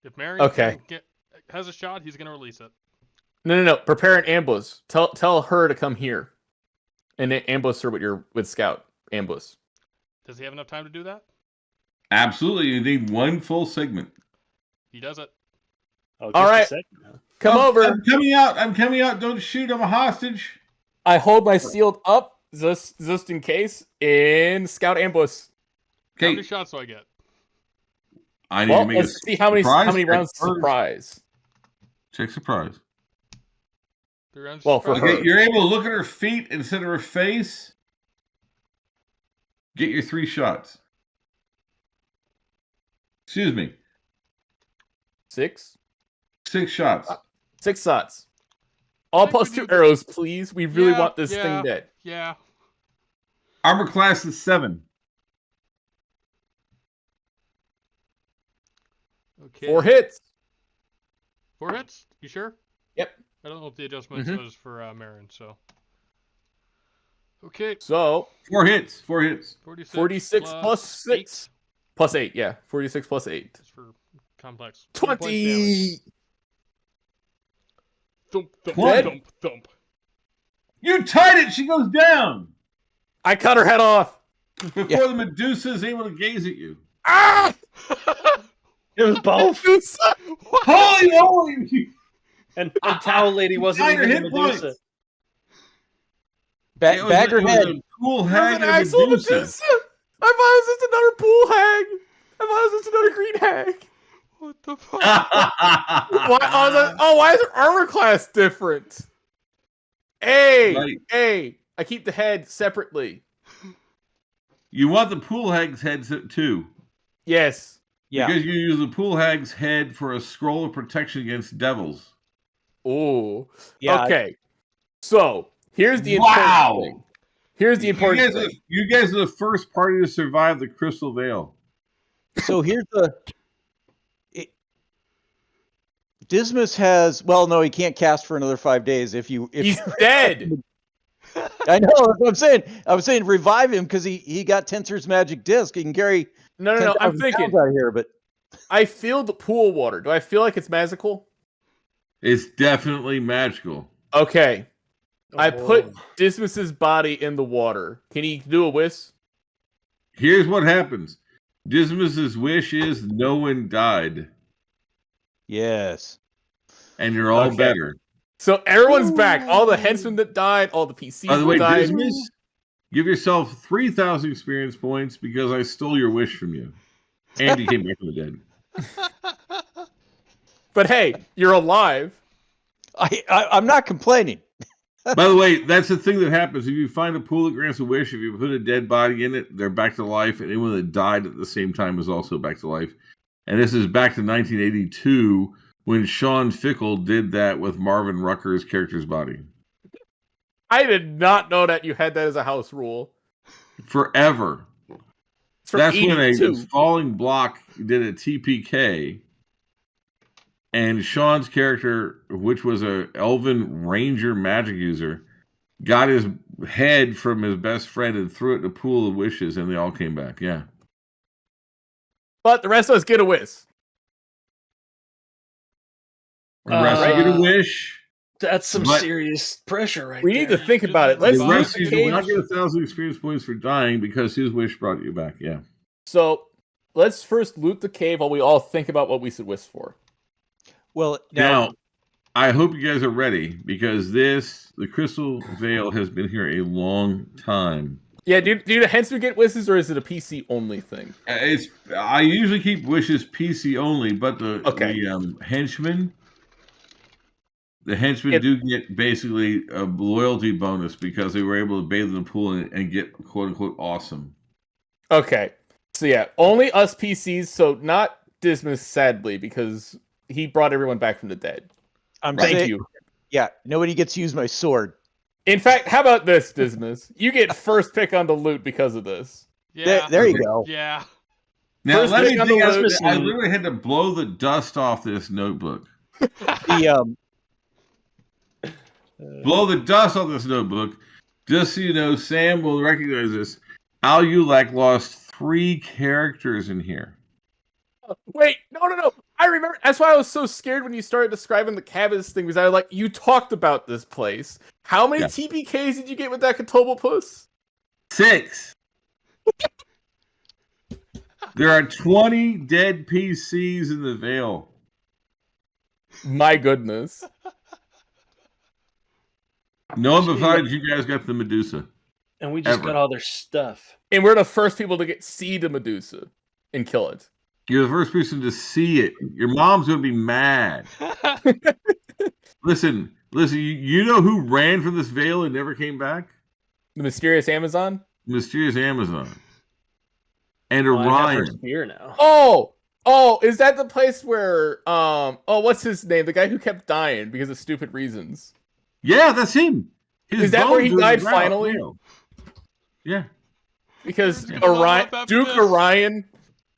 If Merrin Okay. has a shot, he's gonna release it. No. Prepare an ambush. Tell her to come here, and then ambush her with scout ambush. Does he have enough time to do that? Absolutely, you need one full segment. He does it. Oh, All right. Come over. I'm coming out. I'm coming out. Don't shoot. I'm a hostage. I hold my shield up just in case in scout ambush. How Okay, many shots do I get? I need Well, to make let's see how many surprise rounds check first. surprise. Check surprise. 3 rounds. Well, for surprise? her. Okay, you're able to look at her feet instead of her face. Get your 3 shots. Excuse me, 6 shots. 6 shots. All think we plus do 2 the- arrows, please. We really Yeah, want this yeah. thing dead. Yeah. Armor class is 7. Okay. 4 hits. 4 hits? You sure? Yep. I don't know if the adjustment Mhm. was for Merrin, so. Okay. So 4 hits. 4 hits. 46 plus 6 8. plus 8. Yeah, 46 plus 8. That's for complex. 20 points damage. 20. Thump, thump, Dead? thump, thump. You tied it. She goes down I cut her head off. before the Medusa is able to gaze at you. Ah! It was both. What? Holy moly! And Towel Lady wasn't Nine even hit the Medusa. points. Bag her head. A cool There's hag an and a actual Medusa. Medusa. I thought it was just another pool hag. I thought it was just another green hag. What the fuck? Why is her armor class different? Hey, Right. hey, I keep the head separately. You want the pool hag's head too. Yes. Yeah. Because you use the pool hag's head for a scroll of protection against devils. Ooh. Yeah. Okay. So here's the important Wow. thing. Here's the important thing. You guys are the first party to survive the Crystal Veil. So here's Dismas has. Well, no, he can't cast for another 5 days. If He's dead. I know. That's what I'm saying. I was saying revive him because he got Tensor's magic disc. He can carry. No. I'm 10,000 thinking. pounds out of here, but I feel the pool water. Do I feel like it's magical? It's definitely magical. Okay. I put Oh. Dismas's body in the water. Can he do a whisk? Here's what happens. Dismas's wish is no one died, yes. and you're all Okay. better. So everyone's back. All the henchmen that died, all the PCs By the way, that died. Dismas, give yourself 3,000 experience points because I stole your wish from you. And you came back from the dead. But hey, you're alive. I'm not complaining. By the way, that's the thing that happens. If you find a pool that grants a wish, if you put a dead body in it, they're back to life. And anyone that died at the same time is also back to life. And this is back to 1982 when Sean Fickle did that with Marvin Rucker's character's body. I did not know that you had that as a house rule. Forever. It's from That's when a 82. falling block did a TPK. And Sean's character, which was a elven ranger magic user, got his head from his best friend and threw it in a pool of wishes, and they all came back. Yeah. But the rest of us get a whisk. The rest of you get a Uh, wish. That's some But- serious pressure right We need there. to think Just about it. Let's The Five. rest use of the you do not cage. get 1,000 experience points for dying because his wish brought you back. Yeah. So let's first loot the cave while we all think about what we should whisk for. Well, Now, I hope you guys are ready because the Crystal Veil has been here a long time. Yeah, do the henchmen get whisks or is it a PC only thing? I usually keep wishes PC only, but the Okay. henchmen The henchmen It- do get basically a loyalty bonus because they were able to bathe in the pool and get quote unquote awesome. Okay. So yeah, only us PCs, so not Dismas, sadly, because he brought everyone back from the dead. I'm Thank saying, you. yeah, nobody gets to use my sword. In fact, how about this, Dismas? You get first pick on the loot because of this. Yeah. There you go. Yeah. Now First let me pick on think. the I list. literally had to blow the dust off this notebook. The Blow the dust off this notebook. Just so you know, Sam will recognize this. Al Ulak lost 3 characters in here. Wait, no. I remember. That's why I was so scared when you started describing the Cabas thing, because I was like, you talked about this place. How many Yeah. TPKs did you get with that Catobopus? 6. There are 20 dead PCs in the Vale. My goodness. No one besides you guys got the Medusa. And we just Ever. got all their stuff. And we're the first people to see the Medusa and kill it. You're the first person to see it. Your mom's going to be mad. Listen, you know who ran from this Vale and never came back? The mysterious Amazon? Mysterious Amazon. And Oh, I have her Orion. spear now. Oh, is that the place where what's his name? The guy who kept dying because of stupid reasons. Yeah, that's him. His Is that where he bones are in the died ground. finally? Yeah. Because Who's gonna Orion, follow up after this?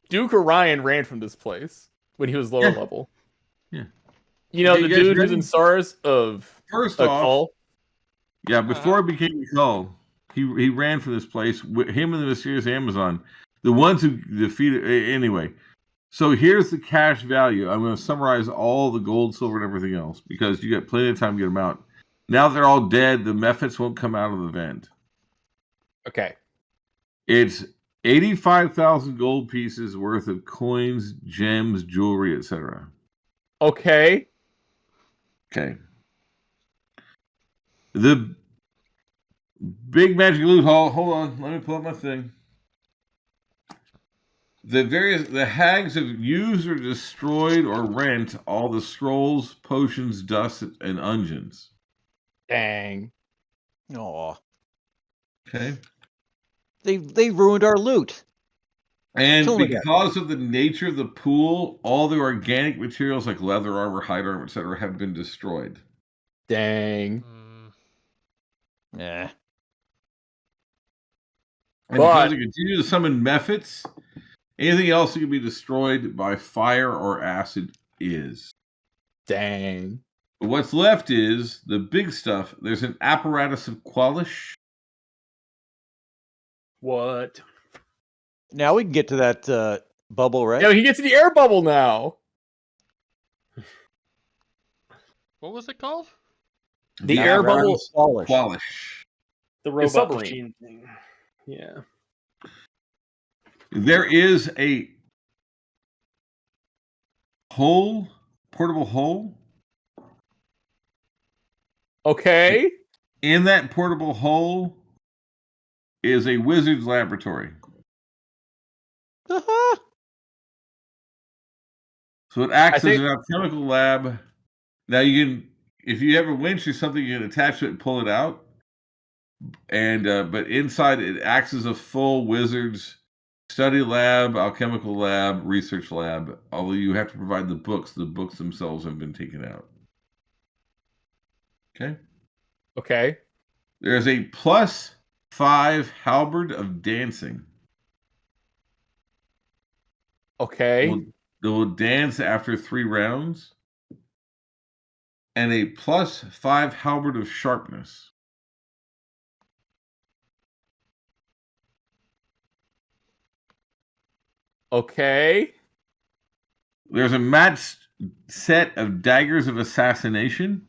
Duke Orion ran from this place when he was lower Yeah. level. Yeah. You know, Okay, the you guys dude who's ready? in SARS of First a off, call. yeah, before it became a call, he ran from this place with him and the mysterious Amazon. The ones who defeated anyway. So here's the cash value. I'm going to summarize all the gold, silver, and everything else because you got plenty of time to get them out. Now they're all dead. The Mephits won't come out of the vent. Okay. It's 85,000 gold pieces worth of coins, gems, jewelry, etc. Okay. Okay. The big magic loot haul. Hold on, let me pull up my thing. The hags have used or destroyed or rent all the scrolls, potions, dust, and unguents. Dang. Aw. Okay. They ruined our loot. And Kill 'em again. because of the nature of the pool, all the organic materials like leather armor, hide armor, etc., have been destroyed. Dang. Yeah. And But- because they continue to summon Mephits, anything else that can be destroyed by fire or acid is. Dang. But what's left is the big stuff. There's an apparatus of Qualish. What? Now we can get to that bubble, right? Yo, he gets to the air bubble now. What was it called? The air bubble. Polish. Qualish. The robot submarine. machine thing. Yeah. There is a hole, portable hole. Okay. In that portable hole is a wizard's laboratory. So it acts as an alchemical lab. Now you can, if you have a winch or something, you can attach to it and pull it out. And but inside it acts as a full wizard's study lab, alchemical lab, research lab. Although you have to provide the books themselves have been taken out. Okay. Okay. There's a +5 halberd of dancing. Okay. They will dance after 3 rounds. And a +5 halberd of sharpness. Okay. There's a matched set of daggers of assassination.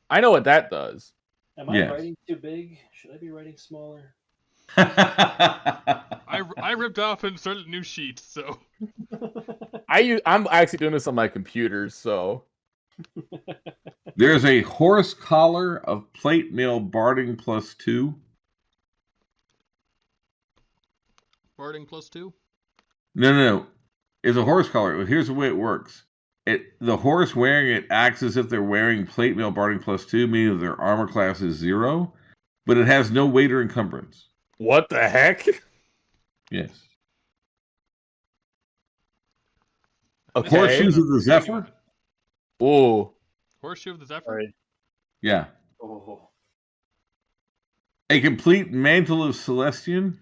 I know what that does. Am I Yes. writing too big? Should I be writing smaller? I ripped off and started a new sheet, so I'm actually doing this on my computer, so There's a horse collar of plate mail barding +2. barding +2. No. is a horse collar. Here's the way it works. The horse wearing it acts as if they're wearing plate mail barding +2, meaning that their armor class is 0, but it has no weight or encumbrance. What the heck? Yes. Okay. Horseshoes of the Zephyr? Ooh. Horseshoe of the Zephyr? Sorry. Yeah. Oh. A complete mantle of Celestian?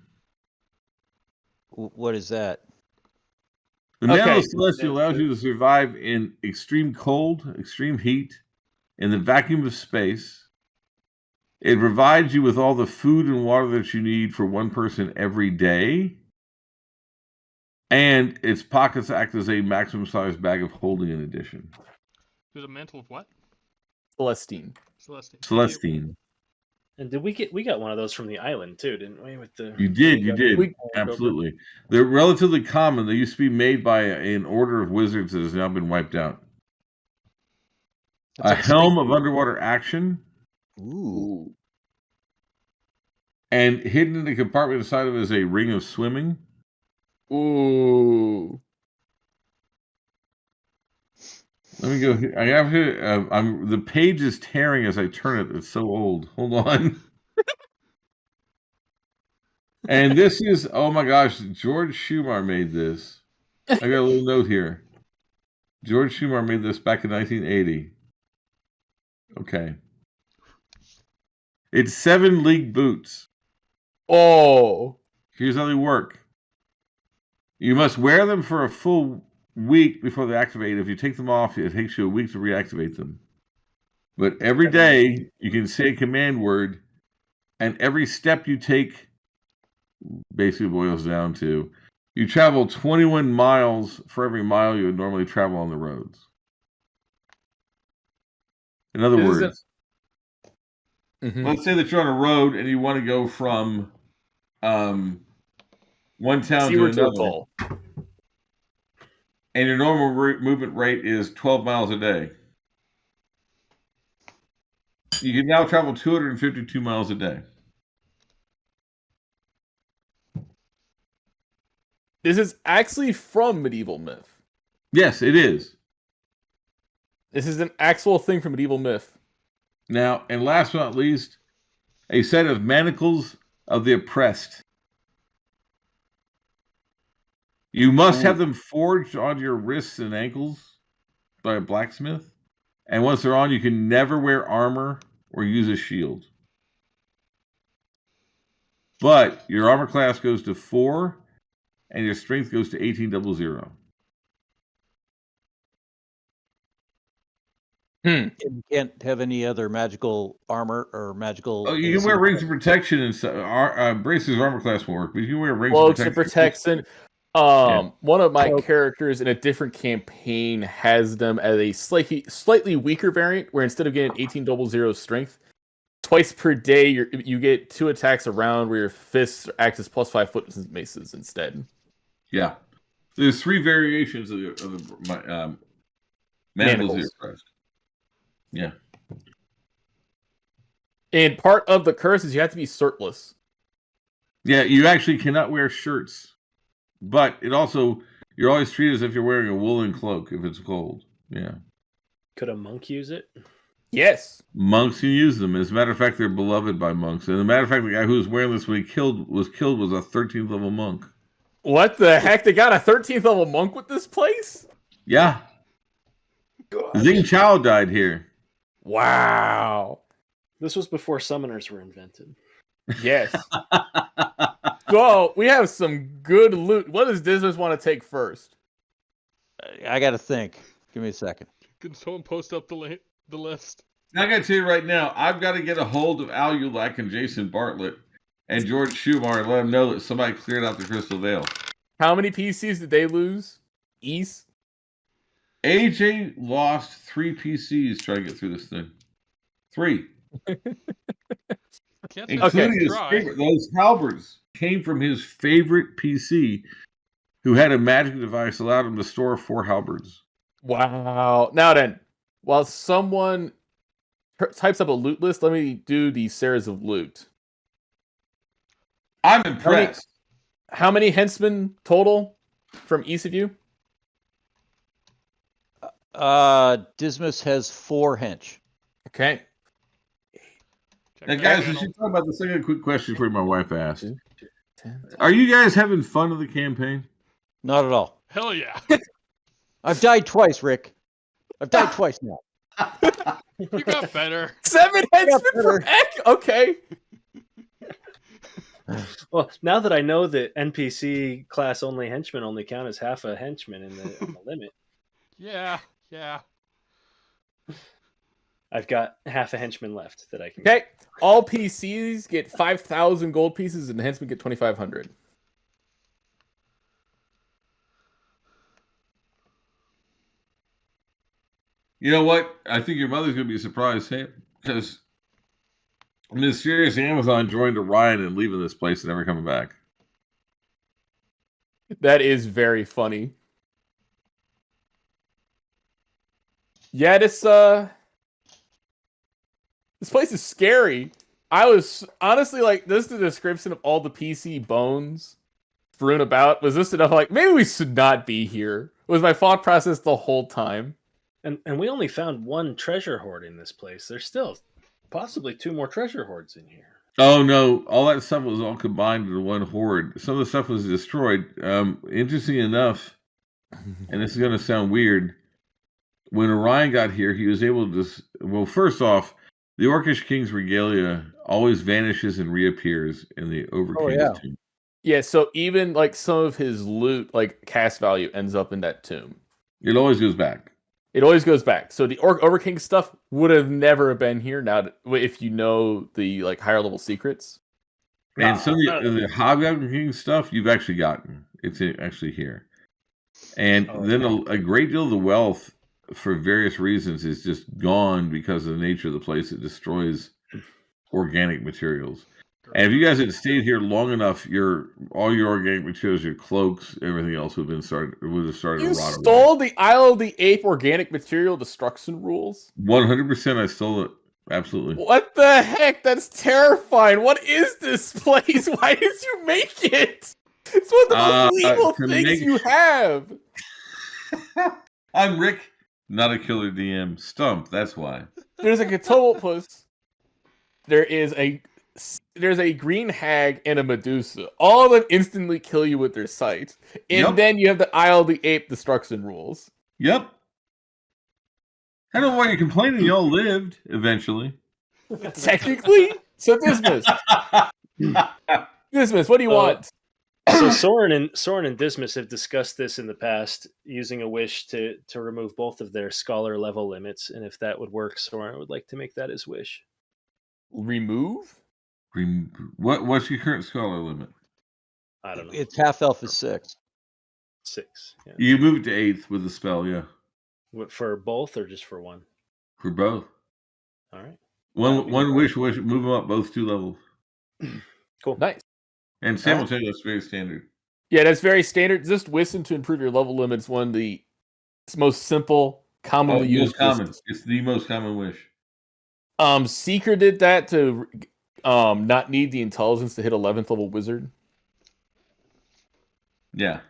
What is that? The mantle Okay. of Celestian allows you to survive in extreme cold, extreme heat, in the vacuum of space. It provides you with all the food and water that you need for one person every day. And its pockets act as a maximum size bag of holding in addition. There's a mantle of what? Celestine. Celestine. And did we got one of those from the island too, didn't we? With the You did. Absolutely. They're relatively common. They used to be made by an order of wizards that has now been wiped out. It's A like helm of underwater action. Ooh. And hidden in the compartment inside of it is a ring of swimming. Ooh. Let me go here. I have here. The page is tearing as I turn it. It's so old. Hold on. And this is, oh my gosh, George Schumar made this. I got a little note here. George Schumar made this back in 1980. Okay. It's 7 league boots. Oh. Here's how they work. You must wear them for a full week before they activate. If you take them off, it takes you a week to reactivate them. But every day, you can say a command word, and every step you take basically boils down to you travel 21 miles for every mile you would normally travel on the roads. In other words, let's say that you're on a road and you want to go from one town Seaward to to another, Vale. and your normal movement rate is 12 miles a day. You can now travel 252 miles a day. This is actually from medieval myth. Yes, it is. This is an actual thing from medieval myth. Now, and last but not least, a set of manacles of the oppressed. You must have them forged on your wrists and ankles by a blacksmith. And once they're on, you can never wear armor or use a shield. But your armor class goes to 4, and your strength goes to 1800. You can't have any other magical armor or magical. Oh, you can wear rings of protection and stuff. Braces armor class will work, but you can wear rings Cloaks of and protection. protection. One of my characters in a different campaign has them as a slightly weaker variant, where instead of getting 1800 strength, twice per day you get 2 attacks around where your fists act as +5 foot maces instead. Yeah, there's 3 variations of the manacles here first. Yeah. And part of the curse is you have to be shirtless. Yeah, you actually cannot wear shirts. But it also, you're always treated as if you're wearing a woolen cloak if it's cold. Yeah. Could a monk use it? Yes. Monks can use them. As a matter of fact, they're beloved by monks. And as a matter of fact, the guy who was wearing this when he was killed was a 13th level monk. What the heck? They got a 13th level monk with this place? Yeah. Xing Chao died here. Wow. This was before summoners were invented. Yes. So, we have some good loot. What does Dismas want to take first? I got to think. Give me a second. Can someone post up the list? I got to tell you right now, I've got to get a hold of Al Ulak and Jason Bartlett and George Schumar and let them know that somebody cleared out the Crystal Veil. How many PCs did they lose? East? AJ lost 3 PCs trying to get through this thing. 3. Including his favorite. Those halberds came from his favorite PC who had a magic device allowed him to store 4 halberds. Wow. Now then, while someone types up a loot list, let me do the Sarahs of Loot. I'm impressed. How many henchmen total from each of you? Dismas has 4 hench. Okay. Check Now, that guys, channel. since you talk about this, I got a quick question for you. My wife asked: 10. Are you guys having fun of the campaign? Not at all. Hell yeah. I've died twice, Rick. I've died twice now. You got better. 7 henchmen better. from Eck. Okay. Well, now that I know that NPC class only henchmen only count as half a henchman on the limit, Yeah. I've got half a henchman left that I can. Okay. All PCs get 5,000 gold pieces, and the henchmen get 2,500. You know what? I think your mother's going to be surprised, Sam, because mysterious Amazon joined Orion and leaving this place and never coming back. That is very funny. Yeah, this place is scary. I was honestly like, this is the description of all the PC bones strewn about. Was this enough? Like, maybe we should not be here. Was my thought process the whole time. And we only found one treasure hoard in this place. There's still possibly 2 more treasure hoards in here. Oh no! All that stuff was all combined into one horde. Some of the stuff was destroyed. Interesting enough, and this is going to sound weird. When Orion got here, he was able to. Well, first off, the Orcish King's regalia always vanishes and reappears in the Overking's tomb. Yeah, so even like some of his loot, like cast value, ends up in that tomb. It always goes back. It always goes back. So the Overking stuff would have never been here now if you know the like higher level secrets. And some of the Hobgoblin King stuff you've actually gotten. It's actually here. And then a great deal of the wealth, for various reasons, is just gone because of the nature of the place. It destroys organic materials. And if you guys had stayed here long enough, all your organic materials, your cloaks, everything else would have started You to rot away. stole the Isle of the Ape organic material destruction rules? 100% I stole it. Absolutely. What the heck? That's terrifying. What is this place? Why did you make it? It's one of the most evil things you have. I'm Rick, not a killer DM. Stump, that's why. There's a Catopus. There's a green hag and a Medusa. All of them instantly kill you with their sight. And then you have the Isle of the Ape destruction rules. Yep. I don't know why you're complaining. Y'all lived eventually. Technically? So Dismas. Dismas, what do you want? So Soren and Dismas have discussed this in the past, using a wish to remove both of their scholar level limits, and if that would work, Soren would like to make that his wish. Remove? What's your current scholar limit? I don't know. It's half elf is 6. 6. Yeah. You moved to 8th with the spell, yeah. For both or just for one? For both. All right. One wish, move them up both 2 levels. Cool. Nice. And Sam will tell you that's very standard. Yeah, that's very standard. Just whistle to improve your level limits. One of the most simple, commonly used. Most common. It's the most common wish. Seeker did that to not need the intelligence to hit 11th level wizard. Yeah.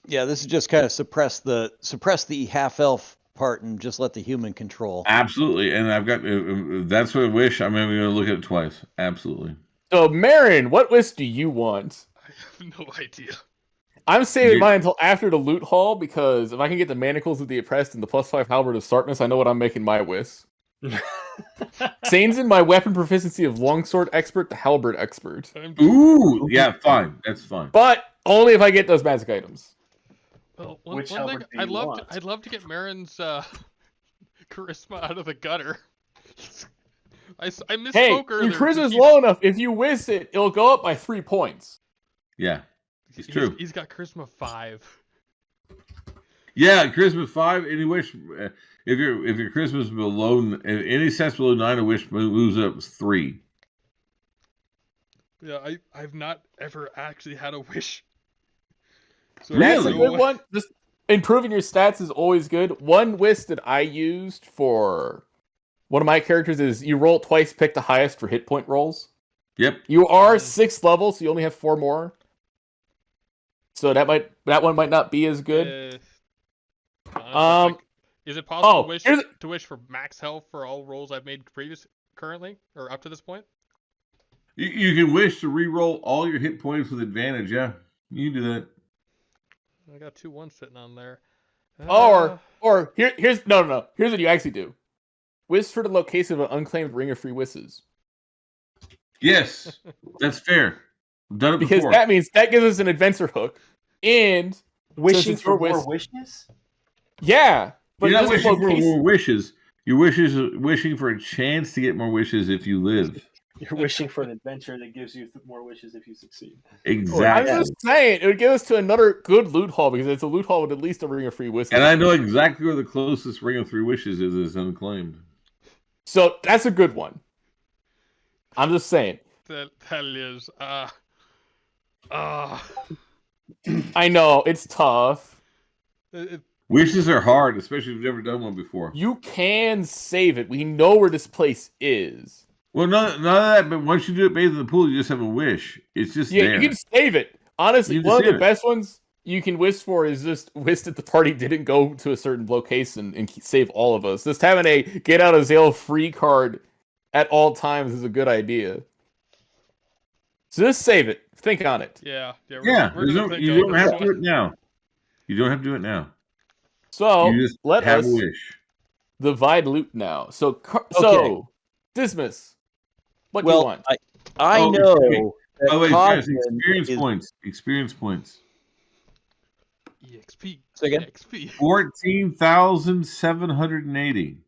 Yeah, this is just kind of suppress the half elf part and just let the human control. Absolutely. And I've got that's what I wish. I'm even going to look at it twice. Absolutely. So Merrin, what wish do you want? I have no idea. I'm saving mine until after the loot haul, because if I can get the manacles of the oppressed and the +5 halberd of sharpness, I know what I'm making my wish. Sane's in my weapon proficiency of longsword expert to halberd expert. Ooh, yeah, fine. That's fine. But only if I get those magic items. Well, one Which thing halberd do you want? I'd love to get Merrin's charisma out of the gutter. I misspoke Hey, earlier. your charisma's low enough. If you whiz it, it'll go up by 3 points. Yeah. It's true. He's got charisma 5. Yeah, charisma 5. Any wish, if your charisma's below any stats below 9, a wish moves up 3. Yeah, I've not ever actually had a wish. So That's a Really? good one. Just improving your stats is always good. One wish that I used for one of my characters is you roll twice, pick the highest for hit point rolls. Yep. You are 6th level, so you only have 4 more. So that one might not be as good. Fine, Is it possible Oh, here's to wish for max health for all rolls I've made currently or up to this point? You can wish to re-roll all your hit points with advantage. Yeah, you can do that. I got 2 1 sitting on there. or here's no. Here's what you actually do. Wish for the location of an unclaimed ring of free wishes. Yes, that's fair. I've done it Because before. that means that gives us an adventure hook. And Wishing it's for your more wish- wishes? yeah. But You're not this is wishing for location- more wishes. You're wishing for a chance to get more wishes if you live. You're wishing for an adventure that gives you more wishes if you succeed. Exactly. I'm just saying, it would give us to another good loot haul because it's a loot haul with at least a ring of free wishes. And I know exactly where the closest ring of 3 wishes is. It's unclaimed. So that's a good one. I'm just saying. That is. I know, it's tough. Wishes are hard, especially if you've never done one before. You can save it. We know where this place is. Well, none of that, but once you do it bathed in the pool, you just have a wish. It's just Yeah, there. you can save it. Honestly, You can one of save the it. best ones you can wish for is just wish that the party didn't go to a certain location and save all of us. Just having a get out of jail free card at all times is a good idea. So just save it. Think on it. Yeah. We're There's gonna no- think you on don't this have to one. do it now. You don't have to do it now. So You just let have us a wish. divide loot now. So Okay. Dismas, what do you Well, want? I Oh, know excuse me. that Oh, wait, guys, Cosmin experience is- points. Experience points. EXP. Say again? EXP. 14,780.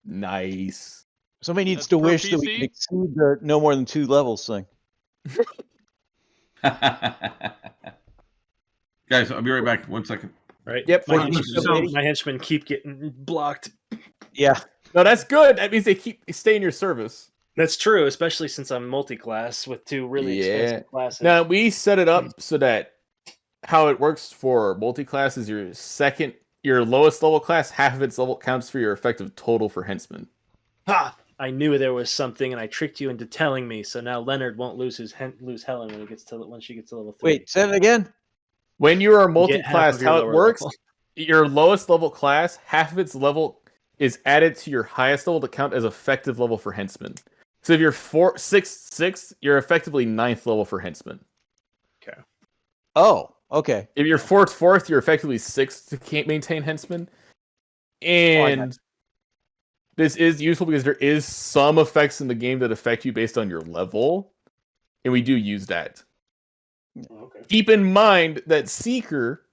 Nice. Somebody needs That's to per wish that we PC? can exceed the no more than 2 levels thing. Guys, I'll be right back. 1 second. Right? Yep. My, What about yourselves? my henchmen keep getting blocked. Yeah. No, that's good. That means they stay in your service. That's true, especially since I'm multi-class with 2 really Yeah. expensive classes. Now we set it up so that how it works for multi-class is your lowest level class, half of its level counts for your effective total for Henchman. Ha! I knew there was something, and I tricked you into telling me. So now Leonard won't lose Helen when she gets to level 3. Wait, say that again? When you are Get half multi-class, of your how it lower works, level. your lowest level class, half of its level is added to your highest level to count as effective level for Henchman. So if you're 6, you're effectively 9th level for Henchman. Oh, okay. If you're 4th, you're effectively 6th to maintain Henchman. And this is useful because there is some effects in the game that affect you based on your level. And we do use that. Okay. Keep in mind that Seeker,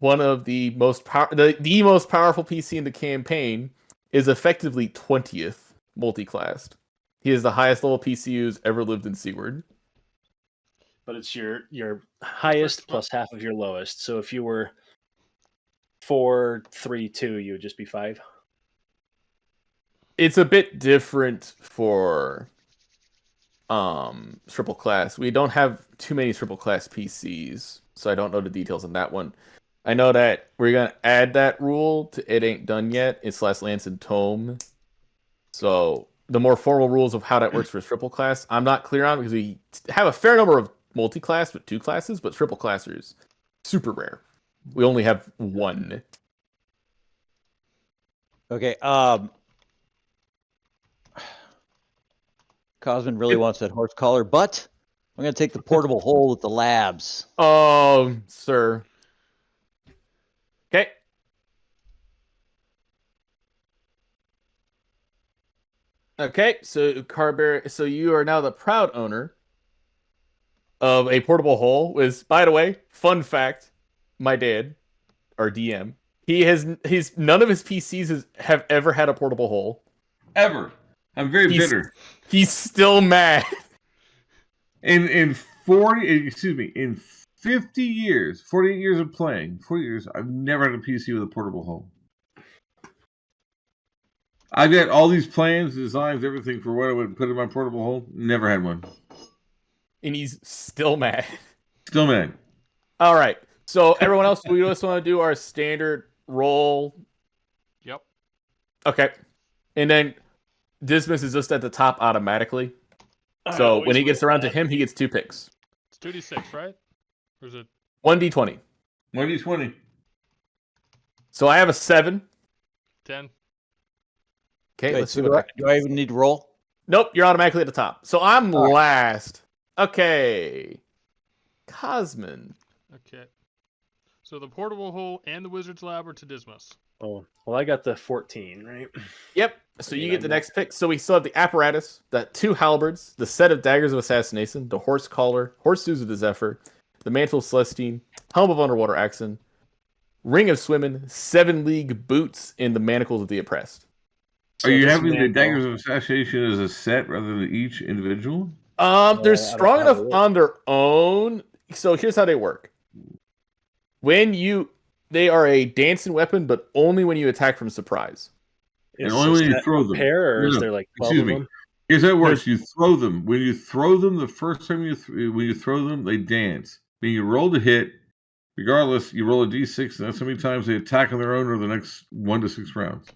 one of the most the most powerful PC in the campaign, is effectively 20th multi-classed. He is the highest level PC who's ever lived in Seaward. But it's your highest plus half of your lowest. So if you were 4, 3, 2, you would just be 5. It's a bit different for triple class. We don't have too many triple class PCs, so I don't know the details on that one. I know that we're gonna add that rule to It Ain't Done Yet. It's Last Lance and Tome. So the more formal rules of how that works for triple class, I'm not clear on because we have a fair number of multi-class with 2 classes, but triple classers super rare. We only have 1. Okay. Cosmin really wants that horse collar, but I'm going to take the portable hole with the labs. Oh, sir. Okay. Okay, so Carbear, so you are now the proud owner of a portable hole. With, by the way, fun fact, my dad, our DM, he's none of his PCs have ever had a portable hole. Ever. I'm very bitter. He's still mad. In 50 years, 48 years of playing, 40 years, I've never had a PC with a portable hole. I've got all these plans, designs, everything for what I would put in my portable hole. Never had one. And he's still mad. Still mad. All right. So everyone else, we just want to do our standard roll. Yep. Okay. And then Dismas is just at the top automatically. I So always when he gets roll around to bad. him, he gets 2 picks. It's 2d6, right? Or is it? 1d20. 1d20. So I have a 7. 10. Okay, Wait, let's see so what do I even need to roll? Nope, you're automatically at the top. So I'm All right. last. Okay. Cosmin. Okay. So the portable hole and the wizard's lab are to Dismas. Oh, well, I got the 14, right? Yep. So I mean, you get I'm the not- next pick. So we still have the apparatus, the 2 halberds, the set of daggers of assassination, the horse collar, horseshoes of the Zephyr, the mantle of Celestine, helm of underwater action, ring of swimming, 7 league boots, and the manacles of the oppressed. Are you this having the mantle- daggers of assassination as a set rather than each individual? They're I don't strong know how enough they work. on their own. So here's how they work. They are a dancing weapon, but only when you attack from surprise. And Is only when you that throw a them. pair, or No, is no, there like 12 excuse of me. them? Here's how it works. You throw them. When you throw them, the first time when you throw them, they dance. When you roll to hit, regardless, you roll a d6, and that's how many times they attack on their own over the next 1 to 6 rounds.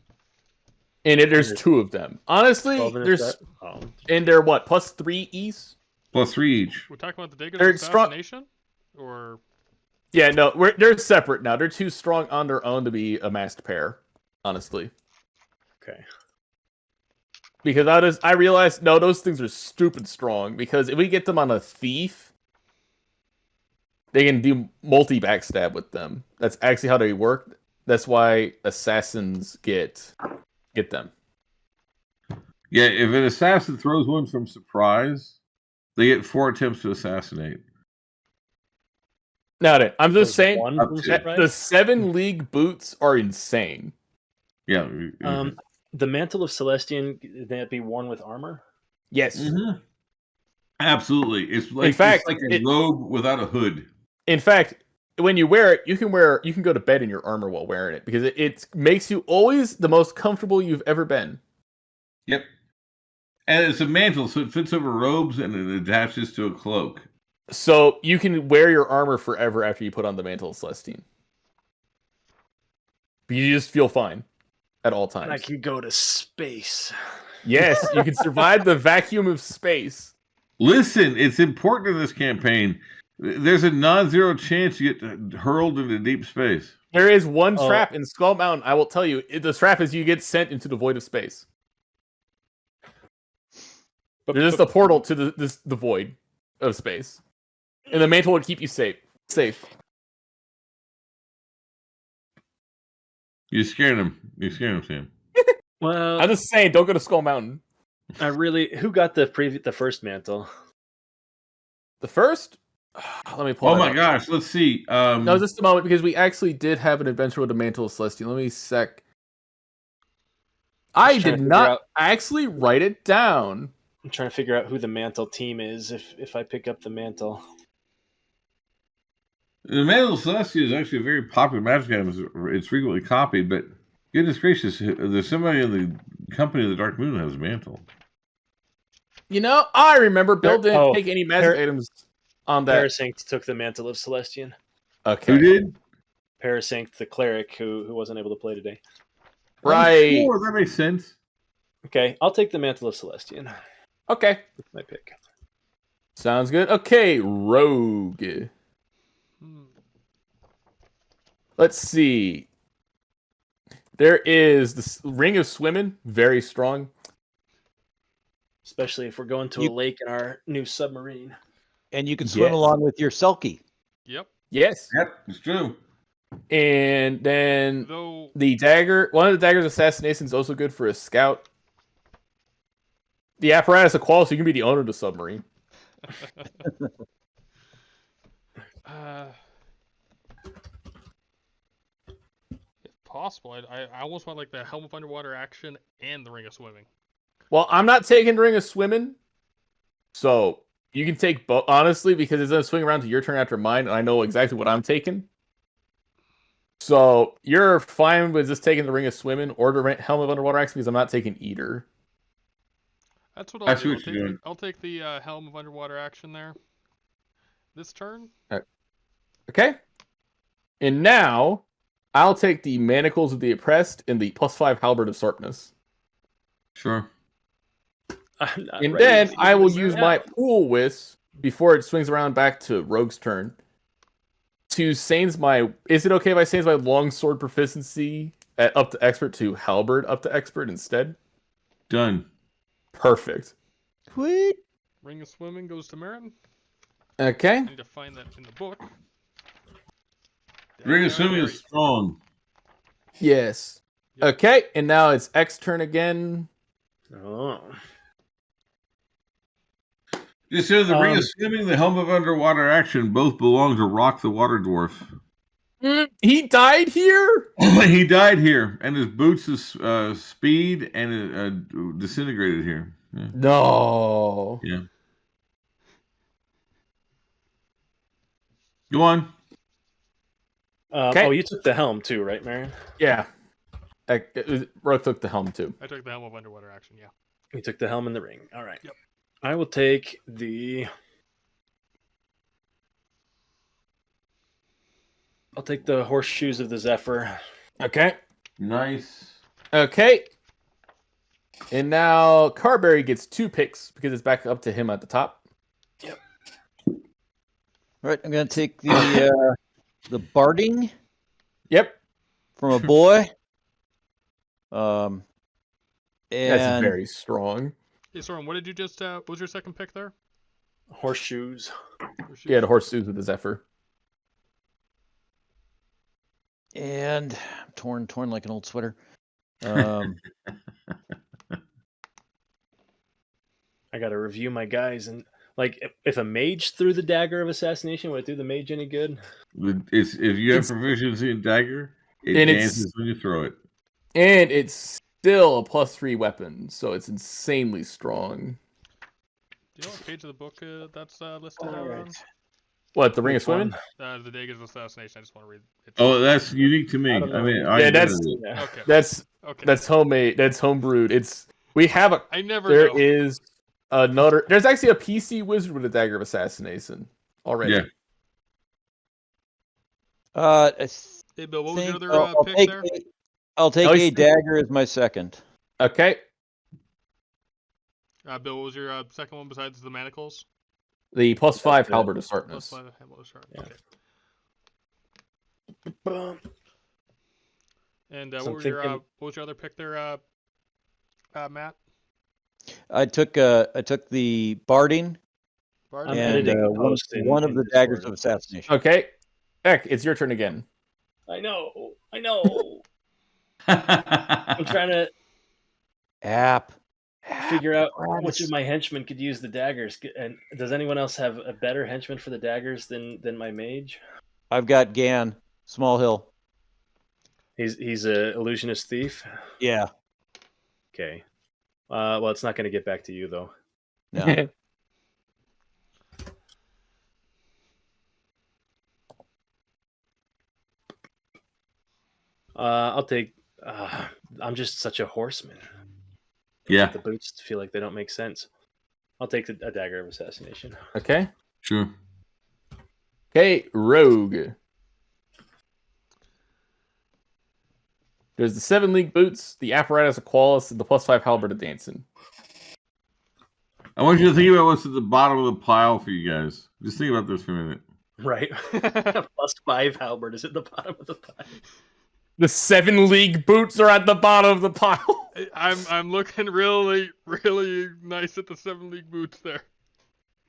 And there's 2 of them. Honestly, 12 in a there's set? Oh. and they're what, +3 ease? Plus 3 each. We're talking about the daggers They're of assassination? Or Yeah, no, they're separate now. They're too strong on their own to be a masked pair, honestly. Okay. Because I realized, no, those things are stupid strong. Because if we get them on a thief, they can do multi-backstab with them. That's actually how they work. That's why assassins get them. Yeah, if an assassin throws one from surprise, they get 4 attempts to assassinate. Now, I'm just Was saying, one up from to- that surprise? the 7 league boots are insane. Yeah. The mantle of Celestian, can that be worn with armor? Yes. Mhm. Absolutely. It's like, In fact, it's like a robe without a hood. In fact, when you wear it, you can go to bed in your armor while wearing it because it makes you always the most comfortable you've ever been. Yep. And it's a mantle, so it fits over robes and it attaches to a cloak. So you can wear your armor forever after you put on the mantle of Celestine. But you just feel fine at all times. I can go to space. Yes, you can survive the vacuum of space. Listen, it's important in this campaign. There's a non-zero chance you get hurled into deep space. There is one Oh. trap in Skull Mountain. I will tell you, the trap is you get sent into the void of space. There's just a portal to the void of space, and the mantle would keep you safe. You scared him. You scared him, Sam. Well, I'm just saying, don't go to Skull Mountain. who got the first mantle? The first, let me pull. Oh that my up. gosh, let's see. No, just a moment, because we actually did have an adventure with the Mantle of Celestine. Let me sec. I trying to did figure not out- actually write it down. I'm trying to figure out who the mantle team is if I pick up the mantle. The Mantle of Celestia is actually a very popular magic item. It's frequently copied, but goodness gracious, there's somebody in the company of the Dark Moon that has a mantle. You know, I remember Bill didn't Oh, take any magic items on that. Parasanct took the mantle of Celestian. Okay, Who did? Parasanct, the cleric who wasn't able to play today. right. Oh, sure, that makes sense. Okay, I'll take the mantle of Celestian. Okay, That's my pick. sounds good. Okay, Rogue. Hmm. Let's see. There is the Ring of Swimming, very strong. Especially if we're going to a lake in our new submarine. And you can swim Yes. along with your Selkie. Yep. Yes, Yep, it's true. and then Though the dagger. One of the daggers assassination is also good for a scout. The apparatus of qual, so you can be the owner of the submarine. if possible, I almost want like the helm of underwater action and the ring of swimming. Well, I'm not taking Ring of Swimming, so you can take both, honestly, because it's going to swing around to your turn after mine, and I know exactly what I'm taking. So you're fine with just taking the Ring of Swimming or the Helm of Underwater Action, because I'm not taking either. That's what I I'll see do. what you're doing. I'll take the helm of underwater action there. This turn. Okay? And now, I'll take the Manacles of the Oppressed and the +5 Halberd of Sharpness. Sure. I'm not And ready then to I will use use that. my Pool Whisk before it swings around back to Rogue's turn to Sane's is it okay if I change my longsword proficiency up to expert to halberd up to expert instead? Done. Perfect. Sweet. Ring of Swimming goes to Merrin. Okay. I need to find that in the book. Ring of Yeah, Swimming there is strong. Yes. Yep. Okay, and now it's X turn again. Oh. Just so the Ring of Swimming, the Helm of Underwater Action both belong to Rock the Water Dwarf. He died here? He died here, and his boots is speed and disintegrated here. Yeah. No. Yeah. Go on. Okay. Oh, you took the helm too, right, Merrin? Yeah. Rook took the helm too. I took the Helm of Underwater Action, yeah. You took the helm and the ring. All right. Yep. I will take the. I'll take the horseshoes of the Zephyr. Okay. Nice. Okay. And now Carberry gets 2 picks because it's back up to him at the top. Yep. All right, I'm gonna take the barding Yep. from a boy. That's And very strong. Hey, Soren, what did you just, what was your second pick there? Horseshoes. Yeah, the horseshoes with the Zephyr. I'm torn like an old sweater. Um, I got to review my guys and like if a mage threw the dagger of assassination, would it do the mage any good? If you have proficiency in dagger, it dances when you throw it. And it's still a +3 weapon, so it's insanely strong. Do you know what page of the book that's listed All on? right. What, the Ring of Which one? Swimming? The Dagger's of Assassination. I just want to read it. Oh, that's unique to me. I don't know. Yeah, that's- Yeah. Okay. Okay. That's homemade. That's homebrewed. We have a. I never There know. is another. There's actually a PC wizard with a dagger of assassination already. Yeah. Hey, Bill, what was your other I'll pick take there? I'll take Oh, a he's- dagger as my second. Okay. Bill, what was your second one besides the manacles? The +5 it. halberd of Plus sharpness. 5 Hamlet of Sharp. Yeah. Okay. Boom. And So what I'm was your thinking- what was your other pick there, Matt? I took the barding Bard? I'm and editing the one post in of the Discord. daggers of assassination. Okay. Eck, it's your turn again. I know. I'm trying to App. figure out apparatus. which of my henchmen could use the daggers. And does anyone else have a better henchman for the daggers than my mage? I've got Gan, Small Hill. He's a illusionist thief. Yeah. Okay. Well, it's not going to get back to you though. No. I'll take. I'm just such a horseman. Yeah, The boots feel like they don't make sense. I'll take a dagger of assassination. Okay. sure. Okay, rogue. There's the 7 league boots, the apparatus of Qualis, and the +5 halberd of dancing. I want you to think about what's at the bottom of the pile for you guys. Just think about this for a minute. Right. +5 halberd is at the bottom of the pile. The 7 league boots are at the bottom of the pile. I'm looking really nice at the 7 league boots there.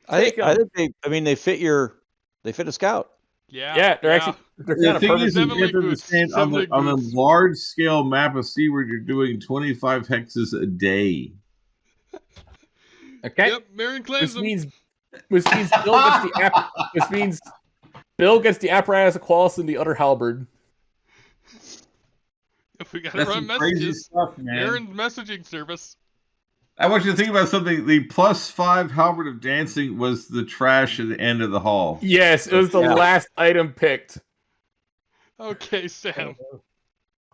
I think they fit a scout. Yeah. They're kind The of thing perfect. is, you Seven have league to boots. understand on Seven the league boots. large scale map of Seaward, you're doing 25 hexes a day. Okay. Yep, Merrin claims Which them. means Bill gets the apparatus of Qualis and the other halberd. If we gotta That's run some crazy messages, stuff, man. Merrin's messaging service. I want you to think about something. The +5 halberd of dancing was the trash at the end of the hall. Yes, it was the Yeah. last item picked. Okay, Sam.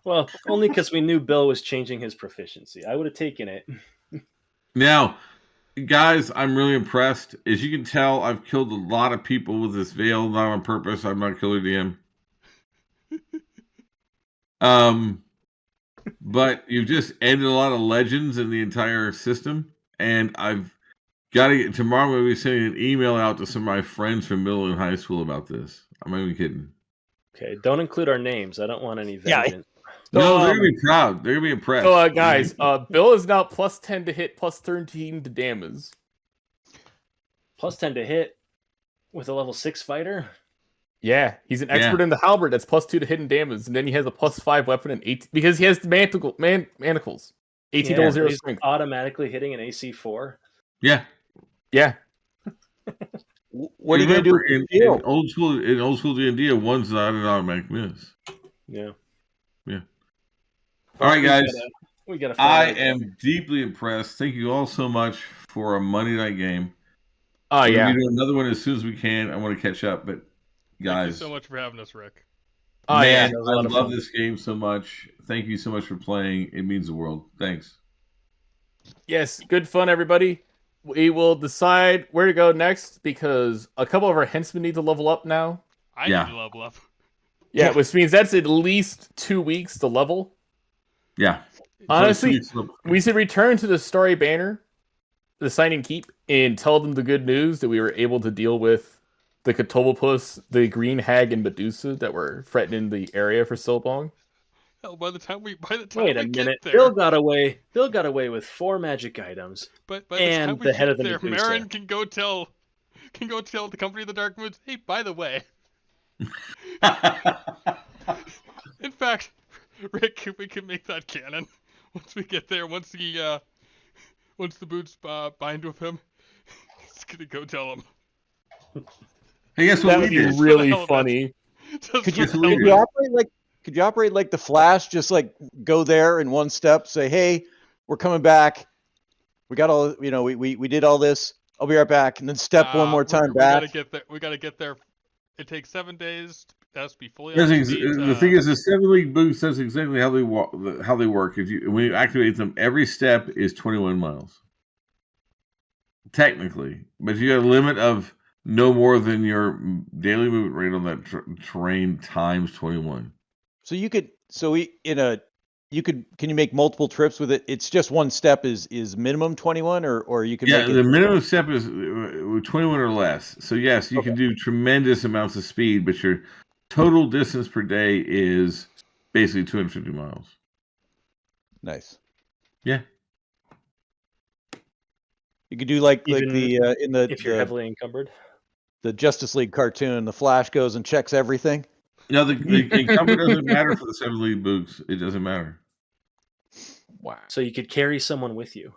Well, only because we knew Bill was changing his proficiency. I would have taken it. Now, guys, I'm really impressed. As you can tell, I've killed a lot of people with this veil, not on purpose. I'm not Killer DM. But you've just ended a lot of legends in the entire system, and I've got to get tomorrow. I'm going to be sending an email out to some of my friends from middle and high school about this. I'm not even kidding. Okay, don't include our names. I don't want any Yeah. vengeance. No, they're gonna be proud. They're gonna be impressed. So, guys, Bill is now plus 10 to hit, plus 13 to damage. Plus 10 to hit with a level 6 fighter. Yeah, he's an expert in the halberd. That's plus 2 to hit and damage, and then he has a plus 5 weapon and 8 because he has the manacles. 18 Yeah, zero he's strength. automatically hitting an AC 4. Yeah. Yeah. What are you gonna do? In old school D&D, a one's not an automatic miss. Yeah. Yeah. All right, guys. We gotta I am deeply impressed. Thank you all so much for a Monday night game. Oh, We're yeah. gonna do another one as soon as we can. I want to catch up, but guys, thank you so much for having us, Rick. Oh, man, yeah. I love this game so much. Thank you so much for playing. It means the world. Thanks. Yes, good fun, everybody. We will decide where to go next because a couple of our henchmen need to level up now. I need to level up. Yeah, which means that's at least 2 weeks to level. Yeah. Honestly, we should return to the story banner, the signing keep, and tell them the good news that we were able to deal with the Catobopus, the Green Hag, and Medusa that were threatening the area for so long. Hell, by the time we Wait a minute. get there, Bill got away with 4 magic items. But by and the time we the head get of the there, Medusa. Merrin can go tell the Company of the Dark Moods, hey, by the way. In fact, Rick, we can make that canon once we get there. Once the boots bind with him, he's gonna go tell him. Hey, guess what That we would be did? really funny. Could you operate like the Flash? Just like go there in one step, say, "Hey, we're coming back. We got all we did all this. I'll be right back," and then step one more time back. We gotta get there. It takes 7 days. It has to be fully The up to speed. thing is, the 7 league boost says exactly how they work. When you activate them, every step is 21 miles, technically. But you got a limit of no more than your daily movement rate on that terrain times 21. So you could, can you make multiple trips with it? It's just one step is minimum 21, or you can make it. The minimum step is 21 or less. So yes, you can do tremendous amounts of speed, but your total distance per day is basically 250 miles. Nice. Yeah. You could do like Even if you're the heavily encumbered. the Justice League cartoon, the Flash goes and checks everything. No, the encumber doesn't matter for the 7 league boots. It doesn't matter. Wow. So you could carry someone with you.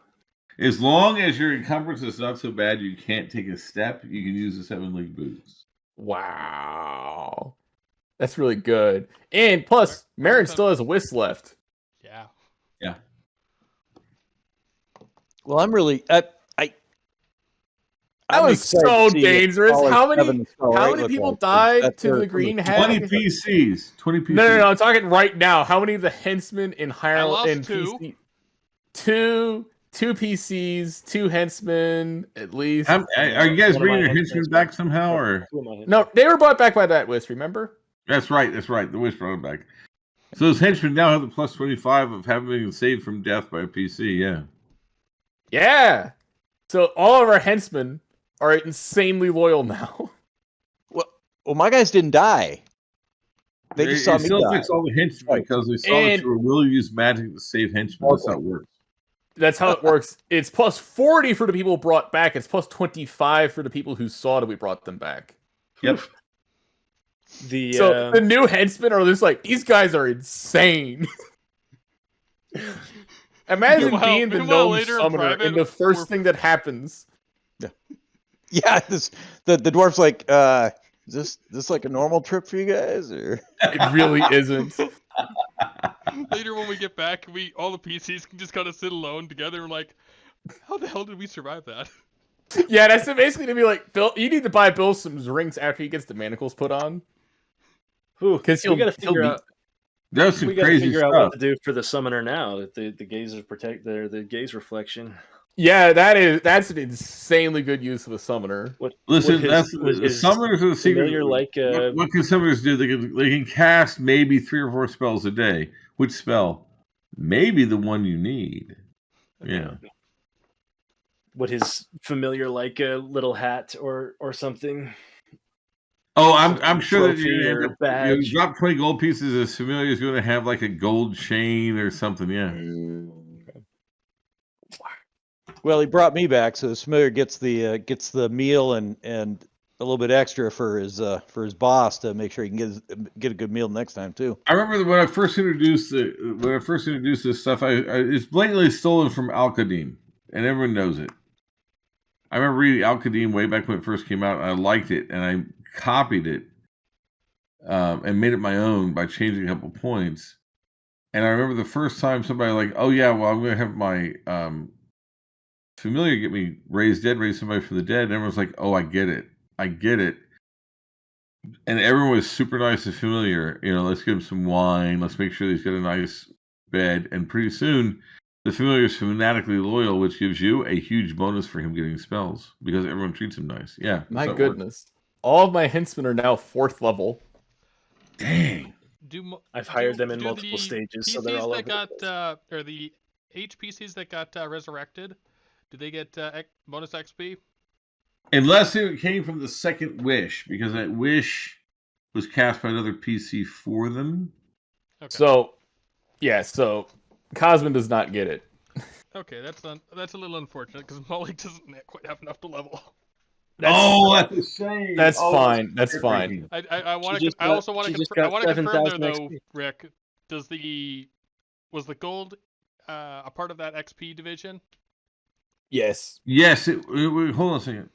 As long as your encumbrance is not so bad you can't take a step, you can use the 7 league boots. Wow. That's really good. And plus, Merrin still has a whisk left. Yeah. Yeah. Well, I'm really That was so dangerous. How many people died to the Green Hag? 20 PCs. 20 PCs. No. I'm talking right now. How many of the henchmen in higher I lost in 2. PC? Two PCs, 2 henchmen at least. Are you guys bringing your henchmen back somehow, or No, they were brought back by that whisk. Remember? That's right. The wish brought them back. So those henchmen now have the plus 25 of having been saved from death by a PC. Yeah. Yeah. So all of our henchmen are insanely loyal now. Well, my guys didn't die. They just saw me still die. affects all the henchmen because they saw that you were willing to use magic to save henchmen. That's how it works. That's how it works. It's plus 40 for the people brought back. It's plus 25 for the people who saw that we brought them back. Yep. So the new henchmen are just like, these guys are insane. Imagine being the gnome summoner and the first thing that happens. Yeah, the dwarf's like, is this like a normal trip for you guys, or it really isn't. Later when we get back, all the PCs can just kind of sit alone together and like, how the hell did we survive that? Yeah, that's basically to be like, Bill, you need to buy Bill some rings after he gets the manacles put on. Because we got to figure out. That's some we got to crazy figure stuff. out what to do for the summoner now that the gaze protect the gaze reflection. Yeah, that's an insanely good use of a summoner. Summoners are the secret. What can summoners do? They can cast maybe 3 or 4 spells a day. Which spell? Maybe the one you need. Yeah. Would his familiar like a little hat or something? Oh, I'm sure that trophy you or end up, badge. drop 20 gold pieces. A familiar is going to have like a gold chain or something. Yeah. Well, he brought me back, so the familiar gets the meal and a little bit extra for his boss to make sure he can get a good meal next time too. I remember that when I first introduced this stuff, it's blatantly stolen from Al-Qadim, and everyone knows it. I remember reading Al-Qadim way back when it first came out, and I liked it, and I copied it and made it my own by changing a couple points. And I remember the first time somebody like, oh yeah, well I'm going to have my familiar get me raise somebody from the dead, and everyone's like, oh, I get it. And everyone was super nice and familiar. Let's give him some wine. Let's make sure he's got a nice bed. And pretty soon, the familiar is fanatically loyal, which gives you a huge bonus for him getting spells because everyone treats him nice. Yeah. My goodness. All of my hentsmen are now 4th level. Dang. I've hired them in multiple stages, so they're all over. Or the HPCs that got resurrected, do they get bonus XP? Unless it came from the second wish, because that wish was cast by another PC for them. Okay. So Cosmin does not get it. Okay, that's a little unfortunate because Molly doesn't quite have enough to level. That's a shame. That's fine. That's fine. I also want to confirm there though, XP. Rick. Was the gold a part of that XP division? Yes. Yes. Hold on a second.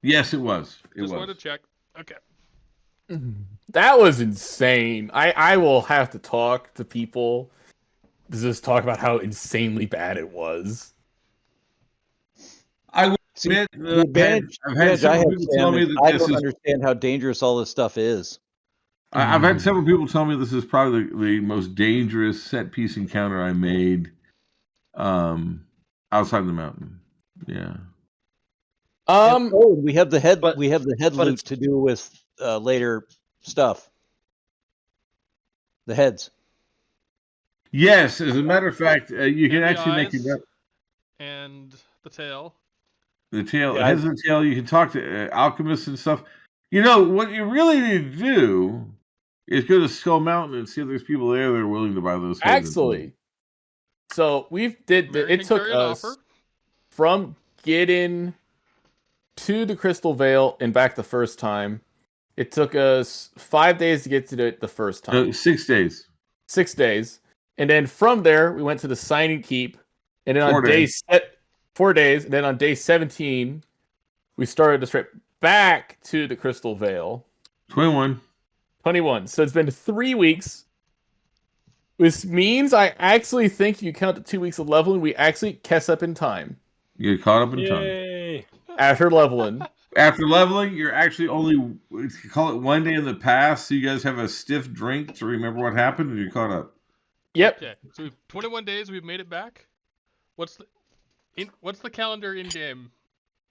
Yes, it was. Just wanted to check. Okay. That was insane. I will have to talk to people to just talk about how insanely bad it was. I would See, admit, the advantage I've had I have, several people tell Sam, me is that I this don't is. understand how dangerous all this stuff is. I've had several people tell me this is probably the most dangerous set piece encounter I made outside the mountain. Yeah. We have the head loot to do with later stuff. The heads. Yes, as a matter of fact, you can And the actually make eyes. it. And the tail. The tail, Yeah, heads and tail. You can talk to alchemists and stuff. What you really need to do is go to Skull Mountain and see if there's people there that are willing to buy those heads. Actually, so it took us from getting to the Crystal Vale and back the first time. It took us 5 days to get to it the first time. 6 days. 6 days. And then from there, we went to the Signing Keep. And then 4 days. 4 days. And then on day 17, we started the trip back to the Crystal Vale. 21. So it's been 3 weeks. Which means I actually think if you count the 2 weeks of leveling, we actually catch up in time. You get caught up in time. Yay! After leveling. After leveling, you're actually only call it 1 day in the past, so you guys have a stiff drink to remember what happened, and you're caught up. Yep. Okay, so we've 21 days. We've made it back. What's the calendar in game?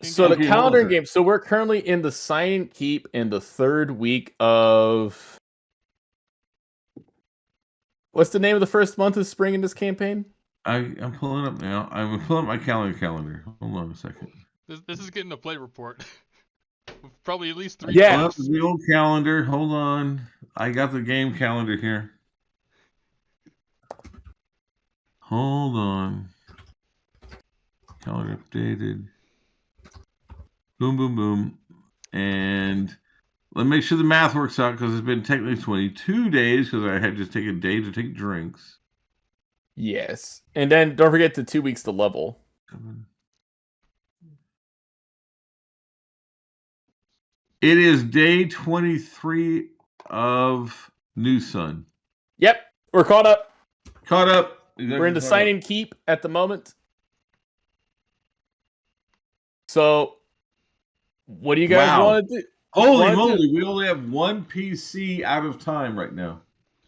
So the calendar in game. So we're currently in the Sign Keep in the 3rd week of. What's the name of the first month of spring in this campaign? I'm pulling up now. I'm pulling up my calendar. Hold on a second. This is getting a play report. Probably at least 3 Yeah. months. The old calendar. Hold on. I got the game calendar here. Hold on. Calendar updated. Boom, boom, boom. And let me make sure the math works out because it's been technically 22 days because I had to take a day to take drinks. Yes. And then don't forget the 2 weeks to level. It is day 23 of New Sun. Yep. We're caught up. Caught up. We're in the Sign and Keep at the moment. So, what do you guys want to do? Holy moly, we only have 1 PC out of time right now.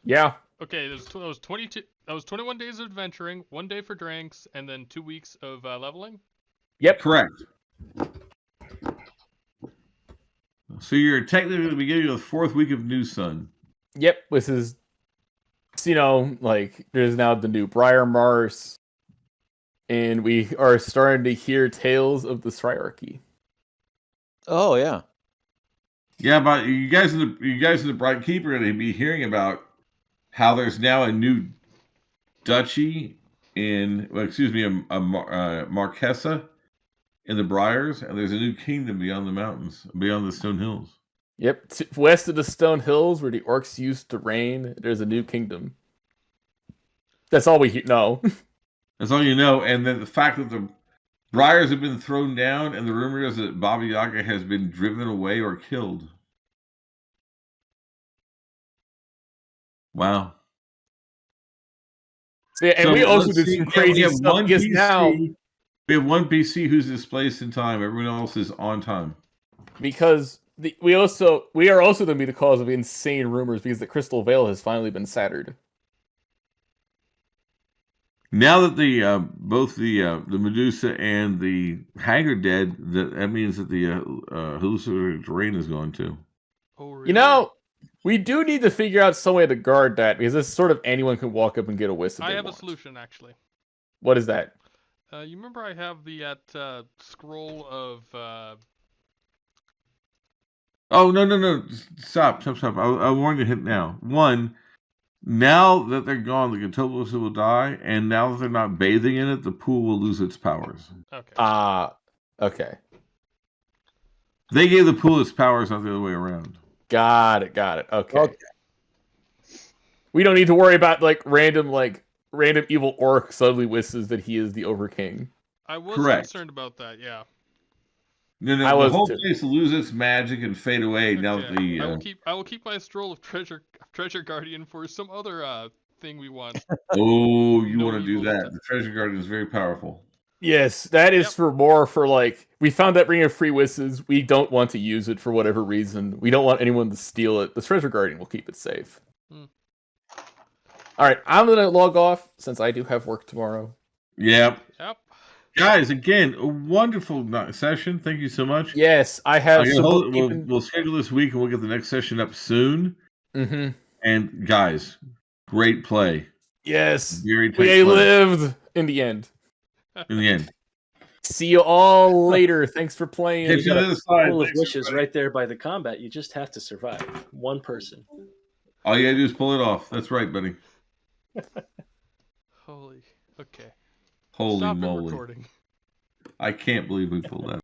Yeah. Okay, that was 22. That was 21 days of adventuring, 1 day for drinks, and then 2 weeks of leveling. Yep. Correct. So you're technically at the beginning of the 4th week of New Sun. Yep. This is, there's now the new Briar Mars, and we are starting to hear tales of the Sryarchy. Oh yeah. Yeah, but you guys in the Bright Keeper are going to be hearing about how there's now a new duchy Marquesa in the Briars, and there's a new kingdom beyond the mountains, beyond the Stone Hills. Yep, west of the Stone Hills, where the orcs used to reign, there's a new kingdom. That's all we know. That's all you know. And then the fact that the Briars have been thrown down, and the rumor is that Baba Yaga has been driven away or killed. Wow. Yeah, and So we also let's did see. some Yeah, crazy we have stuff one because PC. now, We have one PC who's displaced in time. Everyone else is on time. because we are also going to be the cause of insane rumors because the Crystal Veil has finally been shattered. Now that the both the Medusa and the Hag are dead, that means that the hallucinatory terrain is gone too. Oh, really? You know, we do need to figure out some way to guard that because this sort of anyone can walk up and get a whisk. I have a solution, actually. What is that? You remember I have the scroll of... Oh no! Stop! I warn you, hit now. One, now that they're gone, the Catoblos will die, and now that they're not bathing in it, the pool will lose its powers. Okay. Okay. They gave the pool its powers, not the other way around. Got it. Okay. We don't need to worry about random evil orc suddenly wishes that he is the Overking. I was Correct. concerned about that, yeah. No, I the was whole too. place will lose its magic and fade away now that Okay. the. I will keep my scroll of treasure guardian for some other thing we want. Oh, you No want to do evil that? stuff. The treasure guardian is very powerful. Yes, that is Yep. we found that ring of free wishes. We don't want to use it for whatever reason. We don't want anyone to steal it. The treasure guardian will keep it safe. All right, I'm gonna log off since I do have work tomorrow. Yep. Yep. Guys, again, a wonderful session. Thank you so much. Yes, I have some We'll schedule this week and we'll get the next session up soon. Mm-hmm. And guys, great play. Yes, Very tight we play. lived in the end. In the end. See you all later. Thanks for playing. Catch you on the other side. Pool of Thanks, wishes everybody. right there by the combat. You just have to survive. One person. All you gotta do is pull it off. That's right, buddy. Holy. Okay. Holy Stop moly. recording. I can't believe we pulled that.